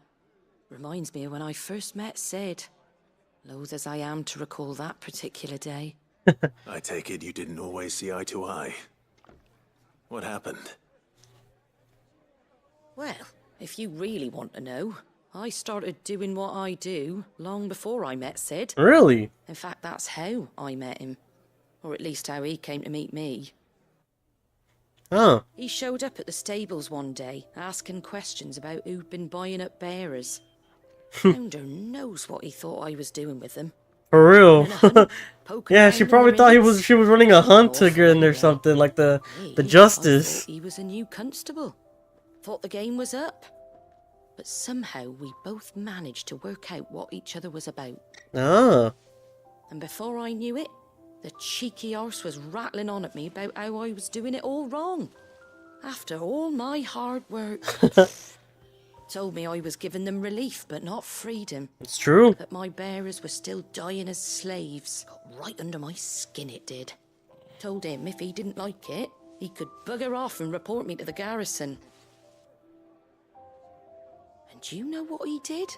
reminds me of when I first met Sid. Loath as I am to recall that particular day. I take it you didn't always see eye to eye. What happened? Well, if you really want to know, I started doing what I do long before I met Sid. Really? In fact, that's how I met him. Or at least how he came to meet me. Huh. He showed up at the stables one day, asking questions about who'd been buying up bearers. Founder knows what he thought I was doing with them. For real. Yeah, she around probably in thought their she was running a hunt Awful again or anyway. something, like the I Justice. thought he was a new constable. Thought the game was up. But somehow we both managed to work out what each other was about. Ah. And before I knew it, the cheeky arse was rattling on at me about how I was doing it all wrong. After all my hard work. Told me I was giving them relief, but not freedom. It's true. That my bearers were still dying as slaves. Got right under my skin, it did. Told him if he didn't like it, he could bugger off and report me to the garrison. And do you know what he did?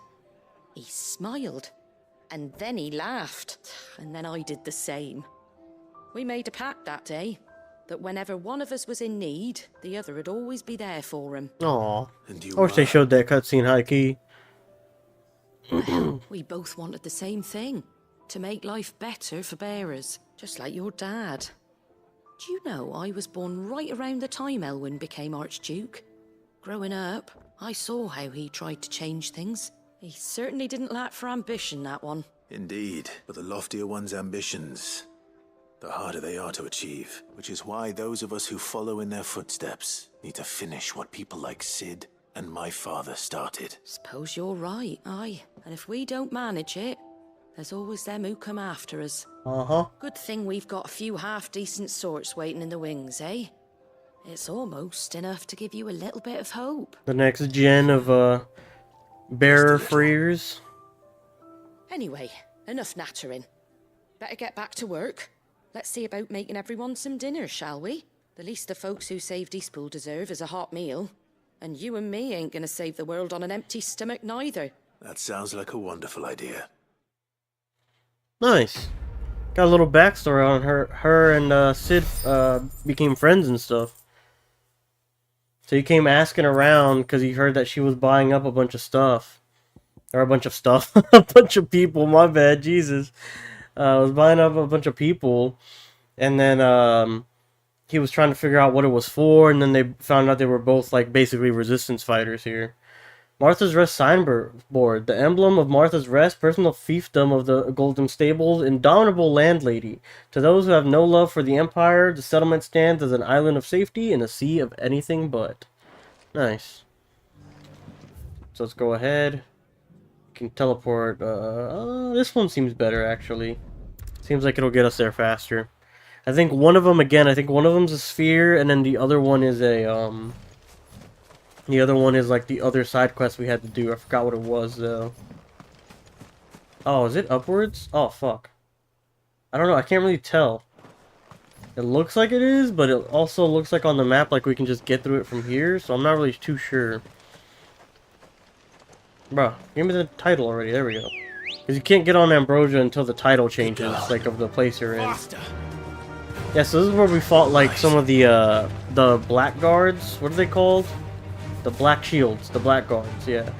He smiled. And then he laughed. And then I did the same. We made a pact that day. That whenever one of us was in need, the other would always be there for him. Aw. I wish they showed that cutscene high key. We both wanted the same thing. To make life better for bearers. Just like your dad. Do you know I was born right around the time Elwyn became Archduke? Growing up, I saw how he tried to change things. He certainly didn't lack for ambition, that one. Indeed, but the loftier one's ambitions, the harder they are to achieve. Which is why those of us who follow in their footsteps need to finish what people like Sid and my father started. Suppose you're right, aye. And if we don't manage it, There's always them who come after us. Uh-huh. Good thing we've got a few half-decent sorts waiting in the wings, eh? It's almost enough to give you a little bit of hope. The next gen of, bearer freers. Anyway, enough nattering. Better get back to work. Let's see about making everyone some dinner, shall we? The least the folks who saved Eastpool deserve is a hot meal. And you and me ain't gonna save the world on an empty stomach neither. That sounds like a wonderful idea. Nice. Got a little backstory on her. Her and Sid became friends and stuff. So he came asking around because he heard that she was buying up a bunch of stuff. Or a bunch of stuff. A bunch of people, my bad, Jesus. Was buying up a bunch of people. And then he was trying to figure out what it was for. And then they found out they were both like basically resistance fighters here. Martha's Rest signboard. The emblem of Martha's Rest, personal fiefdom of the Golden Stables, indomitable landlady. To those who have no love for the Empire, the settlement stands as an island of safety in a sea of anything but. Nice. So let's go ahead. You can teleport. This one seems better, actually. Seems like it'll get us there faster. I think one of them, again, I think one of them's a sphere, and then the other one is a, the other one is like the other side quest we had to do. I forgot what it was though. Oh, is it upwards? Oh, fuck. I don't know. I can't really tell. It looks like it is, but it also looks like on the map like we can just get through it from here. So I'm not really too sure. Bruh, give me the title already. There we go. Because you can't get on Ambrosia until the title changes, like of the place you're in. Yeah, so this is where we fought like some of the blackguards. What are they called? The black shields, the blackguards, yeah.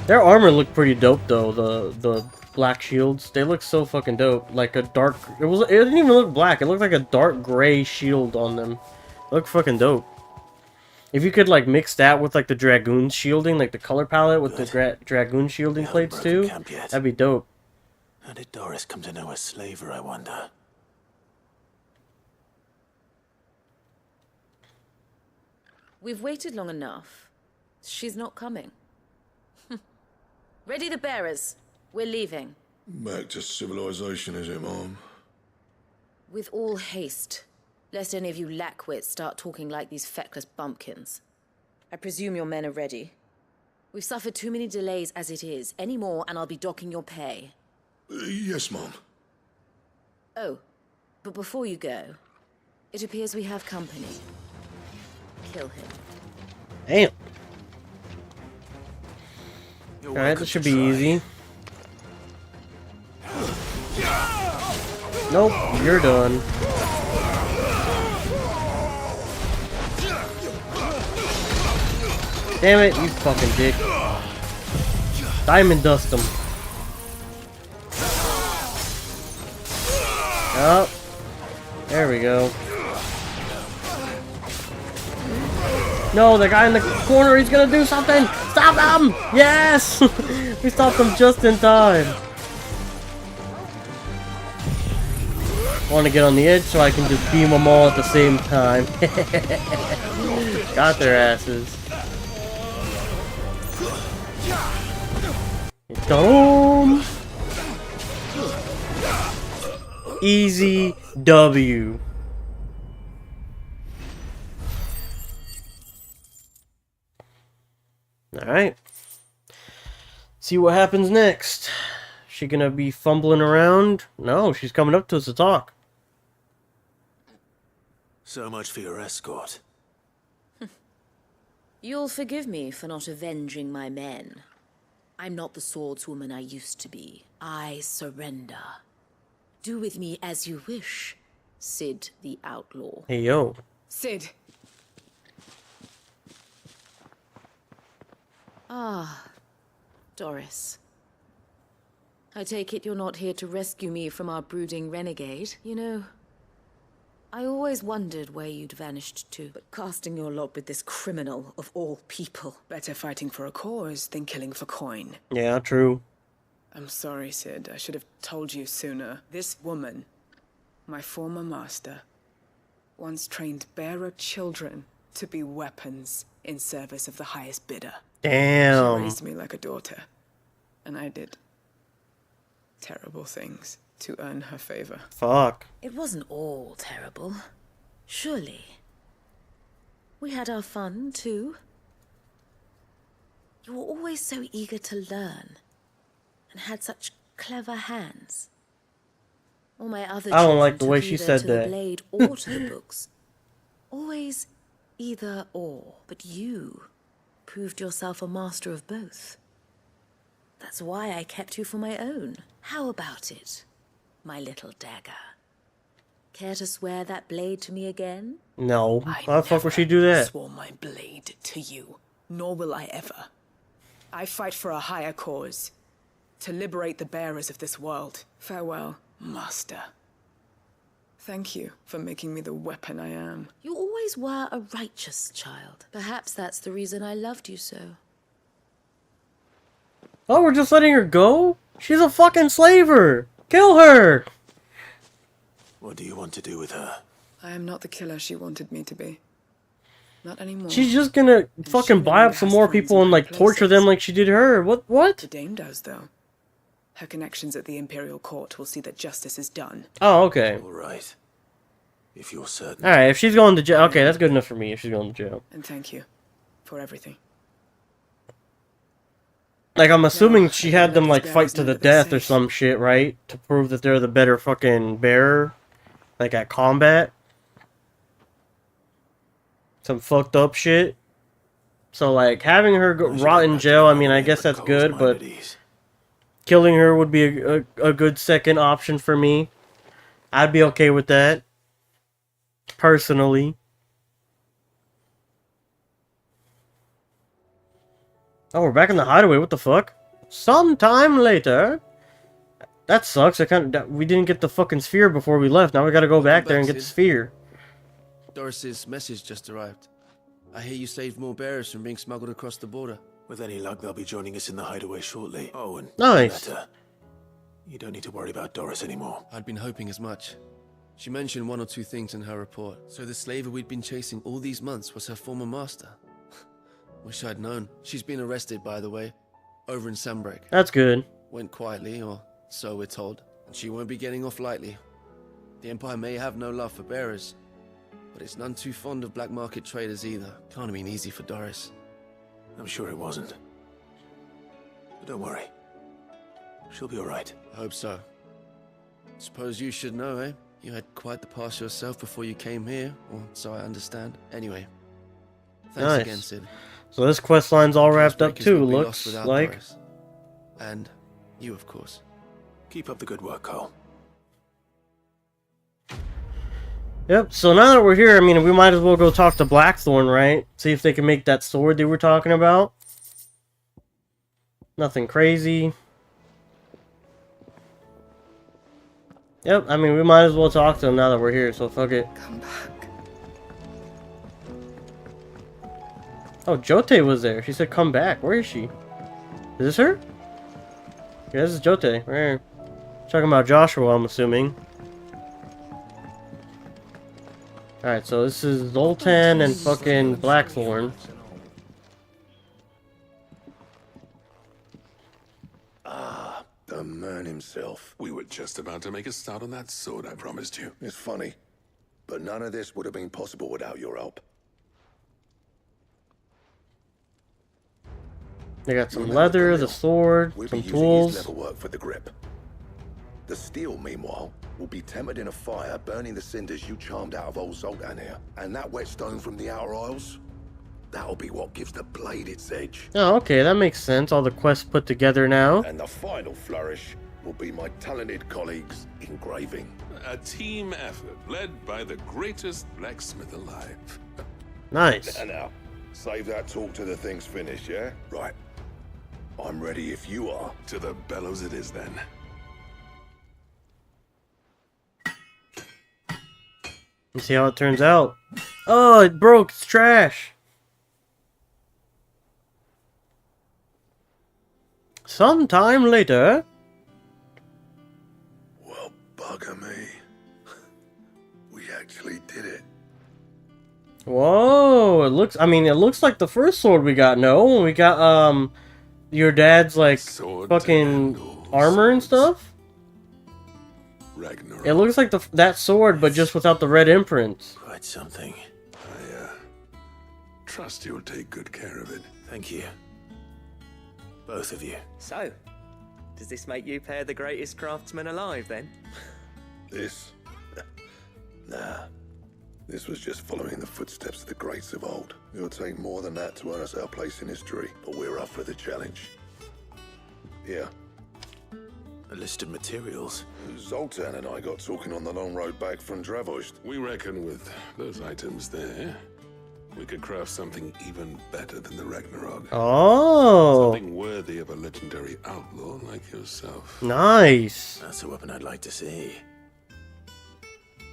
Their armor looked pretty dope though, the black shields. They look so fucking dope. Like a dark, it didn't even look black, it looked like a dark gray shield on them. It looked fucking dope. If you could like mix that with like the dragoon shielding, like the color palette with the dragoon shielding plates too, that'd be dope. How did Doris come to know a slaver, I wonder? We've waited long enough. She's not coming. Ready the bearers. We're leaving. Back to civilization, is it, Mom? With all haste. Lest any of you lackwits start talking like these feckless bumpkins. I presume your men are ready. We've suffered too many delays as it is. Any more and I'll be docking your pay. Yes, Mom. Oh, but before you go, it appears we have company. Kill him. Damn. Alright, this should be easy. Nope, you're done. Damn it, you fucking dick. Diamond dust him. Oh, there we go. No, the guy in the corner, he's gonna do something! Stop him! Yes! We stopped him just in time. I want to get on the edge so I can just beam them all at the same time. Got their asses. Boom! Easy W. Alright. See what happens next. She gonna be fumbling around? No, she's coming up to us to talk. So much for your escort. You'll forgive me for not avenging my men. I'm not the swordswoman I used to be. I surrender. Do with me as you wish, Sid the Outlaw. Hey, yo. Sid. Ah, Doris. I take it you're not here to rescue me from our brooding renegade. You know, I always wondered where you'd vanished to, but casting your lot with this criminal of all people. Better fighting for a cause than killing for coin. Yeah, true. I'm sorry, Sid. I should have told you sooner. This woman, my former master, once trained bearer children to be weapons in service of the highest bidder. Damn. She raised me like a daughter. And I did terrible things to earn her favor. Fuck. It wasn't all terrible. Surely. We had our fun, too. You were always so eager to learn. And had such clever hands. All my other I don't like the children way took she either said to the that. blade or to the books. Always either or. But you proved yourself a master of both. That's why I kept you for my own. How about it, my little dagger? Care to swear that blade to me again? No. Why the fuck would she do that? Swore my blade to you, nor will I ever. I fight for a higher cause. To liberate the bearers of this world. Farewell, Master. Thank you for making me the weapon I am. You always were a righteous child. Perhaps that's the reason I loved you so. Oh, we're just letting her go? She's a fucking slaver! Kill her! What do you want to do with her? I am not the killer she wanted me to be. Not anymore. She's just gonna fucking buy up some more people and like torture them like she did her. What? The dame does, though. Her connections at the Imperial Court will see that justice is done. Oh, okay. Alright. If you're certain. Alright, if she's going to jail, okay, that's good enough for me if she's going to jail. And thank you for everything. Like, I'm assuming she had them, like, fight to the death or some shit, right? To prove that they're the better fucking bearer. Like, at combat. Some fucked up shit. So, like, having her rot in jail, I mean, I guess that's good, but killing her would be a good second option for me. I'd be okay with that. Personally. Oh, we're back in the hideaway. What the fuck? Sometime later. That sucks. We didn't get the fucking sphere before we left. Now we gotta go back there and get the sphere. Doris's message just arrived. I hear you saved more bearers from being smuggled across the border. With any luck, they'll be joining us in the hideaway shortly. Oh, and nice. Better. You don't need to worry about Doris anymore. I'd been hoping as much. She mentioned one or two things in her report. So the slaver we'd been chasing all these months was her former master. Wish I'd known. She's been arrested, by the way, over in Sunbreak. That's good. Went quietly, or so we're told. And she won't be getting off lightly. The Empire may have no love for bearers, but it's none too fond of black market traders either. Can't have been easy for Doris. I'm sure it wasn't. But don't worry. She'll be alright. I hope so. Suppose you should know, eh? You had quite the past yourself before you came here, or so I understand. Anyway, thanks again, Sid. So this quest line's all wrapped up too, looks like. Doris. And you, of course. Keep up the good work, Cole. Yep, so now that we're here, I mean, we might as well go talk to Blackthorn, right? See if they can make that sword they were talking about. Nothing crazy. Yep, I mean, we might as well talk to them now that we're here, so fuck it. Come back. Oh, Jote was there. She said come back. Where is she? Is this her? Yeah, this is Jote. Right here. Talking about Joshua, I'm assuming. Alright, so this is Zoltan and fucking Blackthorn. Ah, the man himself. We were just about to make a start on that sword I promised you. It's funny, but none of this would have been possible without your help. They got some leather, the sword, some tools. Leather work for the grip. The steel, meanwhile, will be tempered in a fire, burning the cinders you charmed out of old Zoltan here. And that whetstone from the Outer Isles, that'll be what gives the blade its edge. Oh, okay, that makes sense. All the quests put together now. And the final flourish will be my talented colleagues engraving. A team effort led by the greatest blacksmith alive. Nice. Now, save that talk till the thing's finished, yeah? Right. I'm ready if you are. To the bellows it is then. Let's see how it turns out. Oh, it broke. It's trash. Sometime later. Well, bugger me. We actually did it. Whoa, it looks, I mean, it looks like the first sword we got, no? We got, your dad's like Sword fucking armor and stuff? Ragnarok. It looks like that sword, but just without the red imprints. Quite something. I trust you'll take good care of it. Thank you. Both of you. So, does this make you pair the greatest craftsmen alive, then? This? Nah. This was just following the footsteps of the greats of old. It'll take more than that to earn us our place in history, but we're up for the challenge. Yeah. A list of materials. Zoltan and I got talking on the long road back from Dravost. We reckon with those items there, we could craft something even better than the Ragnarok. Oh. Something worthy of a legendary outlaw like yourself. Nice. That's a weapon I'd like to see.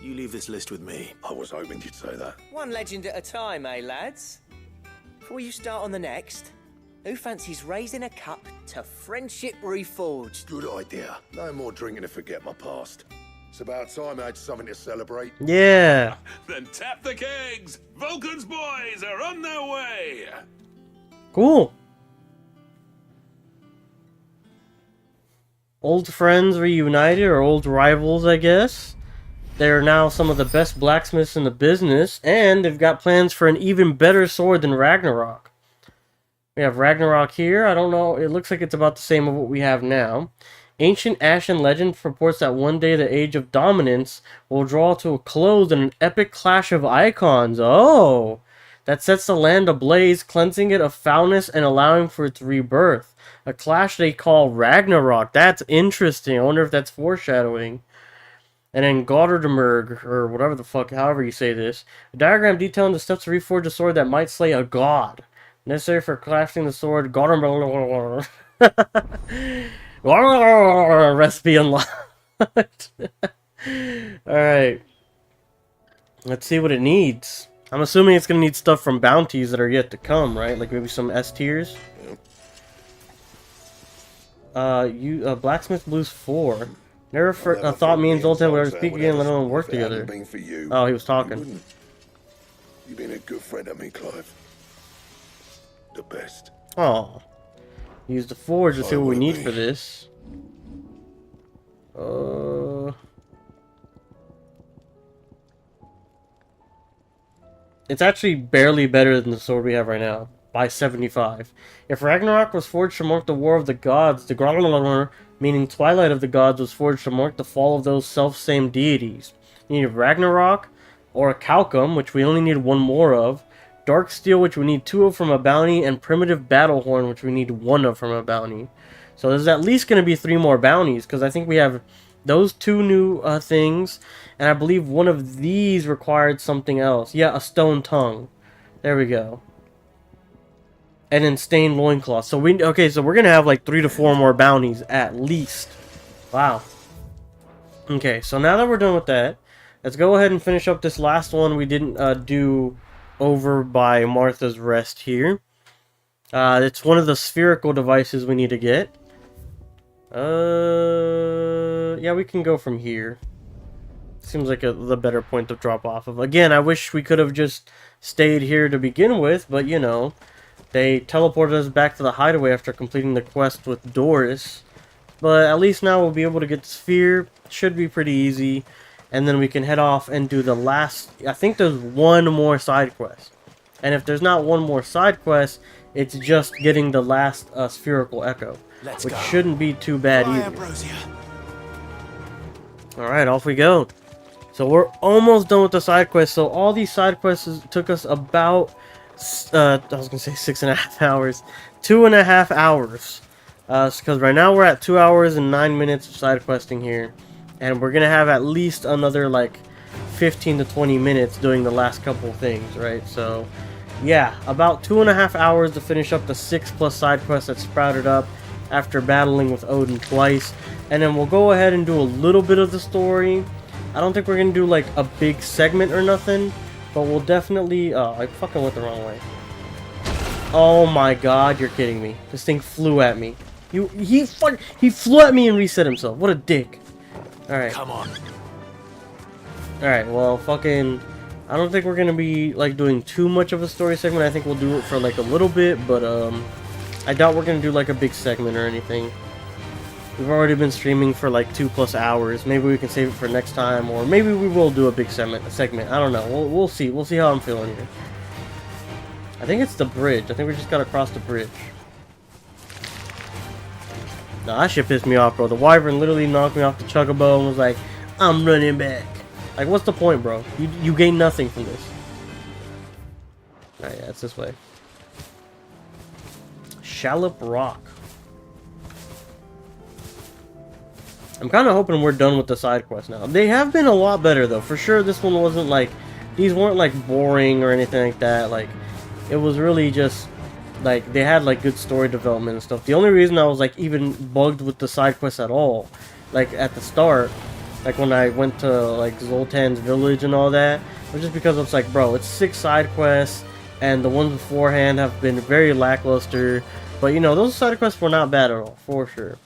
You leave this list with me. I was hoping you'd say that. One legend at a time, eh, lads? Before you start on the next, who fancies raising a cup to friendship reforged? Good idea. No more drinking to forget my past. It's about time I had something to celebrate. Yeah. Then tap the kegs! Vulcan's boys are on their way! Cool. Old friends reunited, or old rivals, I guess. They're now some of the best blacksmiths in the business, and they've got plans for an even better sword than Ragnarok. We have Ragnarok here. I don't know. It looks like it's about the same of what we have now. Ancient Ashen legend purports that one day the Age of Dominance will draw to a close in an epic clash of icons. Oh! That sets the land ablaze, cleansing it of foulness and allowing for its rebirth. A clash they call Ragnarok. That's interesting. I wonder if that's foreshadowing. And then Gotterdemerg, or whatever the fuck, however you say this. A diagram detailing the steps to reforge a sword that might slay a god. Necessary for crafting the sword, Gotterdemerg. Recipe unlocked. Alright. Let's see what it needs. I'm assuming it's going to need stuff from bounties that are yet to come, right? Like maybe some S tiers. Blacksmith Blues 4. Never thought me and Zoltan would ever speak again, let alone work together. Oh, he was talking. You've been a good friend to me, Clive. The best. Oh. Use the forge to see what we need for this. It's actually barely better than the sword we have right now. By 75. If Ragnarok was forged to mark the War of the Gods, the Grallar, meaning Twilight of the Gods, was forged to mark the fall of those self-same deities. You need Ragnarok, or a Kalkum, which we only need one more of, Dark Steel, which we need 2 of from a bounty, and Primitive Battlehorn, which we need 1 of from a bounty. So there's at least going to be 3 more bounties, because I think we have those 2 new things, and I believe one of these required something else. Yeah, a Stone Tongue. There we go. And then Stained Loincloth. So we're going to have like 3 to 4 more bounties at least. Wow. Okay, so now that we're done with that, let's go ahead and finish up this last one we didn't do over by Martha's Rest here. It's one of the spherical devices we need to get. Yeah, we can go from here. Seems like the better point to drop off of. Again, I wish we could have just stayed here to begin with, but you know, they teleported us back to the hideaway after completing the quest with Doris. But at least now we'll be able to get the sphere. Should be pretty easy. And then we can head off and do the last... I think there's one more side quest. And if there's not one more side quest, it's just getting the last spherical echo. Which shouldn't be too bad either. Alright, off we go. So we're almost done with the side quest. So all these side quests took us about... I was going to say 6.5 hours. 2.5 hours. Because right now we're at 2 hours and 9 minutes of side questing here. And we're going to have at least another like 15 to 20 minutes doing the last couple things, right? So yeah, about 2.5 hours to finish up the 6+ side quests that sprouted up after battling with Odin twice. And then we'll go ahead and do a little bit of the story. I don't think we're going to do like a big segment or nothing. But we'll definitely... Oh, I fucking went the wrong way. Oh my god, you're kidding me. This thing flew at me. He flew at me and reset himself. What a dick. Alright. Come on. Alright, well, fucking... I don't think we're gonna be, like, doing too much of a story segment. I think we'll do it for, like, a little bit, but, I doubt we're gonna do like a big segment or anything. We've already been streaming for like 2+ hours. Maybe we can save it for next time, or maybe we will do a big segment. I don't know. We'll see. We'll see how I'm feeling here. I think it's the bridge. I think we just gotta cross the bridge. Nah, that shit pissed me off, bro. The wyvern literally knocked me off the chocobo and was like, "I'm running back." Like, what's the point, bro? You gain nothing from this. Alright, yeah, it's this way. Shallop Rock. I'm kind of hoping we're done with the side quests now. They have been a lot better, though. For sure, this one wasn't like... These weren't, like, boring or anything like that. Like, it was really just... Like, they had, like, good story development and stuff. The only reason I was, like, even bugged with the side quests at all, like, at the start, like, when I went to, like, Zoltan's village and all that, was just because it's like, bro, it's 6 side quests, and the ones beforehand have been very lackluster. But, you know, those side quests were not bad at all, for sure.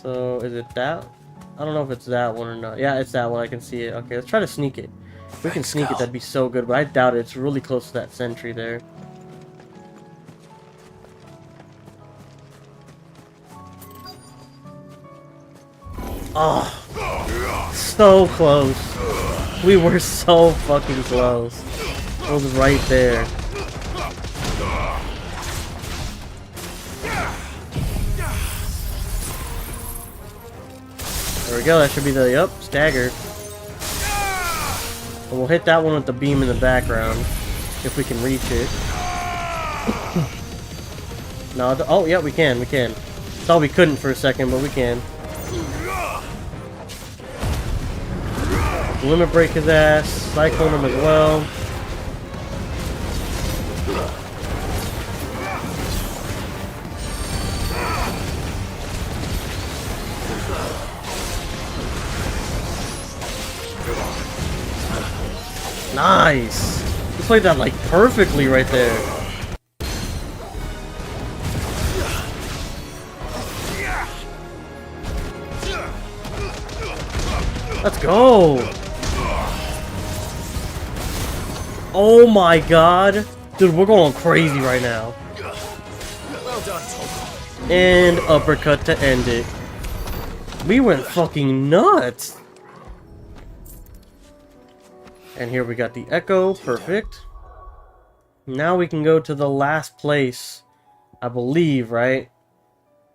So, is it that? I don't know if it's that one or not. Yeah, it's that one. I can see it. Okay, let's try to sneak it. If we can sneak it, that'd be so good. But I doubt it. It's really close to that sentry there. Oh, so close. We were so fucking close. It was right there. There we go, that should be the, yep, stagger. And we'll hit that one with the beam in the background, if we can reach it. No, oh, yeah, we can. Thought we couldn't for a second, but we can. Limit break his ass, cyclone him as well. Nice! You played that like perfectly right there. Let's go! Oh my god! Dude, we're going crazy right now. Well done, And uppercut to end it. We went fucking nuts! And here we got the Echo, perfect. Now we can go to the last place, I believe, right?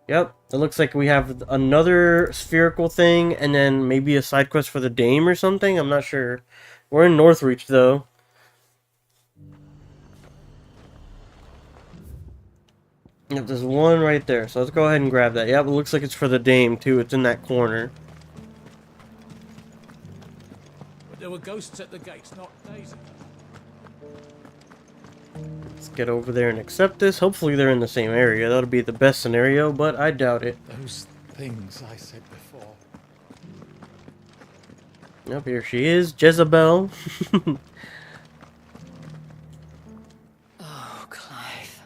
Yep, it looks like we have another spherical thing, and then maybe a side quest for the Dame or something, I'm not sure. We're in Northreach, though. Yep, there's one right there, so let's go ahead and grab that. Yep, it looks like it's for the Dame, too, it's in that corner. There were ghosts at the gates, not days ago. Let's get over there and accept this. Hopefully they're in the same area. That'll be the best scenario, but I doubt it. Those things I said before. Yep, here she is, Jezebel. Oh, Clive.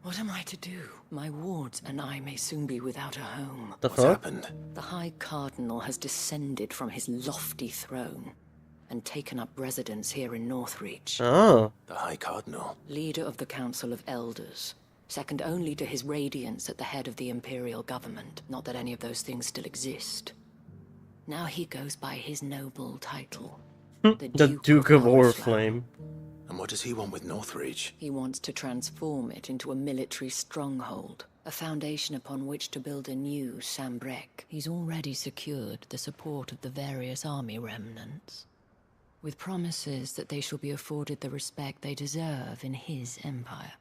What am I to do? My wards and I may soon be without a home. What's happened? The High Cardinal has descended from his lofty throne and taken up residence here in Northreach. Oh. The High Cardinal. Leader of the Council of Elders, second only to his Radiance at the head of the Imperial government. Not that any of those things still exist. Now he goes by his noble title. The Duke of Oriflame. And what does he want with Northreach? He wants to transform it into a military stronghold, a foundation upon which to build a new Sambrec. He's already secured the support of the various army remnants, with promises that they shall be afforded the respect they deserve in his empire.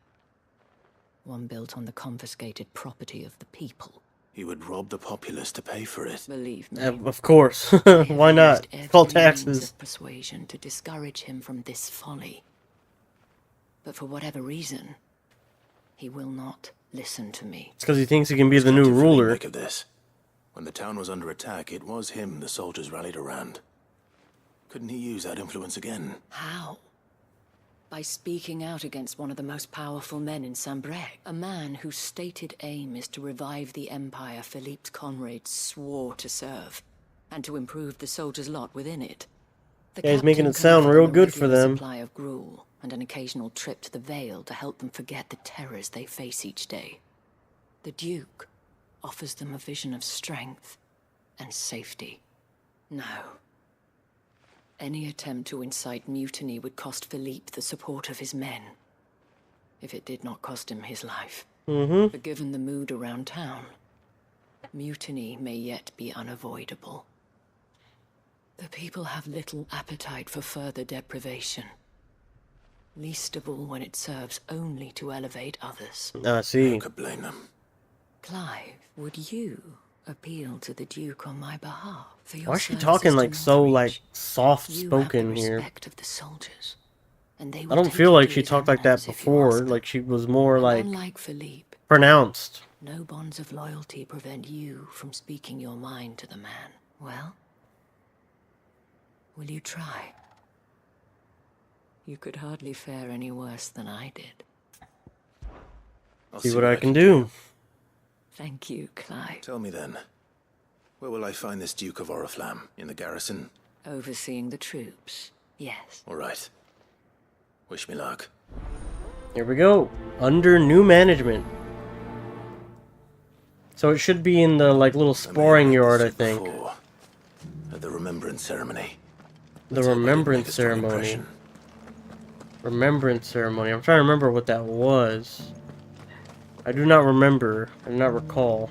One built on the confiscated property of the people. He would rob the populace to pay for it. Believe me. Of course. Why not? It's called taxes. Of persuasion to discourage him from this folly. But for whatever reason, he will not listen to me. It's because he thinks he can be the new ruler. Make of this. When the town was under attack, it was him the soldiers rallied around. Couldn't he use that influence again? How? By speaking out against one of the most powerful men in Sambrec. A man whose stated aim is to revive the empire Philippe's comrades swore to serve, and to improve the soldiers' lot within it. Yeah, he's making it sound real good for them. Supply of gruel and an occasional trip to the Vale to help them forget the terrors they face each day. The Duke offers them a vision of strength and safety. No. Any attempt to incite mutiny would cost Philippe the support of his men, if it did not cost him his life. But given the mood around town, mutiny may yet be unavoidable. The people have little appetite for further deprivation, least of all when it serves only to elevate others. I see. Who could blame them? Clive, would you appeal to the Duke on my behalf? For your Why is she services talking to like so Northreach? like soft You have the spoken here? respect of the soldiers, and they I will don't take feel you like to she his talked like that eminence if you before. ask Like she was more like Unlike Philippe, pronounced. no bonds of loyalty prevent you from speaking your mind to the man. Well, will you try? You could hardly fare any worse than I did. I'll See what I can do. Thank you, Clive. Tell me then, where will I find this Duke of Oriflamme? In the garrison? Overseeing the troops, yes. All right. Wish me luck. Here we go. Under new management. So it should be in the like little sparring yard, I think. At the remembrance ceremony. The remembrance ceremony. Remembrance ceremony. I'm trying to remember what that was. I do not remember. I do not recall.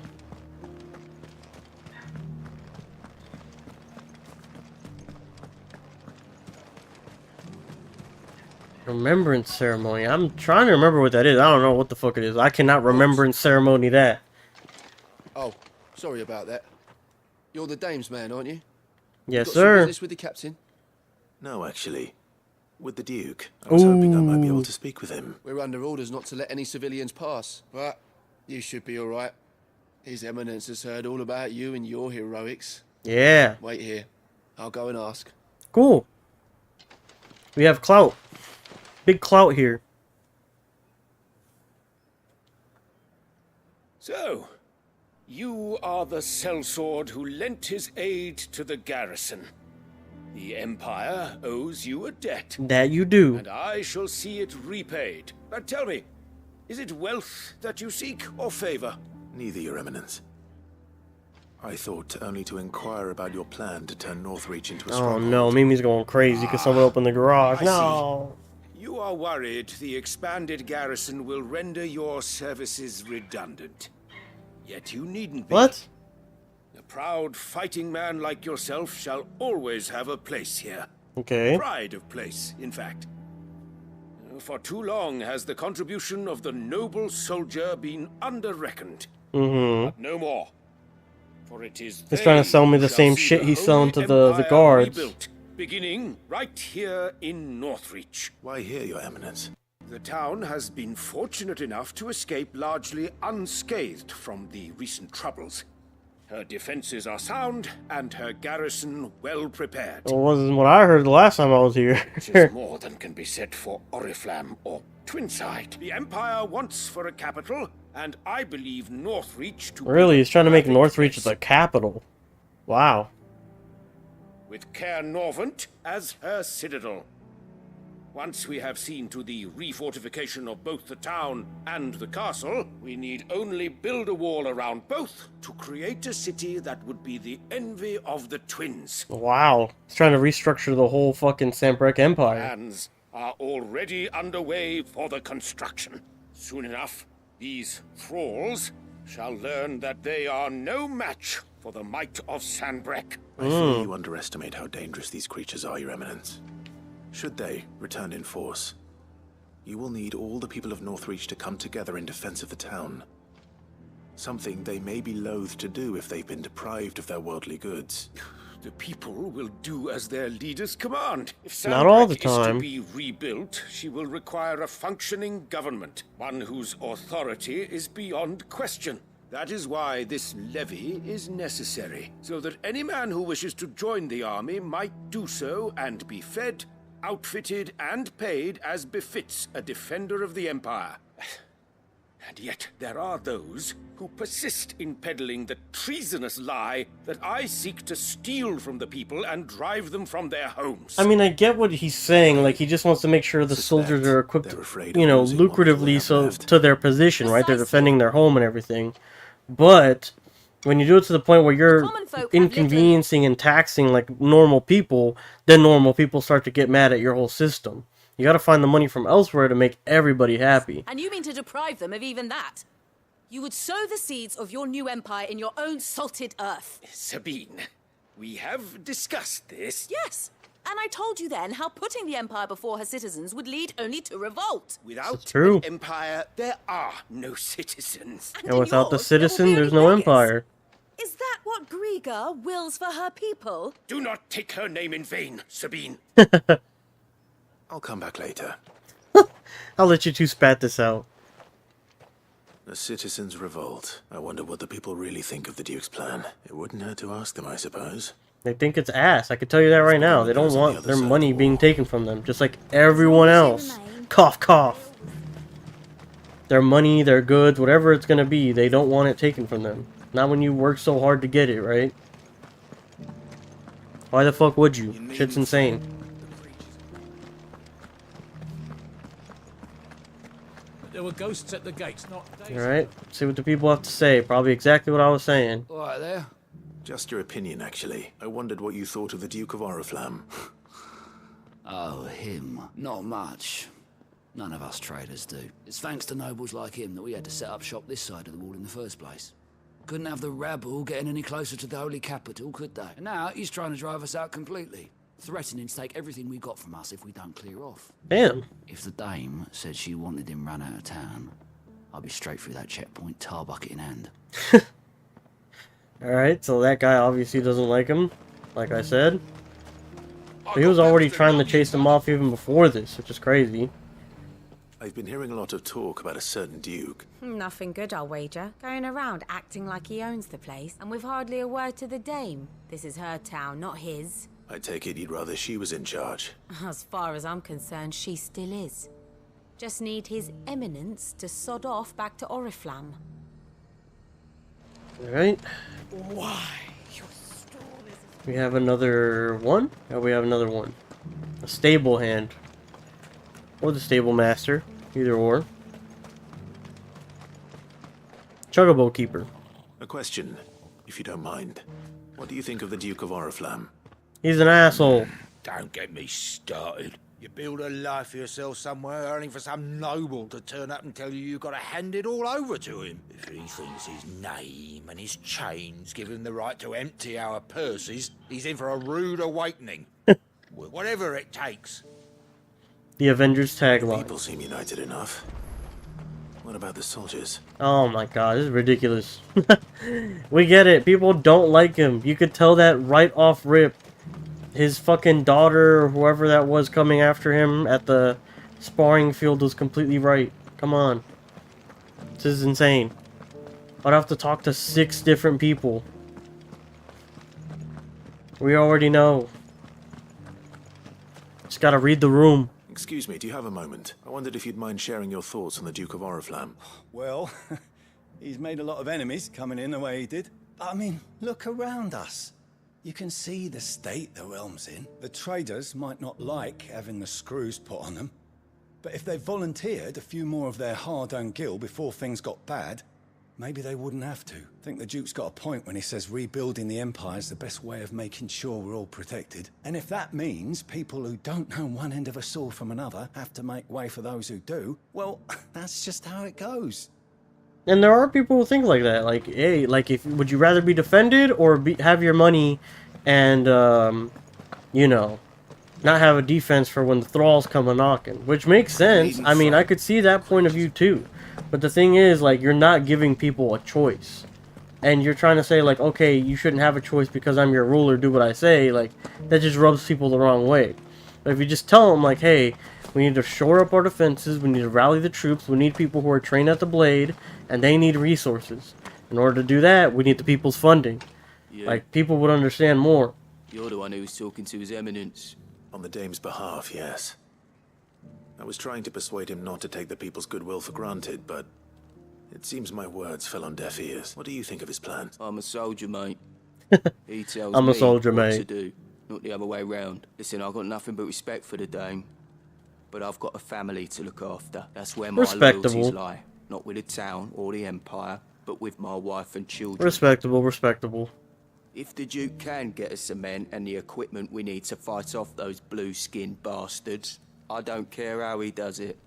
Remembrance ceremony. I'm trying to remember what that is. I don't know what the fuck it is. I cannot remembrance ceremony that. Oh, sorry about that. You're the dame's man, aren't you? Yes, Got sir. Some business with the captain? No, actually. With the Duke. I was hoping I might be able to speak with him. We're under orders not to let any civilians pass, but you should be all right. His Eminence has heard all about you and your heroics. Yeah. Wait here. I'll go and ask. Cool. We have clout. Big clout here. So, you are the sellsword who lent his aid to the garrison. The Empire owes you a debt. That you do. And I shall see it repaid. But tell me, is it wealth that you seek or favor? Neither, Your Eminence. I thought only to inquire about your plan to turn Northreach into a Oh stronghold. no, Mimi's going crazy because someone opened the garage. I No. You are worried the expanded garrison will render your services redundant. Yet you needn't be. What? A proud fighting man like yourself shall always have a place here. Okay. Pride of place, in fact. For too long has the contribution of the noble soldier been under-reckoned. But no more. For it is He's trying to sell me the same shit he's selling to the guards. Rebuilt, beginning right here in Northreach. Why here, Your Eminence? The town has been fortunate enough to escape largely unscathed from the recent troubles. Her defenses are sound, and her garrison well prepared. Well, wasn't what I heard the last time I was here. Which is more than can be said for Oriflamme or Twinside. The Empire wants for a capital, and I believe Northreach to Really, be he's trying to make Northreach the capital. Wow. with Caer Norvent as her citadel. Once we have seen to the refortification of both the town and the castle, we need only build a wall around both to create a city that would be the envy of the twins. Wow. He's trying to restructure the whole fucking Sanbreque Empire. Plans are already underway for the construction. Soon enough, these thralls shall learn that they are no match for the might of Sanbreque. I fear you underestimate how dangerous these creatures are, Your Eminence. Should they return in force, you will need all the people of Northreach to come together in defense of the town. Something they may be loath to do if they've been deprived of their worldly goods. The people will do as their leaders command. If Not all the Sanbreque is time. to be rebuilt, she will require a functioning government, one whose authority is beyond question. That is why this levy is necessary, so that any man who wishes to join the army might do so and be fed, outfitted, and paid as befits a defender of the Empire. And yet there are those who persist in peddling the treasonous lie that I seek to steal from the people and drive them from their homes. I mean, I get what he's saying. Like, he just wants to make sure the soldiers are equipped, you know, lucratively so to their position, right? They're defending their home and everything. But when you do it to the point where you're inconveniencing and taxing like normal people, then normal people start to get mad at your whole system. You gotta find the money from elsewhere to make everybody happy. And you mean to deprive them of even that? You would sow the seeds of your new empire in your own salted earth. Sabine, we have discussed this. Yes, and I told you then how putting the empire before her citizens would lead only to revolt. Without an empire, there are no citizens. And without the citizen, there's no empire. Is that what Griga wills for her people? Do not take her name in vain, Sabine. I'll come back later. I'll let you two spat this out. The citizens revolt. I wonder what the people really think of the Duke's plan. It wouldn't hurt to ask them, I suppose. They think it's ass. I can tell you that right now. They don't want their money being taken from them, just like everyone else. Cough, cough. Their money, their goods, whatever it's gonna be, they don't want it taken from them. Not when you work so hard to get it, right? Why the fuck would you? Shit's insane. There were ghosts at the gates, not daisies. Alright, see what the people have to say. Probably exactly what I was saying. Right there. Just your opinion, actually. I wondered what you thought of the Duke of Oriflamme. Oh, him. Not much. None of us traders do. It's thanks to nobles like him that we had to set up shop this side of the wall in the first place. Couldn't have the rabble getting any closer to the holy capital, could they? And now he's trying to drive us out completely, threatening to take everything we got from us if we don't clear off. Damn. If the dame said she wanted him run out of town, I'd be straight through that checkpoint, tar bucket in hand. Alright, so that guy obviously doesn't like him, like I said. But he was already trying to chase him off even before this, which is crazy. I've been hearing a lot of talk about a certain duke. Nothing good, I'll wager. Going around acting like he owns the place, and with hardly a word to the dame. This is her town, not his. I take it you'd rather she was in charge. As far as I'm concerned, she still is. Just need his eminence to sod off back to Oriflamme. Alright. Why? We have another one? Oh, we have another one. A stable hand. Or the stable master. Either or. Chocobo keeper. A question, if you don't mind. What do you think of the Duke of Oriflamme? He's an asshole. Don't get me started. You build a life for yourself somewhere, earning for some noble to turn up and tell you you've got to hand it all over to him. If he thinks his name and his chains give him the right to empty our purses, he's in for a rude awakening. Whatever it takes. The Avengers tagline. People seem united enough. What about the soldiers? Oh my god, this is ridiculous. We get it. People don't like him. You could tell that right off rip. His fucking daughter, or whoever that was coming after him at the sparring field was completely right. Come on. This is insane. I'd have to talk to 6 different people. We already know. Just gotta read the room. Excuse me, do you have a moment? I wondered if you'd mind sharing your thoughts on the Duke of Oriflamme. Well, he's made a lot of enemies coming in the way he did. I mean, look around us. You can see the state the realm's in. The traders might not like having the screws put on them, but if they volunteered a few more of their hard-earned gil before things got bad, maybe they wouldn't have to. I think the Duke's got a point when he says rebuilding the Empire is the best way of making sure we're all protected. And if that means people who don't know one end of a sword from another have to make way for those who do, well, that's just how it goes. And there are people who think like that. Like, hey, like, if would you rather be defended or have your money and, you know, not have a defense for when the thralls come a knocking? Which makes sense. I mean, I could see that point of view too. But the thing is, like, you're not giving people a choice. And you're trying to say, like, okay, you shouldn't have a choice because I'm your ruler, do what I say. Like, that just rubs people the wrong way. But if you just tell them, like, hey, we need to shore up our defenses, we need to rally the troops, we need people who are trained at the blade, and they need resources. In order to do that, we need the people's funding. Yeah. Like, people would understand more. You're the one who's talking to his eminence. On the dame's behalf, yes. I was trying to persuade him not to take the people's goodwill for granted, but It seems my words fell on deaf ears. What do you think of his plan? I'm a soldier, mate. He tells I'm a me soldier, what mate. to do, not the other way round. Listen, I've got nothing but respect for the Dame, but I've got a family to look after. That's where my loyalties lie. Not with the town or the Empire, but with my wife and children. Respectable, respectable. If the Duke can get us the men and the equipment we need to fight off those blue-skinned bastards, I don't care how he does it.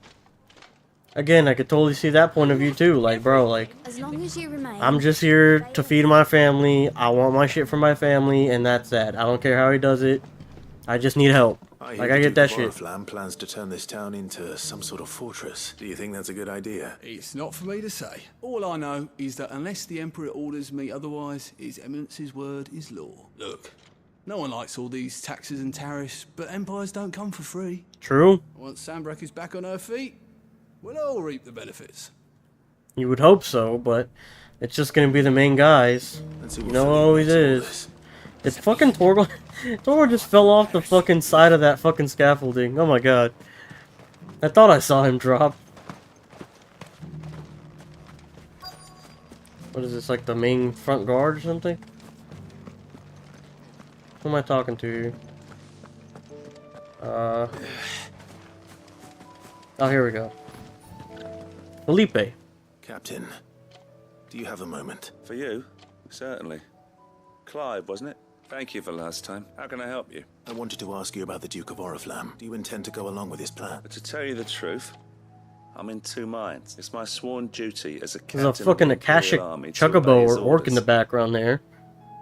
Again, I could totally see that point of view too. Like, bro, like, As long as you remain, I'm just here to feed my family. I want my shit for my family, and that's that. I don't care how he does it. I just need help. Like, I get that shit. Oriflamme plans to turn this town into some sort of fortress. Do you think that's a good idea? It's not for me to say. All I know is that unless the Emperor orders me otherwise, His Eminence's word is law. Look, no one likes all these taxes and tariffs, but empires don't come for free. True. Once Sanbreque is back on her feet, we'll all reap the benefits. You would hope so, but it's just gonna be the main guys. You know, it always is. It's fucking Torgal. Torgal just fell off the fucking side of that fucking scaffolding. Oh my god. I thought I saw him drop. What is this, like the main front guard or something? Who am I talking to here? Oh, here we go. Felipe. Captain, do you have a moment? For you? Certainly. Clive, wasn't it? Thank you for last time. How can I help you? I wanted to ask you about the Duke of Oriflamme. Do you intend to go along with his plan? But to tell you the truth, I'm in two minds. It's my sworn duty as a captain There's a fucking of the Imperial Akashic Army to Chocobo obey his or orc in the orders. background there.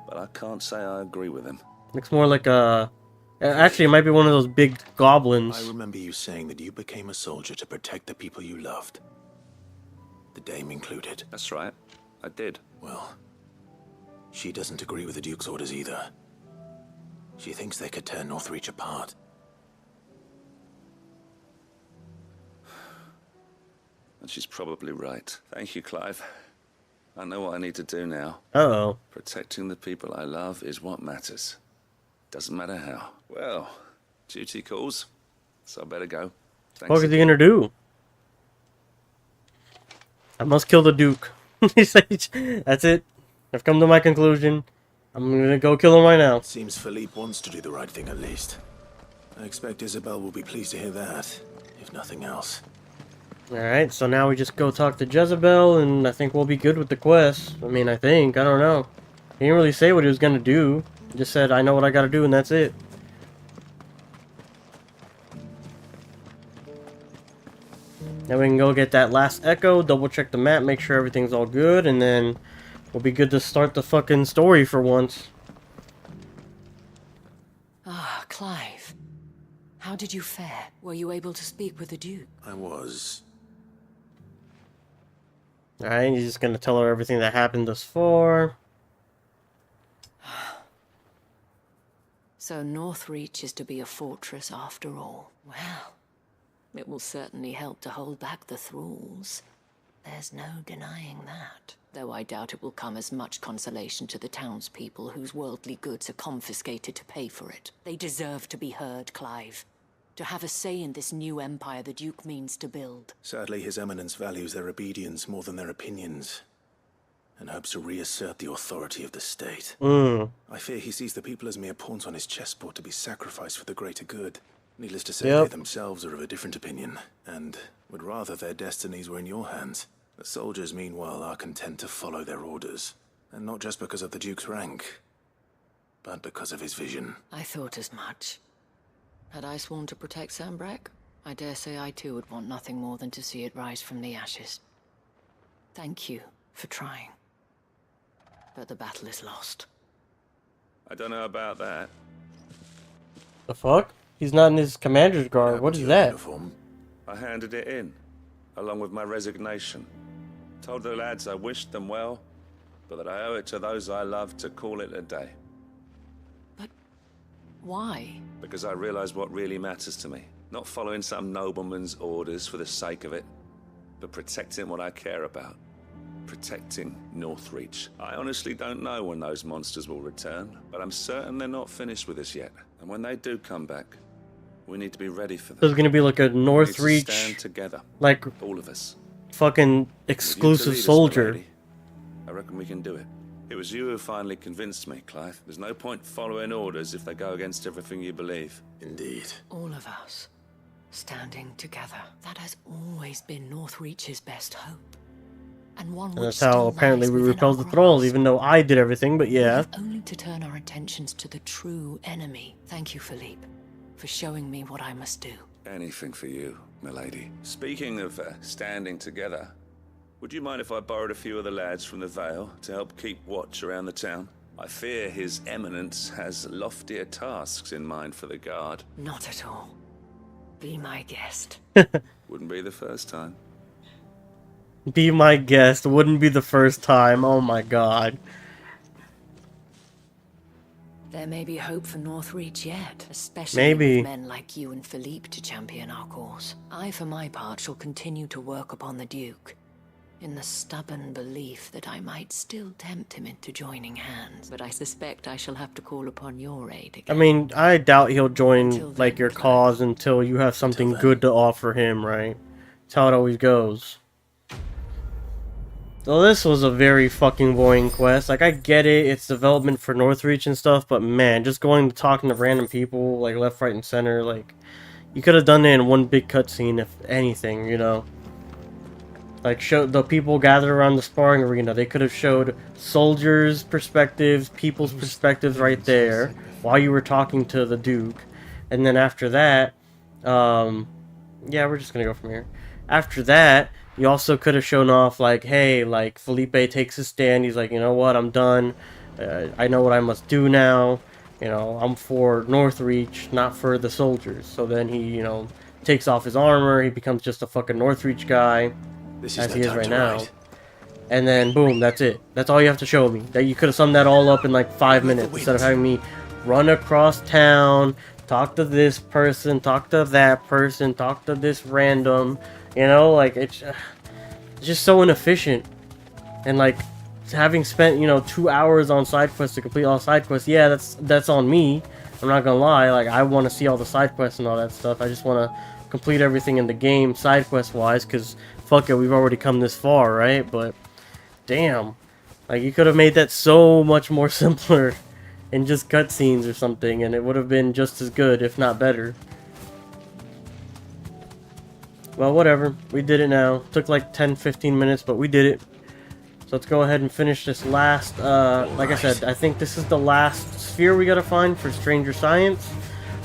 But I can't say I agree with him. Looks more like a... Actually, it might be one of those big goblins. I remember you saying that you became a soldier to protect the people you loved. The Dame included. That's right. I did. Well, she doesn't agree with the Duke's orders either. She thinks they could tear Northreach apart. And she's probably right. Thank you, Clive. I know what I need to do now. Uh-oh. Protecting the people I love is what matters. Doesn't matter how. Well, duty calls, so I better go. Thanks What is he gonna do? I must kill the Duke. That's it. I've come to my conclusion. I'm gonna go kill him right now. Seems Philippe wants to do the right thing at least. I expect Isabel will be pleased to hear that, if nothing else. Alright, so now we just go talk to Jezebel, and I think we'll be good with the quest. I mean, I think. I don't know. He didn't really say what he was gonna do. He just said, I know what I gotta do, and that's it. Now we can go get that last echo, double check the map, make sure everything's all good, and then we'll be good to start the fucking story for once. Ah, Clive. How did you fare? Were you able to speak with the Duke? I was. Alright, he's just gonna tell her everything that happened thus far. So Northreach is to be a fortress after all. Well, it will certainly help to hold back the thralls. There's no denying that. Though I doubt it will come as much consolation to the townspeople whose worldly goods are confiscated to pay for it. They deserve to be heard, Clive. To have a say in this new empire the Duke means to build. Sadly, His Eminence values their obedience more than their opinions, and hopes to reassert the authority of the state. I fear he sees the people as mere pawns on his chessboard to be sacrificed for the greater good. Needless to say, they themselves are of a different opinion, and would rather their destinies were in your hands. The soldiers, meanwhile, are content to follow their orders, and not just because of the Duke's rank, but because of his vision. I thought as much. Had I sworn to protect Sanbreque, I dare say I too would want nothing more than to see it rise from the ashes. Thank you for trying. But the battle is lost. I don't know about that. The fuck? He's not in his commander's guard. What is that? I handed it in, along with my resignation. Told the lads I wished them well, but that I owe it to those I love to call it a day. Why? Because I realize what really matters to me. Not following some nobleman's orders for the sake of it, but protecting what I care about. Protecting Northreach. I honestly don't know when those monsters will return, but I'm certain they're not finished with us yet. And when they do come back, we need to be ready for them. There's gonna be like a Northreach, stand together, like all of us. fucking exclusive soldier. Milady, I reckon we can do it. It was you who finally convinced me, Clive. There's no point following orders if they go against everything you believe. Indeed. All of us, standing together. That has always been Northreach's best hope. And one And that's how apparently we repelled the thralls, even though I did everything, but yeah. We have only to turn our attentions to the true enemy. Thank you, Philippe, for showing me what I must do. Anything for you, milady. Speaking of standing together, would you mind if I borrowed a few of the lads from the Vale to help keep watch around the town? I fear His Eminence has loftier tasks in mind for the guard. Not at all. Be my guest. Wouldn't be the first time. Be my guest. Wouldn't be the first time. Oh my god. There may be hope for Northreach yet, especially with men like you and Philippe to champion our cause. I, for my part, shall continue to work upon the Duke, in the stubborn belief that I might still tempt him into joining hands. But I suspect I shall have to call upon your aid again. I mean, I doubt he'll join, like, your cause until you have something good to offer him, right? That's how it always goes. So this was a very fucking boring quest. Like, I get it, it's development for Northreach and stuff, but man, just going to talking to random people, like, left, right, and center, like, you could have done it in one big cutscene, if anything, you know? Like, show the people gathered around the sparring arena. They could have showed soldiers' perspectives, people's perspectives right there, while you were talking to the Duke. And then after that, yeah, we're just gonna go from here. After that, you also could have shown off, like, hey, like, Felipe takes his stand. He's like, you know what, I'm done. I know what I must do now. You know, I'm for Northreach, not for the soldiers. So then he, you know, takes off his armor. He becomes just a fucking Northreach guy, as he is right now. And then, boom, that's it. That's all you have to show me. That you could have summed that all up in, like, 5 minutes. Instead of having me run across town, talk to this person, talk to that person, talk to this random... You know, like, it's just so inefficient. And, like, having spent, you know, 2 hours on side quests to complete all side quests, yeah, that's on me. I'm not gonna lie. Like, I want to see all the side quests and all that stuff. I just want to complete everything in the game side quest-wise, because, fuck it, we've already come this far, right? But, damn. Like, you could have made that so much more simpler in just cutscenes or something, and it would have been just as good, if not better. Well, whatever. We did it now. Took like 10-15 minutes, but we did it. So let's go ahead and finish this last, like I said, I think this is the last sphere we gotta find for Stranger Science.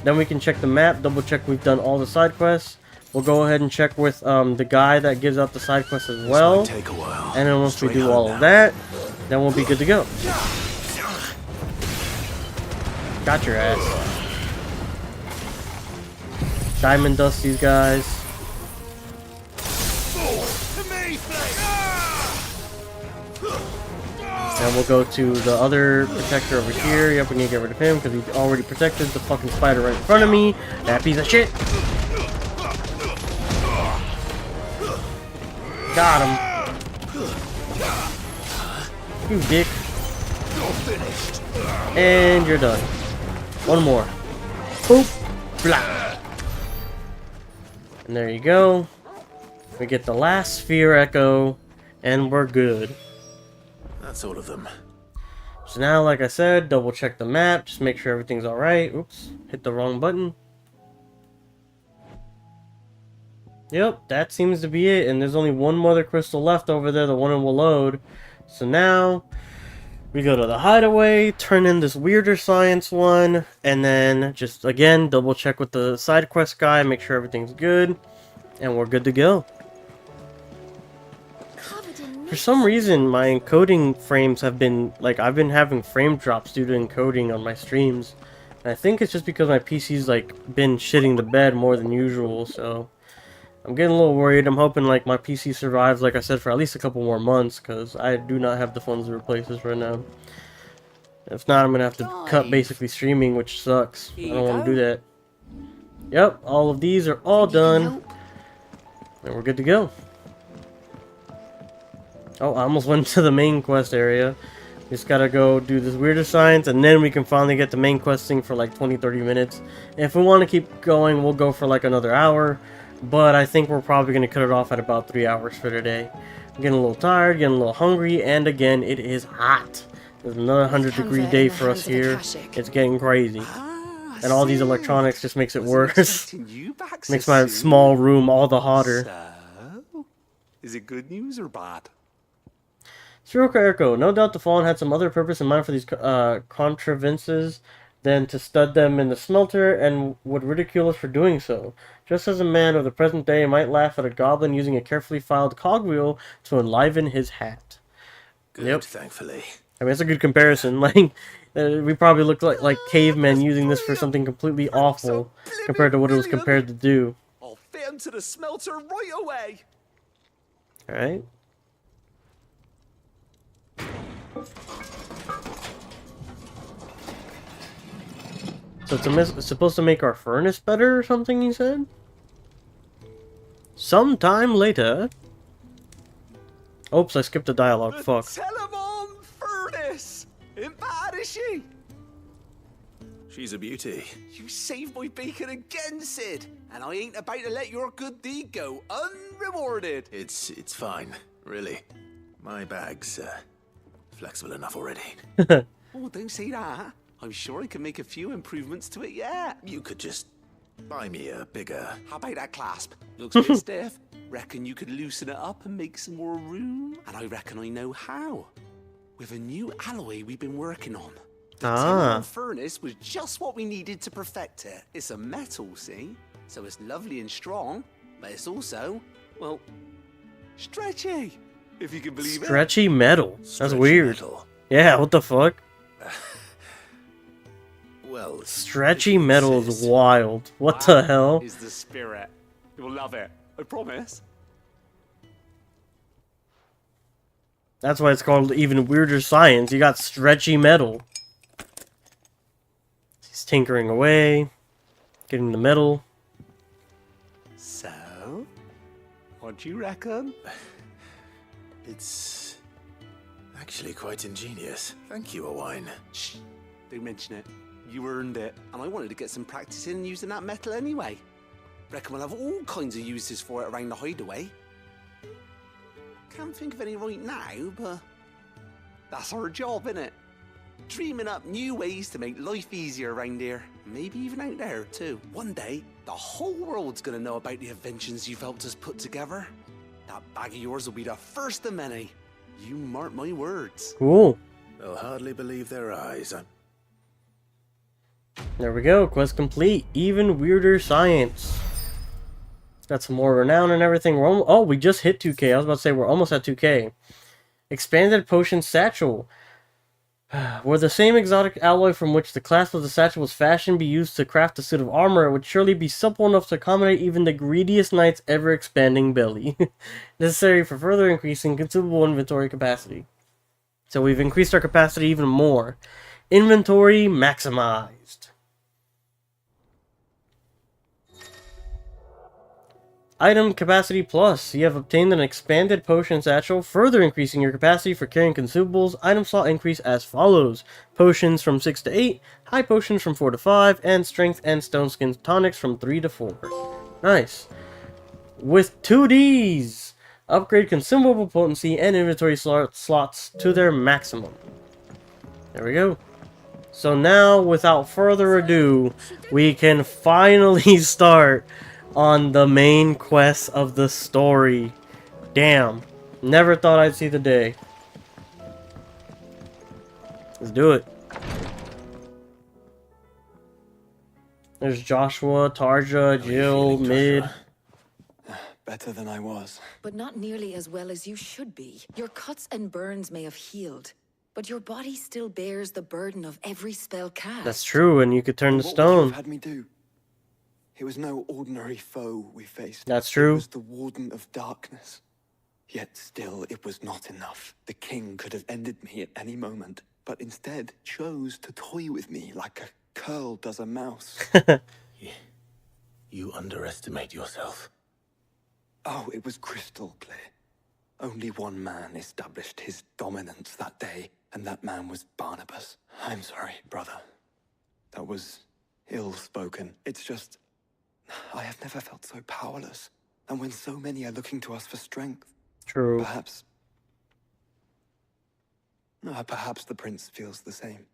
Then we can check the map, double check we've done all the side quests. We'll go ahead and check with the guy that gives out the side quests as well. Take a while. And then once we do all of that, then we'll be good to go. Got your ass. Diamond dust these guys. And we'll go to the other protector over here. Yep, we need to get rid of him because he already protected the fucking spider right in front of me. That piece of shit. Got him. You dick. And you're done. One more. Boop. Blah. And there you go. We get the last sphere echo. And we're good. That's all of them. So now, like I said, double check the map, just make sure everything's alright. Oops, hit the wrong button. Yep, that seems to be it, and there's only one mother crystal left over there, the one in Waloed. So now, we go to the hideaway, turn in this weirder science one, and then just, again, double check with the side quest guy, make sure everything's good, and we're good to go. For some reason, my encoding frames have been, like, I've been having frame drops due to encoding on my streams. And I think it's just because my PC's, like, been shitting the bed more than usual, so... I'm getting a little worried. I'm hoping, like, my PC survives, like I said, for at least a couple more months, because I do not have the funds to replace this right now. If not, I'm gonna have to cut basically streaming, which sucks. I don't want to do that. Yep, all of these are all done. And we're good to go. Oh, I almost went to the main quest area. Just gotta go do this weirder science, and then we can finally get the main questing for like 20-30 minutes. And if we want to keep going, we'll go for like another hour. but I think we're probably going to cut it off at about 3 hours for today. I'm getting a little tired, getting a little hungry, and again, it is hot. There's another 100-degree day for us here. It's getting crazy. And all these electronics just makes it worse. Makes my small room all the hotter. So, is it good news or bad? Siroka Erko, no doubt the Fallen had some other purpose in mind for these contrivances than to stud them in the smelter, and would ridicule us for doing so. Just as a man of the present day might laugh at a goblin using a carefully filed cogwheel to enliven his hat. Good, thankfully. I mean, it's a good comparison. Like, we probably look like cavemen using this for something completely awful compared to what it was compared to do. I'll fit him to the smelter right away. Alright. So it's supposed to make our furnace better or something, he said? Sometime later. Oops, I skipped the dialogue. Fuck. Telemon furnace! Ain't bad, is she? She's a beauty. You saved my bacon again, Sid. And I ain't about to let your good deed go unrewarded. It's fine, really. My bag's flexible enough already. Oh, don't say that. I'm sure I can make a few improvements to it yet. You could just buy me a bigger... How about that clasp? Looks a bit stiff. Reckon you could loosen it up and make some more room? And I reckon I know how. With a new alloy we've been working on. The Telemon furnace was just what we needed to perfect it. It's a metal, see? So it's lovely and strong, but it's also, well, stretchy. If you can believe it. Stretchy metal. That's weird. Metal. Yeah, what the fuck? Well, stretchy metal is wild. What the hell? Is the spirit. You'll love it. I promise. That's why it's called even weirder science. You got stretchy metal. He's tinkering away, getting the metal. So, what do you reckon? It's actually quite ingenious. Thank you, Owain. Shh, don't mention it. You earned it. And I wanted to get some practice in using that metal anyway. Reckon we'll have all kinds of uses for it around the hideaway. Can't think of any right now, but that's our job, innit? Dreaming up new ways to make life easier around here. Maybe even out there, too. One day, the whole world's gonna know about the inventions you've helped us put together. That bag of yours will be the first of many. You mark my words. Cool. They'll hardly believe their eyes. There we go. Quest complete. Even weirder science. Got some more renown and everything. Oh, we just hit 2K. I was about to say we're almost at 2K. Expanded potion satchel. Were the same exotic alloy from which the clasp of the satchel was fashioned be used to craft a suit of armor, it would surely be supple enough to accommodate even the greediest knight's ever-expanding belly. Necessary for further increasing consumable inventory capacity. So we've increased our capacity even more. Inventory maximized. Item capacity plus. You have obtained an expanded potion satchel, further increasing your capacity for carrying consumables. Item slot increase as follows. Potions from 6 to 8, high potions from 4 to 5, and strength and stone skin tonics from 3 to 4. Nice. With 2Ds. Upgrade consumable potency and inventory slots to their maximum. There we go. So now, without further ado, we can finally start on the main quest of the story. Damn. Never thought I'd see the day. Let's do it. There's Joshua, Tarja, Jill, Mid. Better than I was. But not nearly as well as you should be. Your cuts and burns may have healed, but your body still bears the burden of every spell cast. That's true, and you could turn to stone. What had me do? It was no ordinary foe we faced. That's true. It was the Warden of Darkness. Yet still, it was not enough. The king could have ended me at any moment, but instead chose to toy with me like a curl does a mouse. You underestimate yourself. Oh, it was crystal clear. Only one man established his dominance that day, and that man was Barnabas. I'm sorry, brother. That was ill-spoken. It's just... I have never felt so powerless. And when so many are looking to us for strength. True. Perhaps the prince feels the same.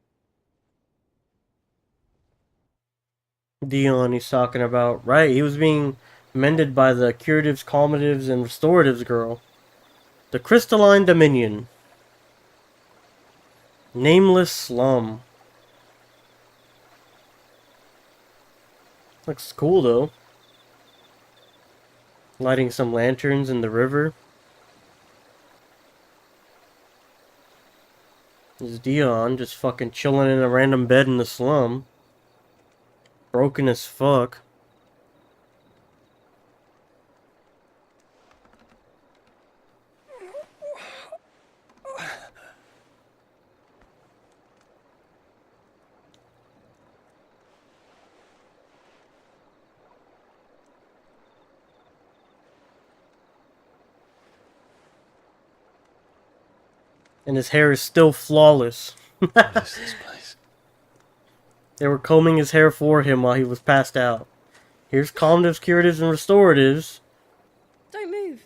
Dion he's talking about. Right, he was being mended by the curatives, calmatives, and restoratives girl. The Crystalline Dominion. Nameless Slum. Looks cool though. Lighting some lanterns in the river. There's Dion just fucking chilling in a random bed in the slum. Broken as fuck. And his hair is still flawless. What is this place? They were combing his hair for him while he was passed out. Here's calmatives, curatives, and restoratives. Don't move.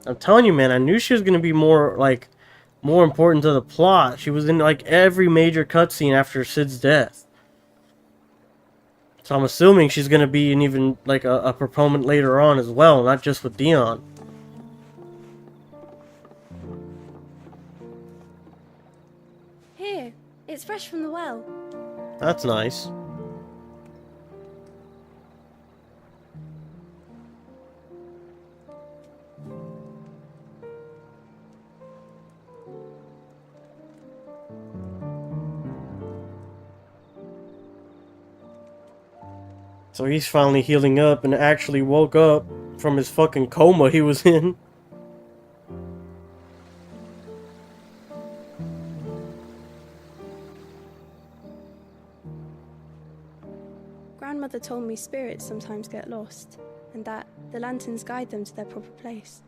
I'm telling you, man, I knew she was gonna be more important to the plot. She was in like every major cutscene after Sid's death. So I'm assuming she's gonna be an even like a proponent later on as well, not just with Dion. Here, it's fresh from the well. That's nice. So he's finally healing up and actually woke up from his fucking coma he was in. Grandmother told me spirits sometimes get lost, and that the lanterns guide them to their proper place.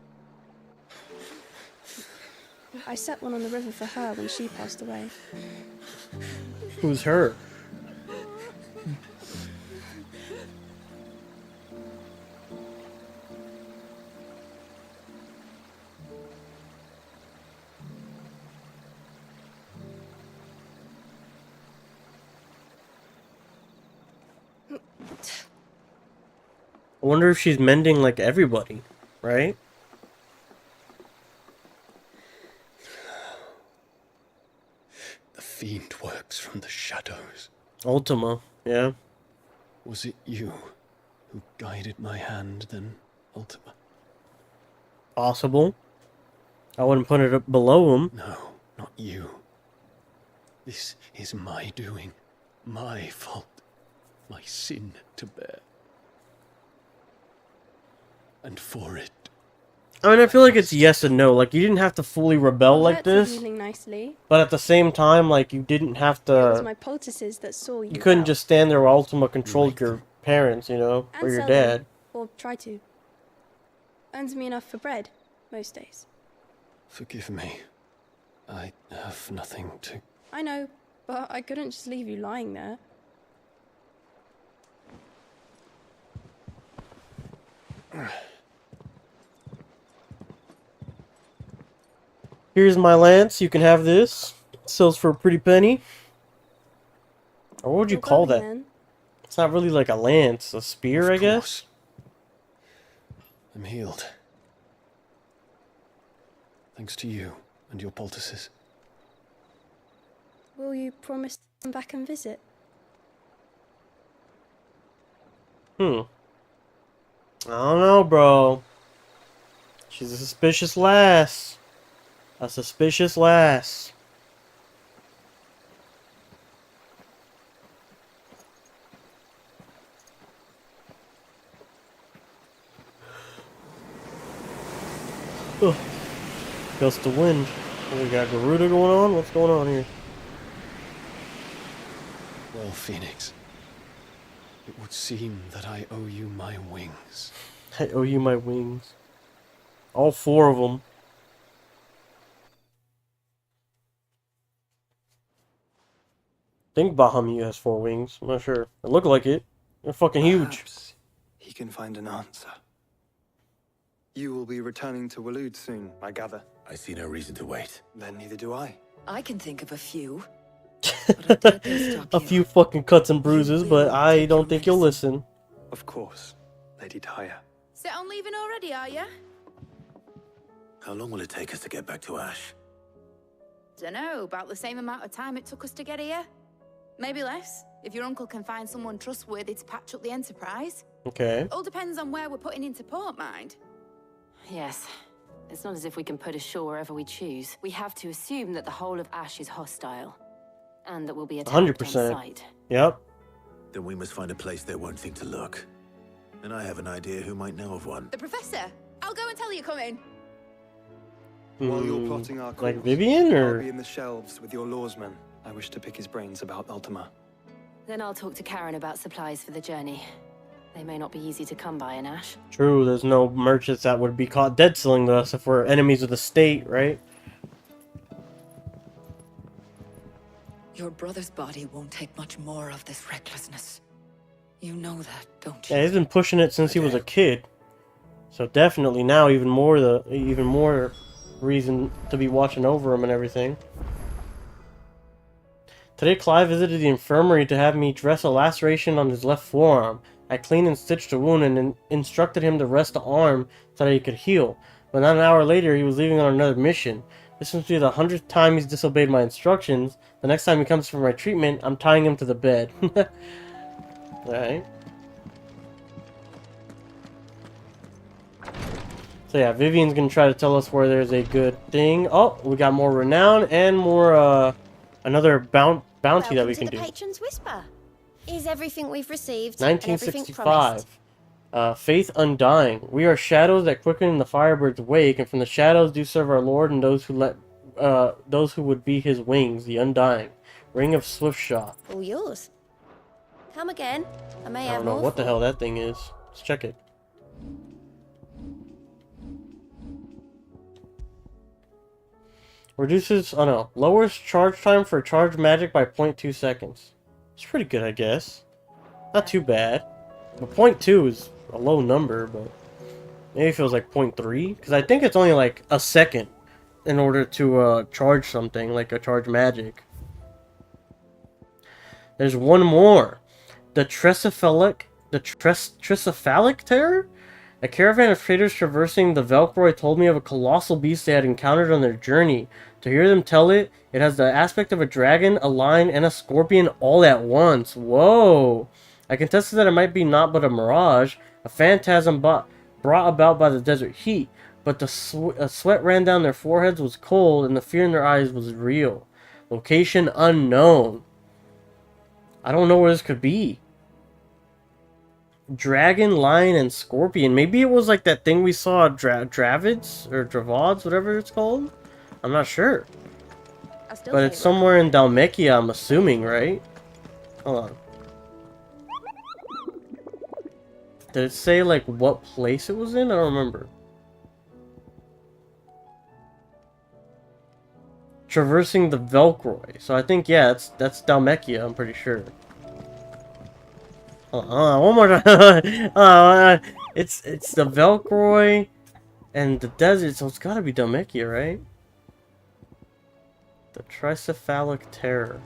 I set one on the river for her when she passed away. Who's her? I wonder if she's mending like everybody, right? The fiend works from the shadows. Ultima, yeah. Was it you who guided my hand then, Ultima? Possible. I wouldn't put it up below him. No, not you. This is my doing, my fault, my sin to bear. And for it, I mean, I feel like it's yes and no. Like, you didn't have to fully rebel like That's this. healing nicely. But at the same time, like, you didn't have It was to... my poultices that saw you. You couldn't out. just stand there while Ultima controlled your parents, you know? And Or your sell them, dad. or try to. Earns me enough for bread, most days. forgive me. I have nothing to... I know, but I couldn't just leave you lying there. Here's my lance, you can have this. It sells for a pretty penny. Or what would you call that? Then. It's not really like a lance, a spear, I guess? I'm healed. Thanks to you and your poultices. Will you promise to come back and visit? I don't know, bro. She's a suspicious lass. A suspicious lass. Oh. Gust of wind. We got Garuda going on? What's going on here? Well, Phoenix, it would seem that I owe you my wings. I owe you my wings. All 4 of them. think Bahamut has 4 wings. I'm not sure. It looked like it. They're fucking huge. Perhaps he can find an answer. You will be returning to Waloed soon, I gather. I see no reason to wait. Then neither do I. I can think of a few. A few fucking cuts and bruises, but I don't think you'll listen. Of course, Lady Tyre. Set on leaving already, are ya? How long will it take us to get back to Ash? Dunno, about the same amount of time it took us to get here. Maybe less, if your uncle can find someone trustworthy to patch up the Enterprise. Okay. All depends on where we're putting into port, mind. Yes. It's not as if we can put ashore wherever we choose. We have to assume that the whole of Ash is hostile. And that we'll be attacked 100%. on sight. Yep. Then we must find a place they won't think to look. And I have an idea who might know of one. The Professor! I'll go and tell you coming. While you're plotting our course, like Vivian, or? I'll be in the shelves with your lawsman. I wish to pick his brains about Ultima. Then I'll talk to Karen about supplies for the journey. They may not be easy to come by in Ash. True, there's no merchants that would be caught dead selling to us if we're enemies of the state, right? Your brother's body won't take much more of this recklessness. You know that, don't you? Yeah, he's been pushing it since he was a kid. So definitely now even more reason to be watching over him and everything. Today Clive visited the infirmary to have me dress a laceration on his left forearm. I cleaned and stitched the wound and instructed him to rest the arm so that he could heal. But not an hour later, he was leaving on another mission. This must be the 100th time he's disobeyed my instructions. The next time he comes for my treatment, I'm tying him to the bed. Alright. So yeah, Vivian's gonna try to tell us where there's a good thing. Oh, we got more renown and more, another bounty that we can do. Patron's Whisper. Is everything we've received and everything 1965. Faith Undying. We are shadows that quicken the Firebird's wake, and from the shadows do serve our Lord and those who would be his wings, the Undying. Ring of Swift Shot. All yours. Come again. I may I have don't know more. what the hell that thing is. Let's check it. Reduces, oh no, lowers charge time for charge magic by 0.2 seconds. It's pretty good, I guess. Not too bad. But 0.2 is a low number, but maybe it feels like 0.3. Because I think it's only like a second in order to charge something, like a charge magic. There's one more. The Tricephalic Terror? A caravan of traders traversing the Velcroy told me of a colossal beast they had encountered on their journey. To hear them tell it, it has the aspect of a dragon, a lion, and a scorpion all at once. Whoa! I contested that it might be naught but a mirage, a phantasm brought about by the desert heat, but the sweat ran down their foreheads was cold, and the fear in their eyes was real. Location unknown. I don't know where this could be. Dragon, lion, and scorpion. Maybe it was like that thing we saw at Dravids or Dravods, whatever it's called. I'm not sure. But it's somewhere in Dalmekia, I'm assuming, right? Hold on. Did it say like what place it was in? I don't remember. Traversing the Velcroy. So I think, yeah, that's Dalmekia, I'm pretty sure. One more time. It's the Velcroy and the desert, so it's gotta be Dalmekia, right? The Tricephalic Terror.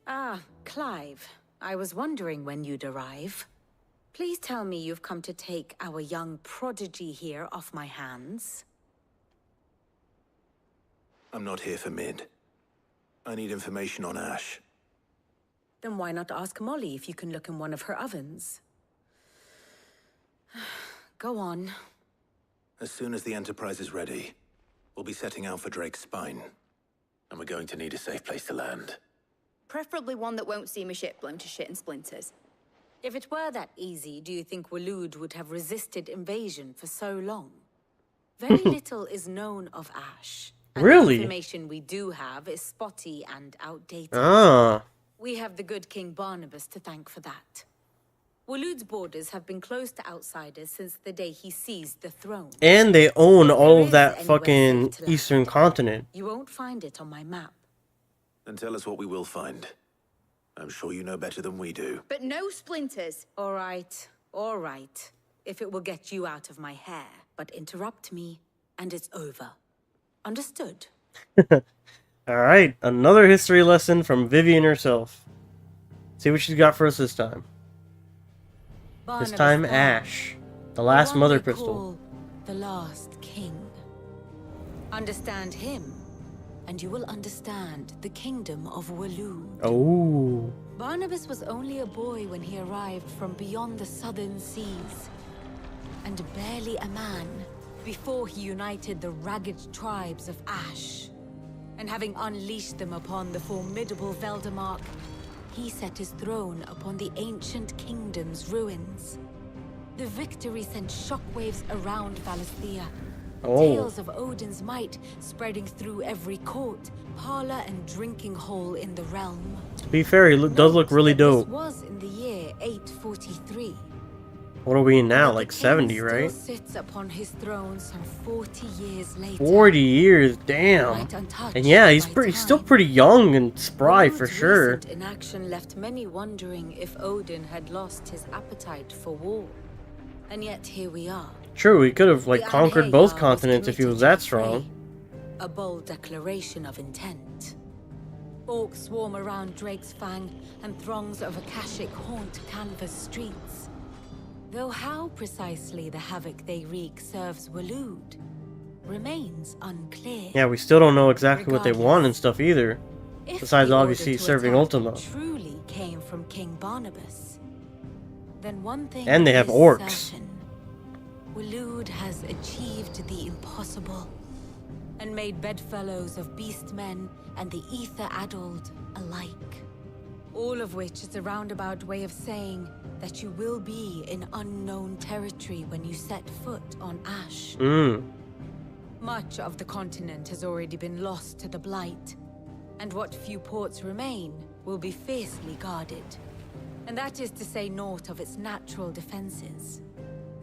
Ah, Clive. I was wondering when you'd arrive. Please tell me you've come to take our young prodigy here off my hands. I'm not here for Mid. I need information on Ash. Then why not ask Molly if you can look in one of her ovens? Go on. As soon as the Enterprise is ready, we'll be setting out for Drake's Spine. And we're going to need a safe place to land. Preferably one that won't see my ship blown to shit and splinters. If it were that easy, do you think Waloed would have resisted invasion for so long? Very little is known of Ash. And really? The information we do have is spotty and outdated. Ah. We have the good King Barnabas to thank for that. Waloed's borders have been closed to outsiders since the day he seized the throne. And they own If all there of is that anywhere fucking safe to land, eastern continent. You won't find it on my map. And tell us what we will find. I'm sure you know better than we do. But no splinters. All right. If it will get you out of my hair. But interrupt me, and it's over. Understood? Alright, another history lesson from Vivian herself. See what she's got for us this time. Barnabas This time, Thorne, Ash. The last one Mother they Crystal. call the last king. Understand him, and you will understand the kingdom of Waloed. Oh. Barnabas was only a boy when he arrived from beyond the southern seas, and barely a man before he united the ragged tribes of Ash. And having unleashed them upon the formidable Veldemark, he set his throne upon the ancient kingdom's ruins. The victory sent shockwaves around Valisthea. Oh. Tales of Odin's might spreading through every court, parlor, and drinking hole in the realm. To be fair, he does look really This dope. was in the year 843. What are we in now? But Like the king 70, still right? sits upon his throne some 40 years later. 40 years, damn. Quite untouched And yeah, he's by still time. pretty young and spry for Waloed's sure. recent inaction left many wondering if Odin had lost his appetite for war. And yet here we are. True, he could have like The conquered Anheya both was continents if he was committed that to strong. A bold declaration of intent. Orcs swarm around Drake's Fang, and throngs of Akashic haunt Canvas streets. Though how precisely the havoc they wreak serves Waloed remains unclear. Yeah, we still don't know exactly what they want and stuff either. If Besides the obviously order to serving attack Ultima. truly came from King Barnabas, then one thing And they have is orcs. certain. Waloed has achieved the impossible and made bedfellows of beastmen and the ether-addled alike. All of which is a roundabout way of saying that you will be in unknown territory when you set foot on Ash. Much of the continent has already been lost to the Blight, and what few ports remain will be fiercely guarded. And that is to say naught of its natural defenses.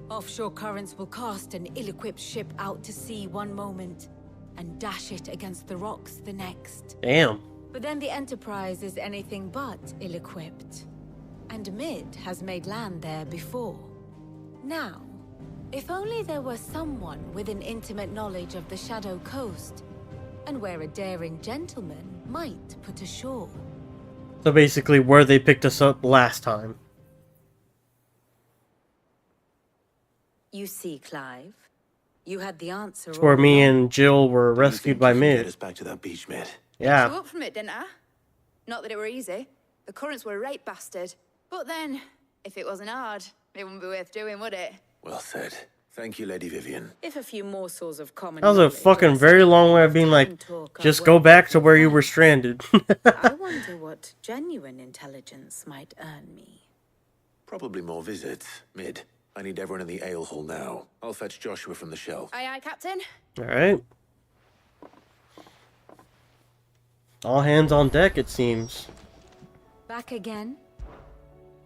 Offshore currents will cast an ill-equipped ship out to sea one moment, and dash it against the rocks the next. Damn. But then the Enterprise is anything but ill-equipped. And Mid has made land there before. Now, if only there were someone with an intimate knowledge of the Shadow Coast, and where a daring gentleman might put ashore. So basically where they picked us up last time. You see, Clive, you had the answer. It's where me and Jill were rescued by Get Mid. us back to that beach, Mid. Yeah. You up from it, didn't I? Not that it were easy. The currents were a right bastard. But then, if it wasn't hard, it wouldn't be worth doing, would it? Well said. Thank you, Lady Vivian. If a few morsels of common That was a knowledge fucking or very long way of being like, talk are just go worth back to the where you time. were stranded. I wonder what genuine intelligence might earn me. Probably more visits. Mid, I need everyone in the ale hall now. I'll fetch Joshua from the shelf. Aye, aye, Captain. Alright. All hands on deck, it seems. Back again?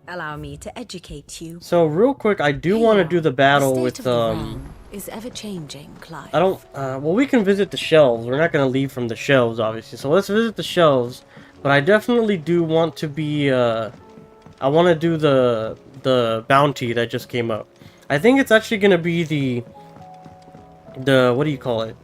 Allow me to educate you. So real quick, I do want to do the battle with Is ever changing, Clive. I don't well, we can visit the shelves. We're not going to leave from the shelves obviously. So let's visit the shelves, but I definitely do want to be I want to do the bounty that just came up. I think it's actually going to be the what do you call it?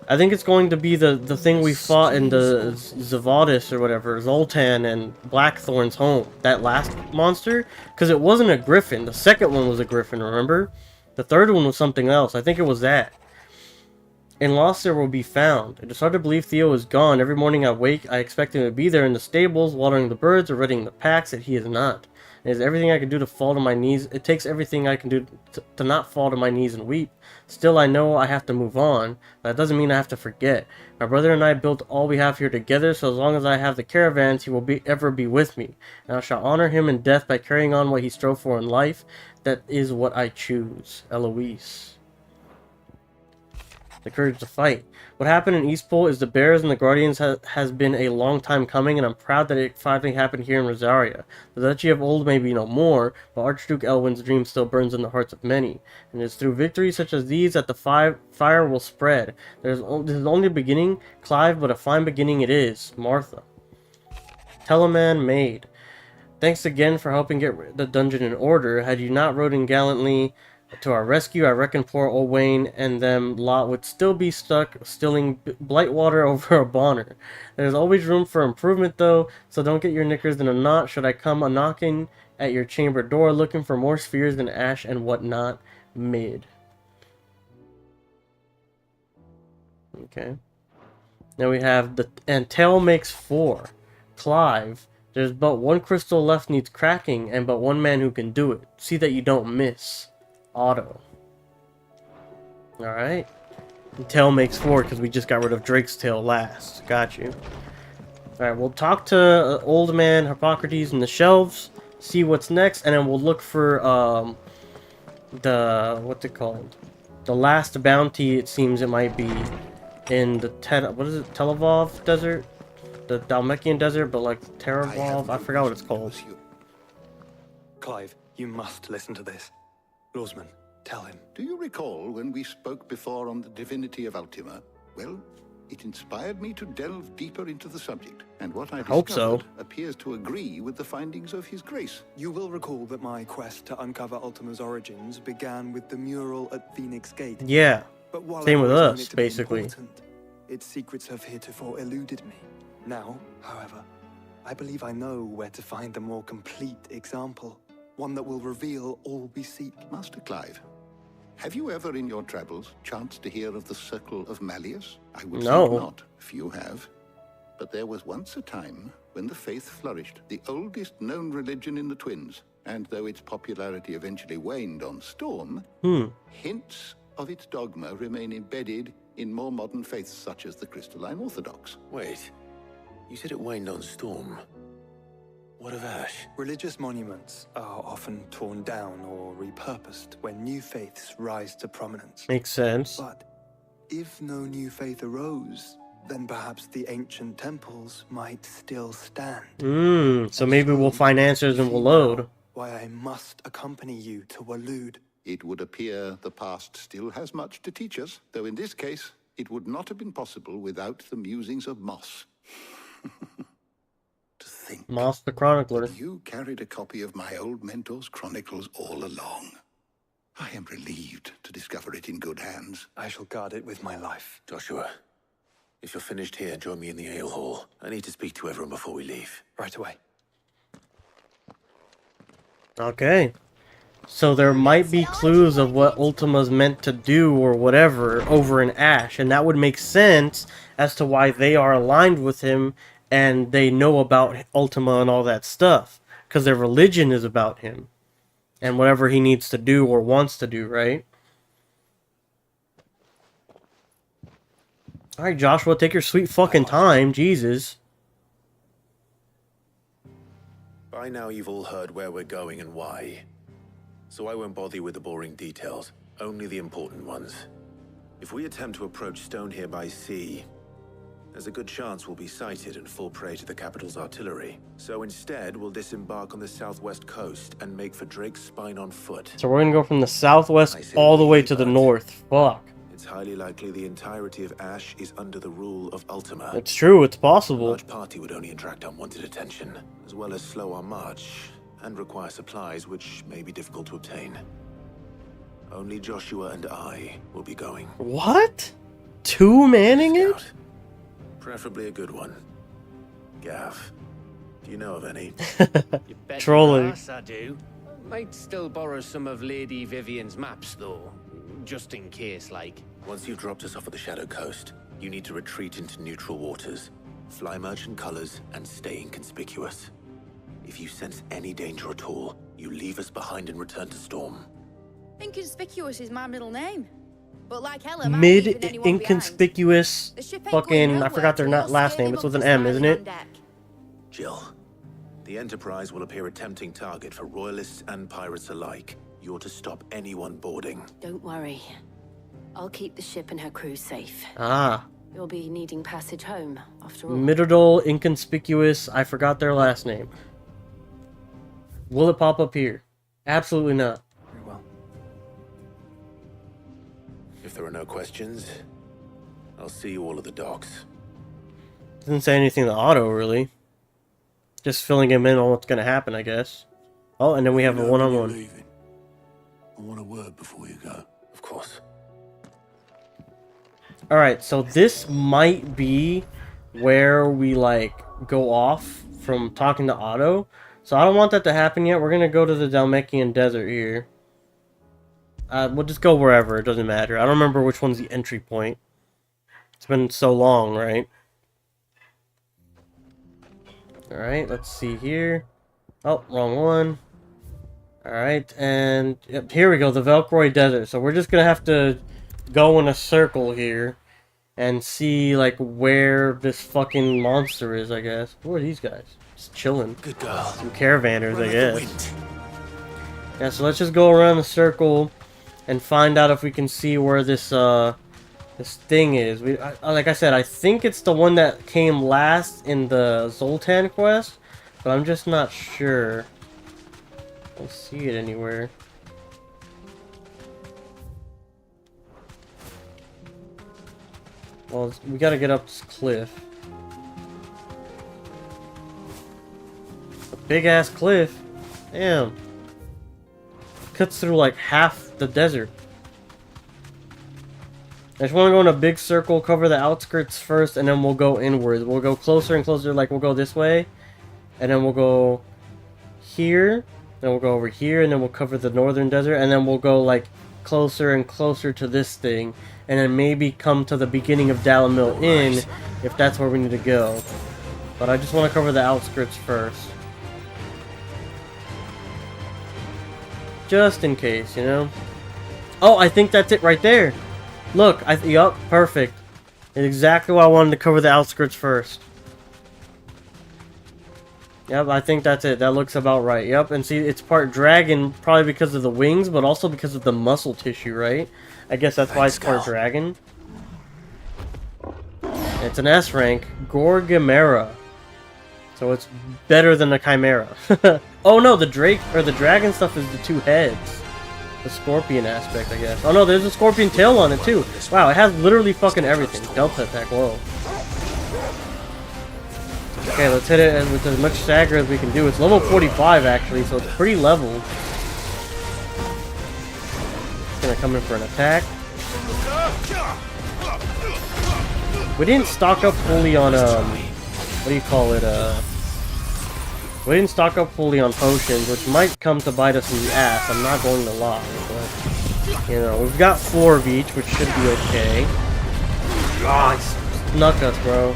I think it's going to be the thing we fought in the Zavadis or whatever, Zoltan and Blackthorn's home. That last monster, because it wasn't a griffin. The second one was a griffin, remember? The third one was something else. I think it was that. And lost there will be found. It is hard to believe Theo is gone. Every morning I wake, I expect him to be there in the stables, watering the birds or readying the packs, and he is not. It is everything I can do to fall to my knees. It takes everything I can do to not fall to my knees and weep. Still, I know I have to move on. That doesn't mean I have to forget. My brother and I built all we have here together, so as long as I have the caravans, he will ever be with me. And I shall honor him in death by carrying on what he strove for in life. That is what I choose. Eloise. the courage to fight. What happened in Eastpol is the Bears and the Guardians has been a long time coming, and I'm proud that it finally happened here in Rosaria. The Duchy of Old may be no more, but Archduke Elwin's dream still burns in the hearts of many, and it's through victories such as these that the fire will spread. This is only the beginning, Clive, but a fine beginning it is. Martha. Teleman Maid. Thanks again for helping get the dungeon in order. Had you not rode in gallantly to our rescue, I reckon poor old Wayne and them lot would still be stuck stealing Blightwater over a Bonner. There's always room for improvement though, so don't get your knickers in a knot should I come a-knocking at your chamber door looking for more spheres than ash and whatnot. Mid. Okay. Now we have and Tail makes 4. Clive. There's but one crystal left needs cracking, and but one man who can do it. See that you don't miss. Otto. Alright. Tail makes 4 because we just got rid of Drake's tail last. Got you. Alright, we'll talk to old man Hippocrates in the shelves, see what's next, and then we'll look for what's it called? The last bounty, it seems it might be in the Televov desert? The Dalmekian desert, but like Terravov, I forgot what it's called. Clive, you must listen to this. Lawsman, tell him. Do you recall when we spoke before on the divinity of Ultima? Well, it inspired me to delve deeper into the subject, and what I discovered appears to agree with the findings of His Grace. You will recall that my quest to uncover Ultima's origins began with the mural at Phoenix Gate. Yeah, but while same with I was us, basically. Its secrets have heretofore eluded me. Now, however, I believe I know where to find a more complete example. One that will reveal all we seek. Master Clive, have you ever in your travels chanced to hear of the Circle of Malleus? I would say not, if you have. But there was once a time when the faith flourished, the oldest known religion in the Twins. And though its popularity eventually waned on Storm, hints of its dogma remain embedded in more modern faiths such as the Crystalline Orthodox. Wait. You said it waned on Storm. What of Ash? Religious monuments are often torn down or repurposed when new faiths rise to prominence. Makes sense. But if no new faith arose, then perhaps the ancient temples might still stand. So maybe we'll find answers in Waloed. Why I must accompany you to Waloed. It would appear the past still has much to teach us, though in this case, it would not have been possible without the musings of Moss. To think, Moss the Chronicler. You carried a copy of my old mentor's chronicles all along. I am relieved to discover it in good hands. I shall guard it with my life. Joshua, if you're finished here, join me in the ale hall. I need to speak to everyone before we leave. Right away. Okay. So there might be clues of what Ultima's meant to do or whatever over in Ash, and that would make sense as to why they are aligned with him and they know about Ultima and all that stuff, because their religion is about him and whatever he needs to do or wants to do, right? Alright, Joshua, take your sweet fucking time, Jesus. By now you've all heard where we're going and why. So I won't bother you with the boring details, only the important ones. If we attempt to approach Stone here by sea, there's a good chance we'll be sighted and fall prey to the capital's artillery. So instead, we'll disembark on the southwest coast and make for Drake's Spine on foot. So we're gonna go from the southwest all the way to the north. Fuck. It's highly likely the entirety of Ash is under the rule of Ultima. It's true, it's possible. A large party would only attract unwanted attention, as well as slow our march, and require supplies which may be difficult to obtain. Only Joshua and I will be going. What? 2 manning it? Preferably a good one. Gav, do you know of any? Trolling. Yes, I do. Might still borrow some of Lady Vivian's maps, though. Just in case, like. Once you've dropped us off at the Shadow Coast, you need to retreat into neutral waters, fly merchant colors, and stay inconspicuous. If you sense any danger at all, you leave us behind and return to Storm. Inconspicuous is my middle name. But like hell, Inconspicuous. Fucking, I forgot their last name. It's with an M, isn't it? Jill, the Enterprise will appear a tempting target for royalists and pirates alike. You're to stop anyone boarding. Don't worry. I'll keep the ship and her crew safe. Ah. You'll be needing passage home, after all. Middle inconspicuous. I forgot their last name. Will it pop up here? Absolutely not. Very well. If there are no questions, I'll see you all at the docks. Doesn't say anything to Otto, really. Just filling him in on what's gonna happen, I guess. Oh, and then we have a one-on-one. I want a word before you go. Of course. Alright, so this might be where we, like, go off from talking to Otto. So I don't want that to happen yet. We're gonna go to the Dalmekian Desert here. We'll just go wherever. It doesn't matter. I don't remember which one's the entry point. It's been so long, right? Alright, let's see here. Oh, wrong one. Alright, and yep, here we go, the Velcroy Desert. So we're just gonna have to go in a circle here and see, like, where this fucking monster is, I guess. Who are these guys? Just chilling. Good girl. Some caravanners, I guess. Yeah, so let's just go around the circle and find out if we can see where this, this thing is. Like I said, I think it's the one that came last in the Zoltan quest, but I'm just not sure. I don't see it anywhere. Well, we gotta get up this cliff. A big ass cliff. Damn. Cuts through like half the desert. I just want to go in a big circle, cover the outskirts first, and then we'll go inwards. We'll go closer and closer, like we'll go this way, and then we'll go here, then we'll go over here, and then we'll cover the northern desert, and then we'll go like closer and closer to this thing, and then maybe come to the beginning of Dalamil Inn, if that's where we need to go. But I just want to cover the outskirts first. Just in case, you know? Oh, I think that's it right there! Look, yup, perfect. It's exactly why I wanted to cover the outskirts first. Yep, I think that's it. That looks about right. Yep, and see, it's part dragon, probably because of the wings, but also because of the muscle tissue, right? I guess that's why it's part dragon. It's an S rank, Gorgamera. So it's better than a Chimera. Oh no, the Drake, or the dragon stuff is the two heads. The scorpion aspect, I guess. Oh no, there's a scorpion tail on it too. Wow, it has literally fucking everything. Delta attack, whoa. Okay, let's hit it with as much stagger as we can do. It's level 45 actually, so it's pretty leveled. It's gonna come in for an attack. We didn't stock up fully on what do you call it? We didn't stock up fully on potions, which might come to bite us in the ass. I'm not going to lie, but you know, we've got 4 of each, which should be okay. Ah, he snuck us, bro.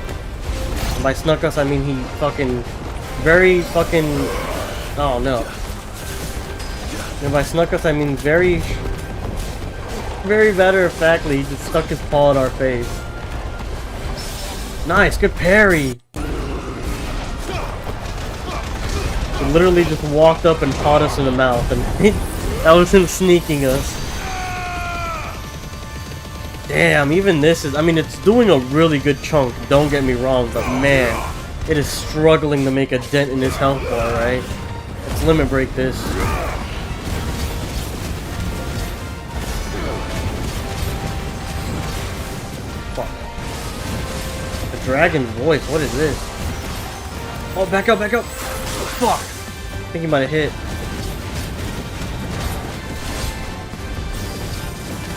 And by snuck us, I mean he fucking very fucking. Oh no. And by snuck us, I mean very matter of factly, he just stuck his paw in our face. Nice, good parry. He literally just walked up and caught us in the mouth, and that was him sneaking us. Damn, even this is, I mean, it's doing a really good chunk, don't get me wrong, but man, it is struggling to make a dent in his health bar, right? Let's limit break this. Fuck. The dragon's voice, what is this? Oh, back up, back up! Fuck! I think he might have hit.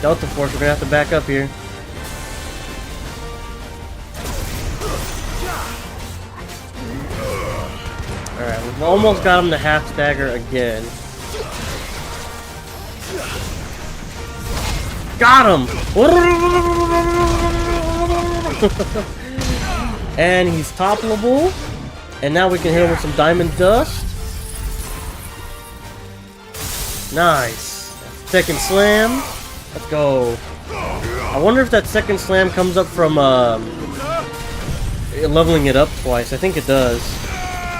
Delta Force, we're gonna have to back up here. Alright, we've almost got him to half stagger again. Got him! And he's toppleable. And now we can hit him with some diamond dust. Nice. Second slam. Let's go. I wonder if that second slam comes up from leveling it up twice. I think it does.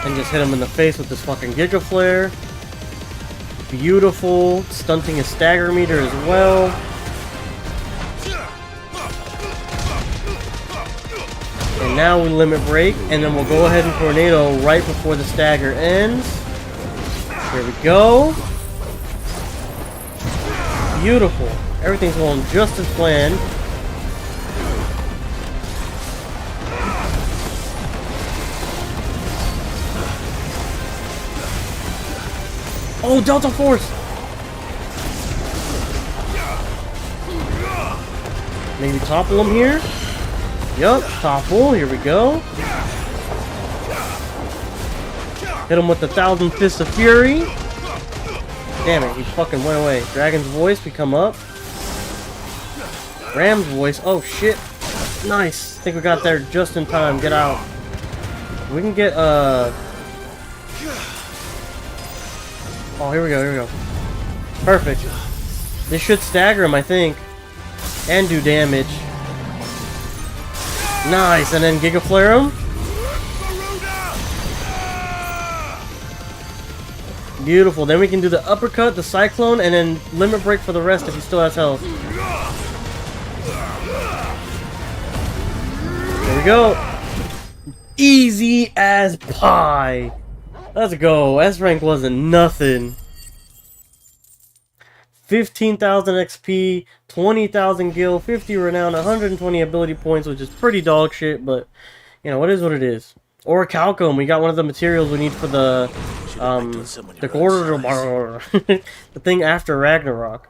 And just hit him in the face with this fucking Giga Flare. Beautiful. Stunting his stagger meter as well. now we limit break, and then we'll go ahead and tornado right before the stagger ends. Here we go. Beautiful. Everything's going just as planned. Oh, Delta Force! Maybe topple him here? Yup, topple. Here we go. Hit him with the 1,000 Fists of Fury. Damn it, he fucking went away. Dragon's Voice, we come up. Ram's Voice, oh shit. Nice. I think we got there just in time. Get out. We can get, Oh, here we go, here we go. Perfect. This should stagger him, I think. And do damage. Nice, and then Giga Flare him. Beautiful. Then we can do the uppercut, the cyclone, and then limit break for the rest if he still has health. There we go. Easy as pie. Let's go. S rank wasn't nothing. 15,000 XP, 20,000 gil, 50 renown, 120 ability points, which is pretty dog shit, but you know, it is what it is. Or Calcum, we got one of the materials we need for the quarter the thing after Ragnarok.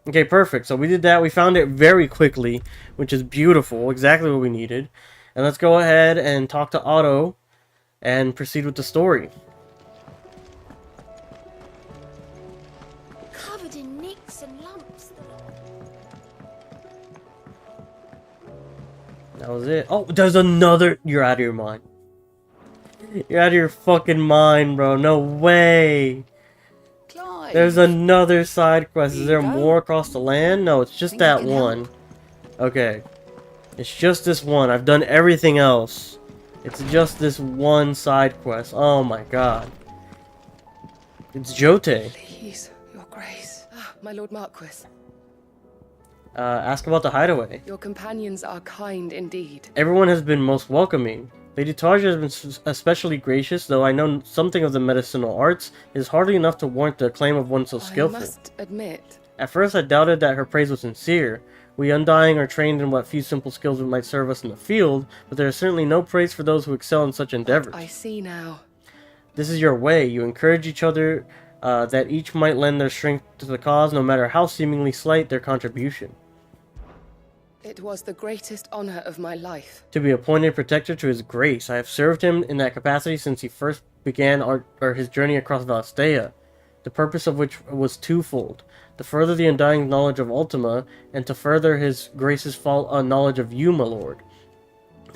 Okay, perfect. So we did that. We found it very quickly, which is beautiful. Exactly what we needed. And let's go ahead and talk to Otto and proceed with the story. Covered in nicks and lumps. That was it. Oh, there's another. You're out of your mind. You're out of your fucking mind, bro. No way. Clive. There's another side quest. Is there more across the land? No, it's just that one. Okay. It's just this one. I've done everything else. It's just this one side quest. Oh my god. It's Jote. Please, your grace. Ah, my lord Marquis. Ask about the hideaway. Your companions are kind indeed. Everyone has been most welcoming. Lady Tarja has been especially gracious, though I know something of the medicinal arts is hardly enough to warrant the acclaim of one so skillful. I must admit. At first I doubted that her praise was sincere. We Undying are trained in what few simple skills might serve us in the field, but there is certainly no praise for those who excel in such endeavors. I see now. This is your way. You encourage each other, that each might lend their strength to the cause, no matter how seemingly slight their contribution. It was the greatest honor of my life. To be appointed protector to his grace. I have served him in that capacity since he first began his journey across Valstea, the purpose of which was twofold: to further the Undying knowledge of Ultima, and to further his grace's knowledge of you, my lord.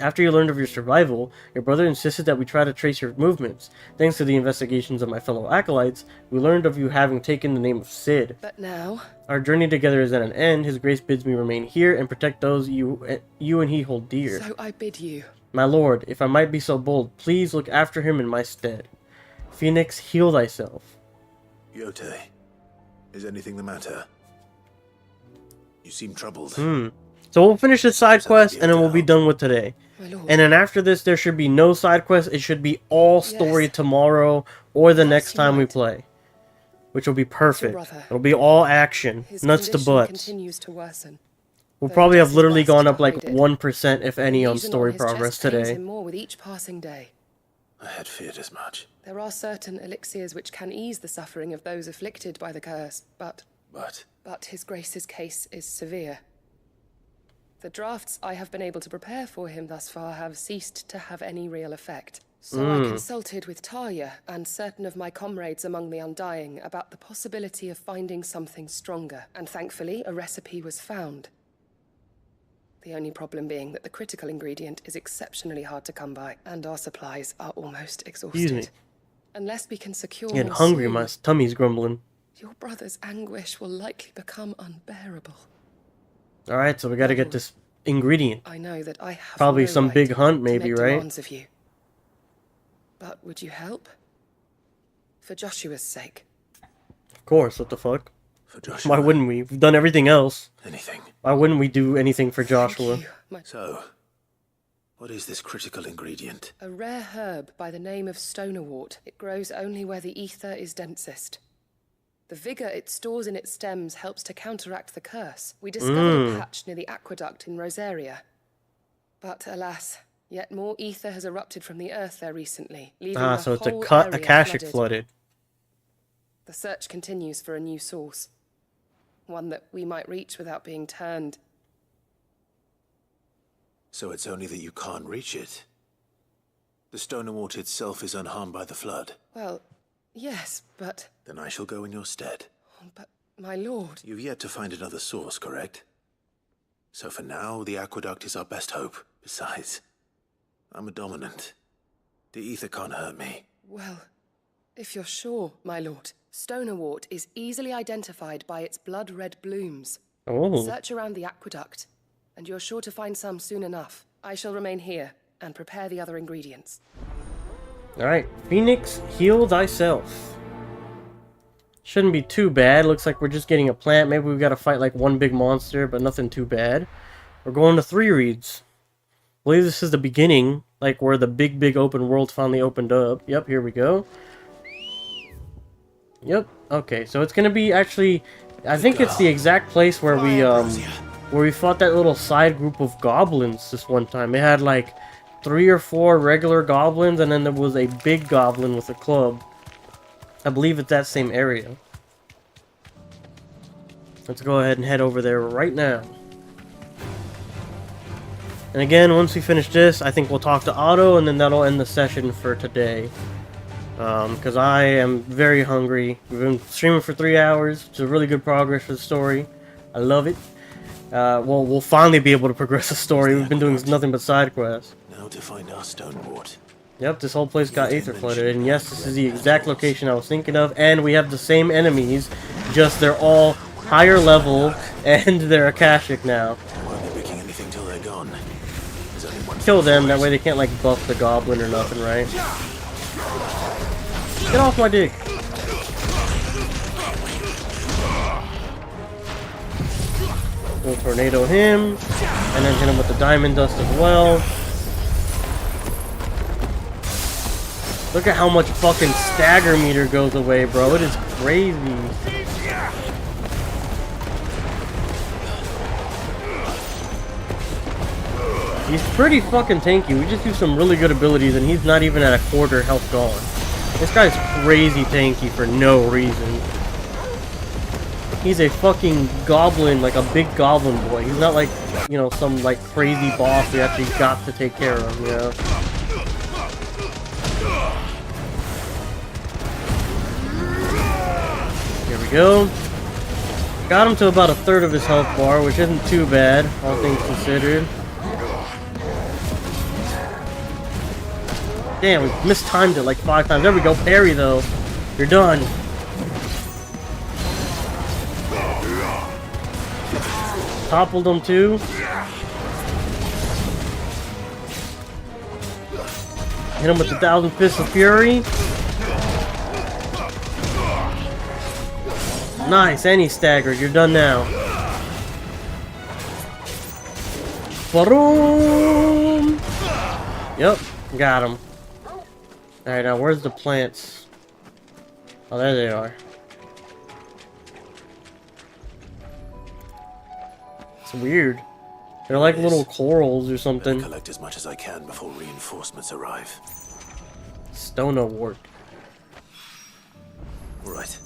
After you learned of your survival, your brother insisted that we try to trace your movements. Thanks to the investigations of my fellow acolytes, we learned of you having taken the name of Cid. But now... Our journey together is at an end. His grace bids me remain here and protect those you and he hold dear. So I bid you. My lord, if I might be so bold, please look after him in my stead. Phoenix, heal thyself. Yote, is anything the matter? You seem troubled. So we'll finish this side quest, and then we'll be done with today. And then after this, there should be no side quest. It should be all story tomorrow or the next time we play. Which will be perfect. It'll be all action. Nuts to butts. Continues to worsen. We'll probably have literally gone up like 1%, if any, on story progress today. More with each passing day. I had feared as much. There are certain elixirs which can ease the suffering of those afflicted by the curse, but his grace's case is severe. The drafts I have been able to prepare for him thus far have ceased to have any real effect. So I consulted with Tarja and certain of my comrades among the Undying about the possibility of finding something stronger, and thankfully a recipe was found. The only problem being that the critical ingredient is exceptionally hard to come by, and our supplies are almost exhausted. Excuse me. Unless we can secure I'm getting more hungry, soon, my tummy's grumbling. your brother's anguish will likely become unbearable. Alright, so we gotta get this ingredient. I know that I have probably no some right big hunt, maybe, to make right? demands of you. But would you help? For Joshua's sake. Of course, what the fuck? For Joshua. Why wouldn't we? We've done everything else. Anything. Why wouldn't we do anything for Joshua? So, What is this critical ingredient? A rare herb by the name of stonerwort. It grows only where the ether is densest. The vigor it stores in its stems helps to counteract the curse. We discovered a patch near the aqueduct in Rosaria. But alas, yet more ether has erupted from the earth there recently, leaving the so it's whole a area Akashic flooded. The search continues for a new source. One that we might reach without being turned. So it's only that you can't reach it. The stonerwort itself is unharmed by the flood. Well, yes, but... Then I shall go in your stead. But, my lord... You've yet to find another source, correct? So for now, the aqueduct is our best hope. Besides, I'm a dominant. The ether can't hurt me. Well, if you're sure, my lord, stonerwort is easily identified by its blood-red blooms. Oh. Search around the aqueduct, and you're sure to find some soon enough. I shall remain here and prepare the other ingredients. Alright, Phoenix, heal thyself. Shouldn't be too bad. Looks like we're just getting a plant. Maybe we've got to fight like one big monster, but nothing too bad. We're going to 3 reads. I believe this is the beginning, like where the big open world finally opened up. Yep, here we go. Yep, okay, so it's gonna be actually, I think it's the exact place where we fought that little side group of goblins this one time. It had like 3 or 4 regular goblins, and then there was a big goblin with a club. I believe it's that same area. Let's go ahead and head over there right now. And again, once we finish this, I think we'll talk to Otto, and then that'll end the session for today. Because I am very hungry. We've been streaming for 3 hours, which is really good progress for the story. I love it. Well, we'll finally be able to progress the story. We've been doing nothing but side quests. Now to find our stonerwort. Yep, this whole place got aether flooded, and yes, this is the exact location I was thinking of, and we have the same enemies, just they're all higher level, and they're Akashic now. Why aren't they picking anything till they're gone? There's only one Kill them, that way they can't like buff the goblin or nothing, right? Get off my dick! We'll tornado him, and then hit him with the diamond dust as well. Look at how much fucking stagger meter goes away, bro. It is crazy. He's pretty fucking tanky. We just use some really good abilities, and he's not even at a quarter health gone. This guy's crazy tanky for no reason. He's a fucking goblin, like a big goblin boy. He's not like, you know, some like crazy boss we actually got to take care of, you know? Here we go. Got him to about 1/3 of his health bar, which isn't too bad, all things considered. Damn, we mistimed it like 5 times. There we go, parry though. You're done. Toppled him too. Hit him with the 1,000 Fists of Fury. Nice, and he staggered. You're done now. Boom! Yep, got him. Alright, now where's the plants? Oh, there they are. It's weird. They're like little corals or something. Better collect as much as I can before reinforcements arrive. Stonerwort. Right.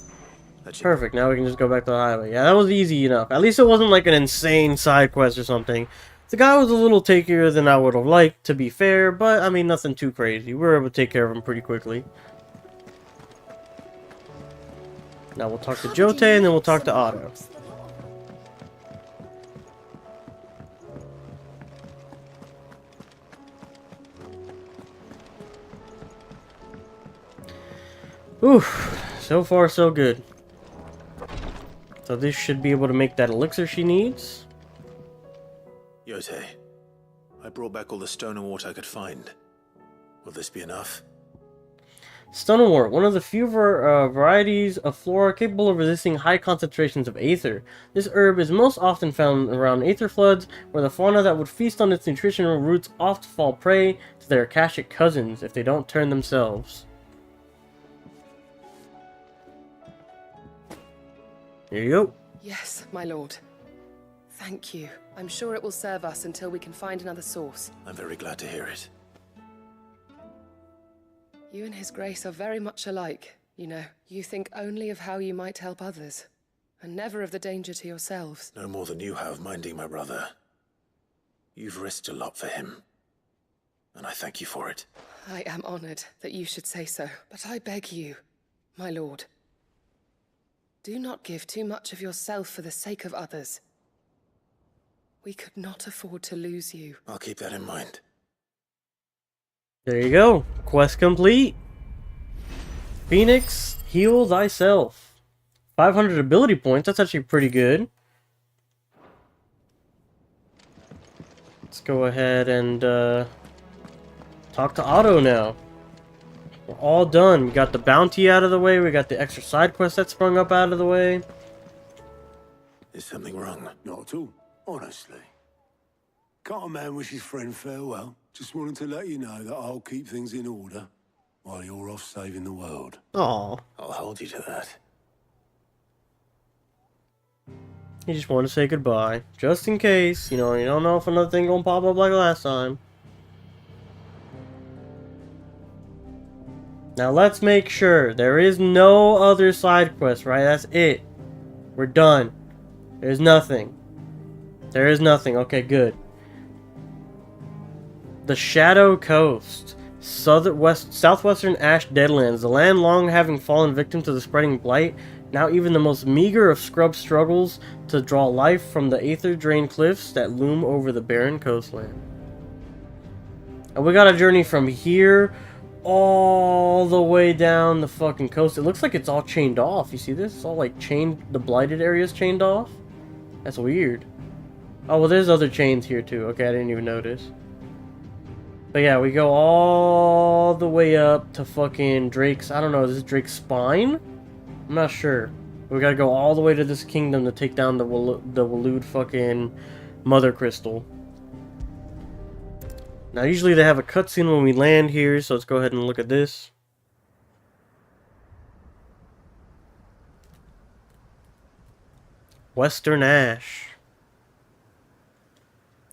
Perfect, now we can just go back to the highway. Yeah, that was easy enough. At least it wasn't like an insane side quest or something. The guy was a little takier than I would have liked, to be fair, but I mean, nothing too crazy. We were able to take care of him pretty quickly. Now we'll talk to Jote, and then we'll talk to Otto. Oof, so far so good. So this should be able to make that elixir she needs. Yote, I brought back all the stonerwort I could find. Will this be enough? Stonewort, one of the few varieties of flora capable of resisting high concentrations of aether. This herb is most often found around aether floods, where the fauna that would feast on its nutritional roots oft fall prey to their akashic cousins if they don't turn themselves. There you go. Yes, my lord. Thank you. I'm sure it will serve us until we can find another source. I'm very glad to hear it. You and His Grace are very much alike, you know. You think only of how you might help others, and never of the danger to yourselves. No more than you have minding my brother. You've risked a lot for him, and I thank you for it. I am honored that you should say so, but I beg you, my lord, do not give too much of yourself for the sake of others. We could not afford to lose you. I'll keep that in mind. There you go. Quest complete. Phoenix, heal thyself. 500 ability points. That's actually pretty good. Let's go ahead and talk to Otto now. We're all done. We got the bounty out of the way. We got the extra side quest that sprung up out of the way. Is something wrong? Not at all, honestly. Can't a man wish his friend farewell? Just wanted to let you know that I'll keep things in order while you're off saving the world. Aw. I'll hold you to that. He just wanted to say goodbye. Just in case. You know, you don't know if another thing gonna pop up like last time. Now let's make sure there is no other side quest, right? That's it. We're done. There's nothing. There is nothing. Okay, good. The Shadow Coast. Southwestern Ash Deadlands. The land long having fallen victim to the spreading blight. Now even the most meager of scrubs struggles to draw life from the aether-drained cliffs that loom over the barren coastland. And we got a journey from here all the way down the fucking coast. It looks like it's all chained off. You see this? It's all like chained, the blighted area's chained off. That's weird. Oh, well, there's other chains here too. Okay, I didn't even notice. But yeah, we go all the way up to fucking Drake's, I don't know, is this Drake's spine? I'm not sure. We gotta go all the way to this kingdom to take down the Waloed fucking mother crystal. Now, usually they have a cutscene when we land here, so let's go ahead and look at this. Western Ash.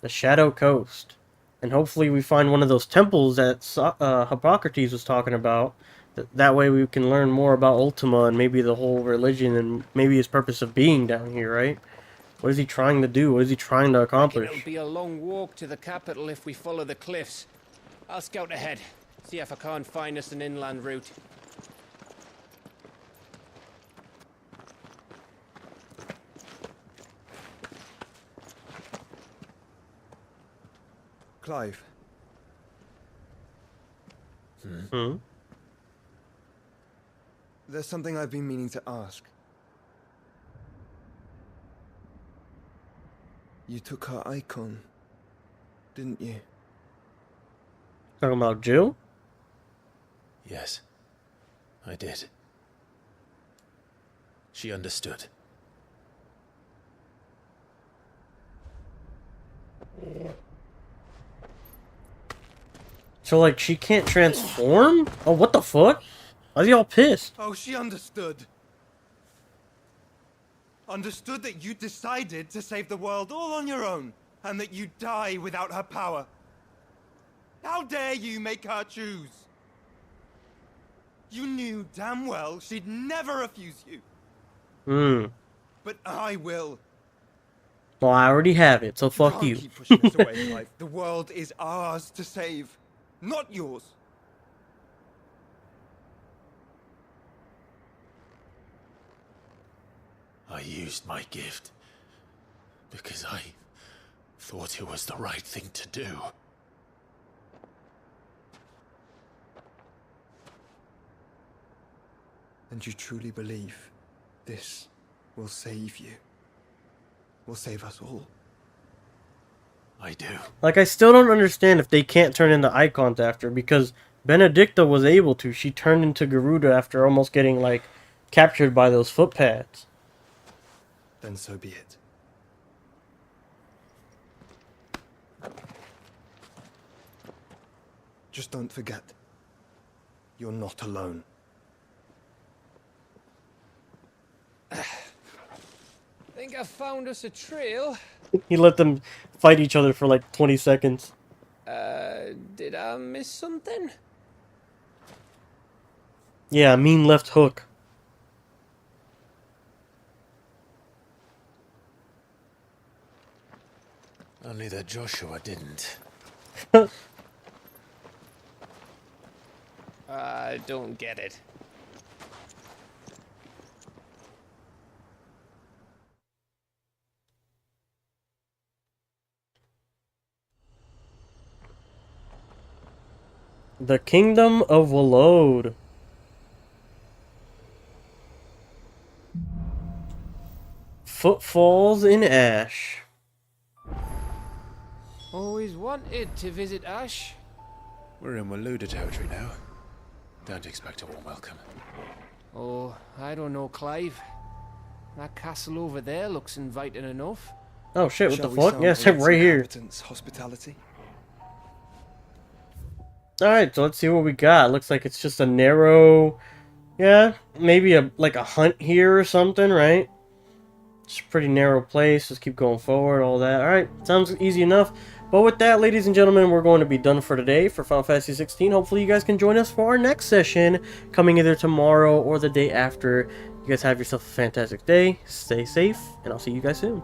The Shadow Coast. And hopefully we find one of those temples that Hippocrates was talking about. That way we can learn more about Ultima and maybe the whole religion and maybe his purpose of being down here, right? What is he trying to do? What is he trying to accomplish? It'll be a long walk to the capital if we follow the cliffs. I'll scout ahead, see if I can't find us an inland route. Clive. Hmm? There's something I've been meaning to ask. You took her icon, didn't you? Talking about Jill? Yes, I did. She understood. So, like, she can't transform? Oh, what the fuck? Why is he all pissed? Oh, she understood. Understood that you decided to save the world all on your own, and that you'd die without her power. How dare you make her choose? You knew damn well she'd never refuse you. But I will. Well, I already have it, so fuck you. Keep pushing us away, Clive. The world is ours to save, not yours. I used my gift because I thought it was the right thing to do. And you truly believe this will save you? Will save us all? I do. Like, I still don't understand if they can't turn into icons after, because Benedicta was able to. She turned into Garuda after almost getting, like, captured by those footpads. Then so be it. Just don't forget, you're not alone. Think I found us a trail. He let them fight each other for like 20 seconds. Did I miss something? Yeah, mean left hook. Only that Joshua didn't. I don't get it. The Kingdom of Waloed. Footfalls in Ash. Always wanted to visit Ash. We're in Waloed territory now. Don't expect a warm welcome. Oh, I don't know, Clive. That castle over there looks inviting enough. Oh shit, what the fuck? Yeah, it's right here. Hospitality. Alright, so let's see what we got. Looks like it's just a narrow... Yeah, maybe like a hunt here or something, right? It's a pretty narrow place. Just keep going forward, all that. Alright, sounds easy enough. But with that, ladies and gentlemen, we're going to be done for today for Final Fantasy 16. Hopefully you guys can join us for our next session, coming either tomorrow or the day after. You guys have yourself a fantastic day. Stay safe, and I'll see you guys soon.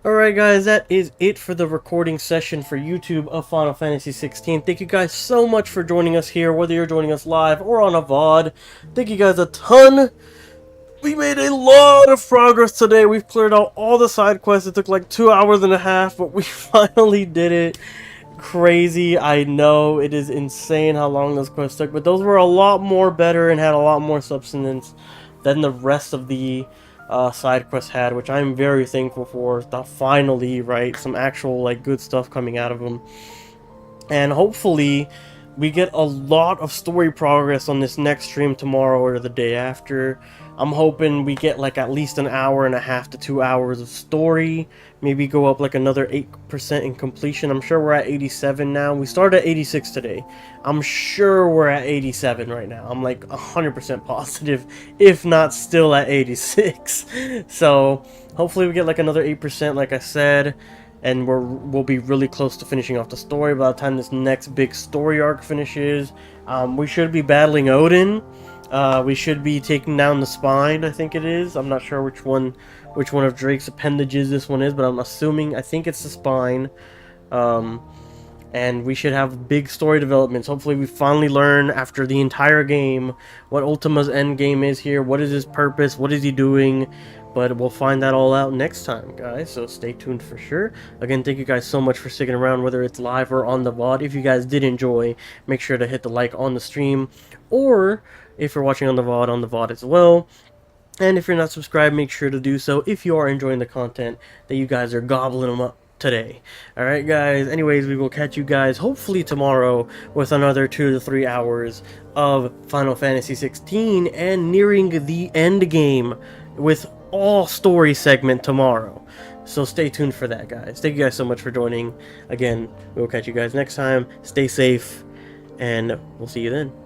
Alright guys, that is it for the recording session for YouTube of Final Fantasy 16. Thank you guys so much for joining us here, whether you're joining us live or on a VOD. Thank you guys a ton. We made a lot of progress today. We've cleared out all the side quests. It took like 2 hours and a half, but we finally did it. Crazy, I know. It is insane how long those quests took, but those were a lot more better and had a lot more substance than the rest of the side quest had, which I'm very thankful for. Finally, right, some actual like good stuff coming out of them, and hopefully we get a lot of story progress on this next stream tomorrow or the day after. I'm hoping we get like at least an hour and a half to 2 hours of story. Maybe go up like another 8% in completion. I'm sure we're at 87 now. We started at 86 today. I'm sure we're at 87 right now. I'm like 100% positive, if not still at 86. So hopefully we get like another 8%, like I said, and we'll be really close to finishing off the story by the time this next big story arc finishes. We should be battling Odin. We should be taking down the spine, I think it is. I'm not sure which one of Drake's appendages this one is, but I think it's the spine. And we should have big story developments. Hopefully we finally learn after the entire game what Ultima's end game is here. What is his purpose? What is he doing? But we'll find that all out next time, guys. So stay tuned for sure. Again, thank you guys so much for sticking around, whether it's live or on the VOD. If you guys did enjoy, make sure to hit the like on the stream. Or if you're watching on the VOD as well. And if you're not subscribed, make sure to do so if you are enjoying the content that you guys are gobbling them up today. Alright guys, anyways, we will catch you guys hopefully tomorrow with another 2 to 3 hours of Final Fantasy 16 and nearing the end game with all story segment tomorrow. So stay tuned for that, guys. Thank you guys so much for joining. Again, we will catch you guys next time. Stay safe, and we'll see you then.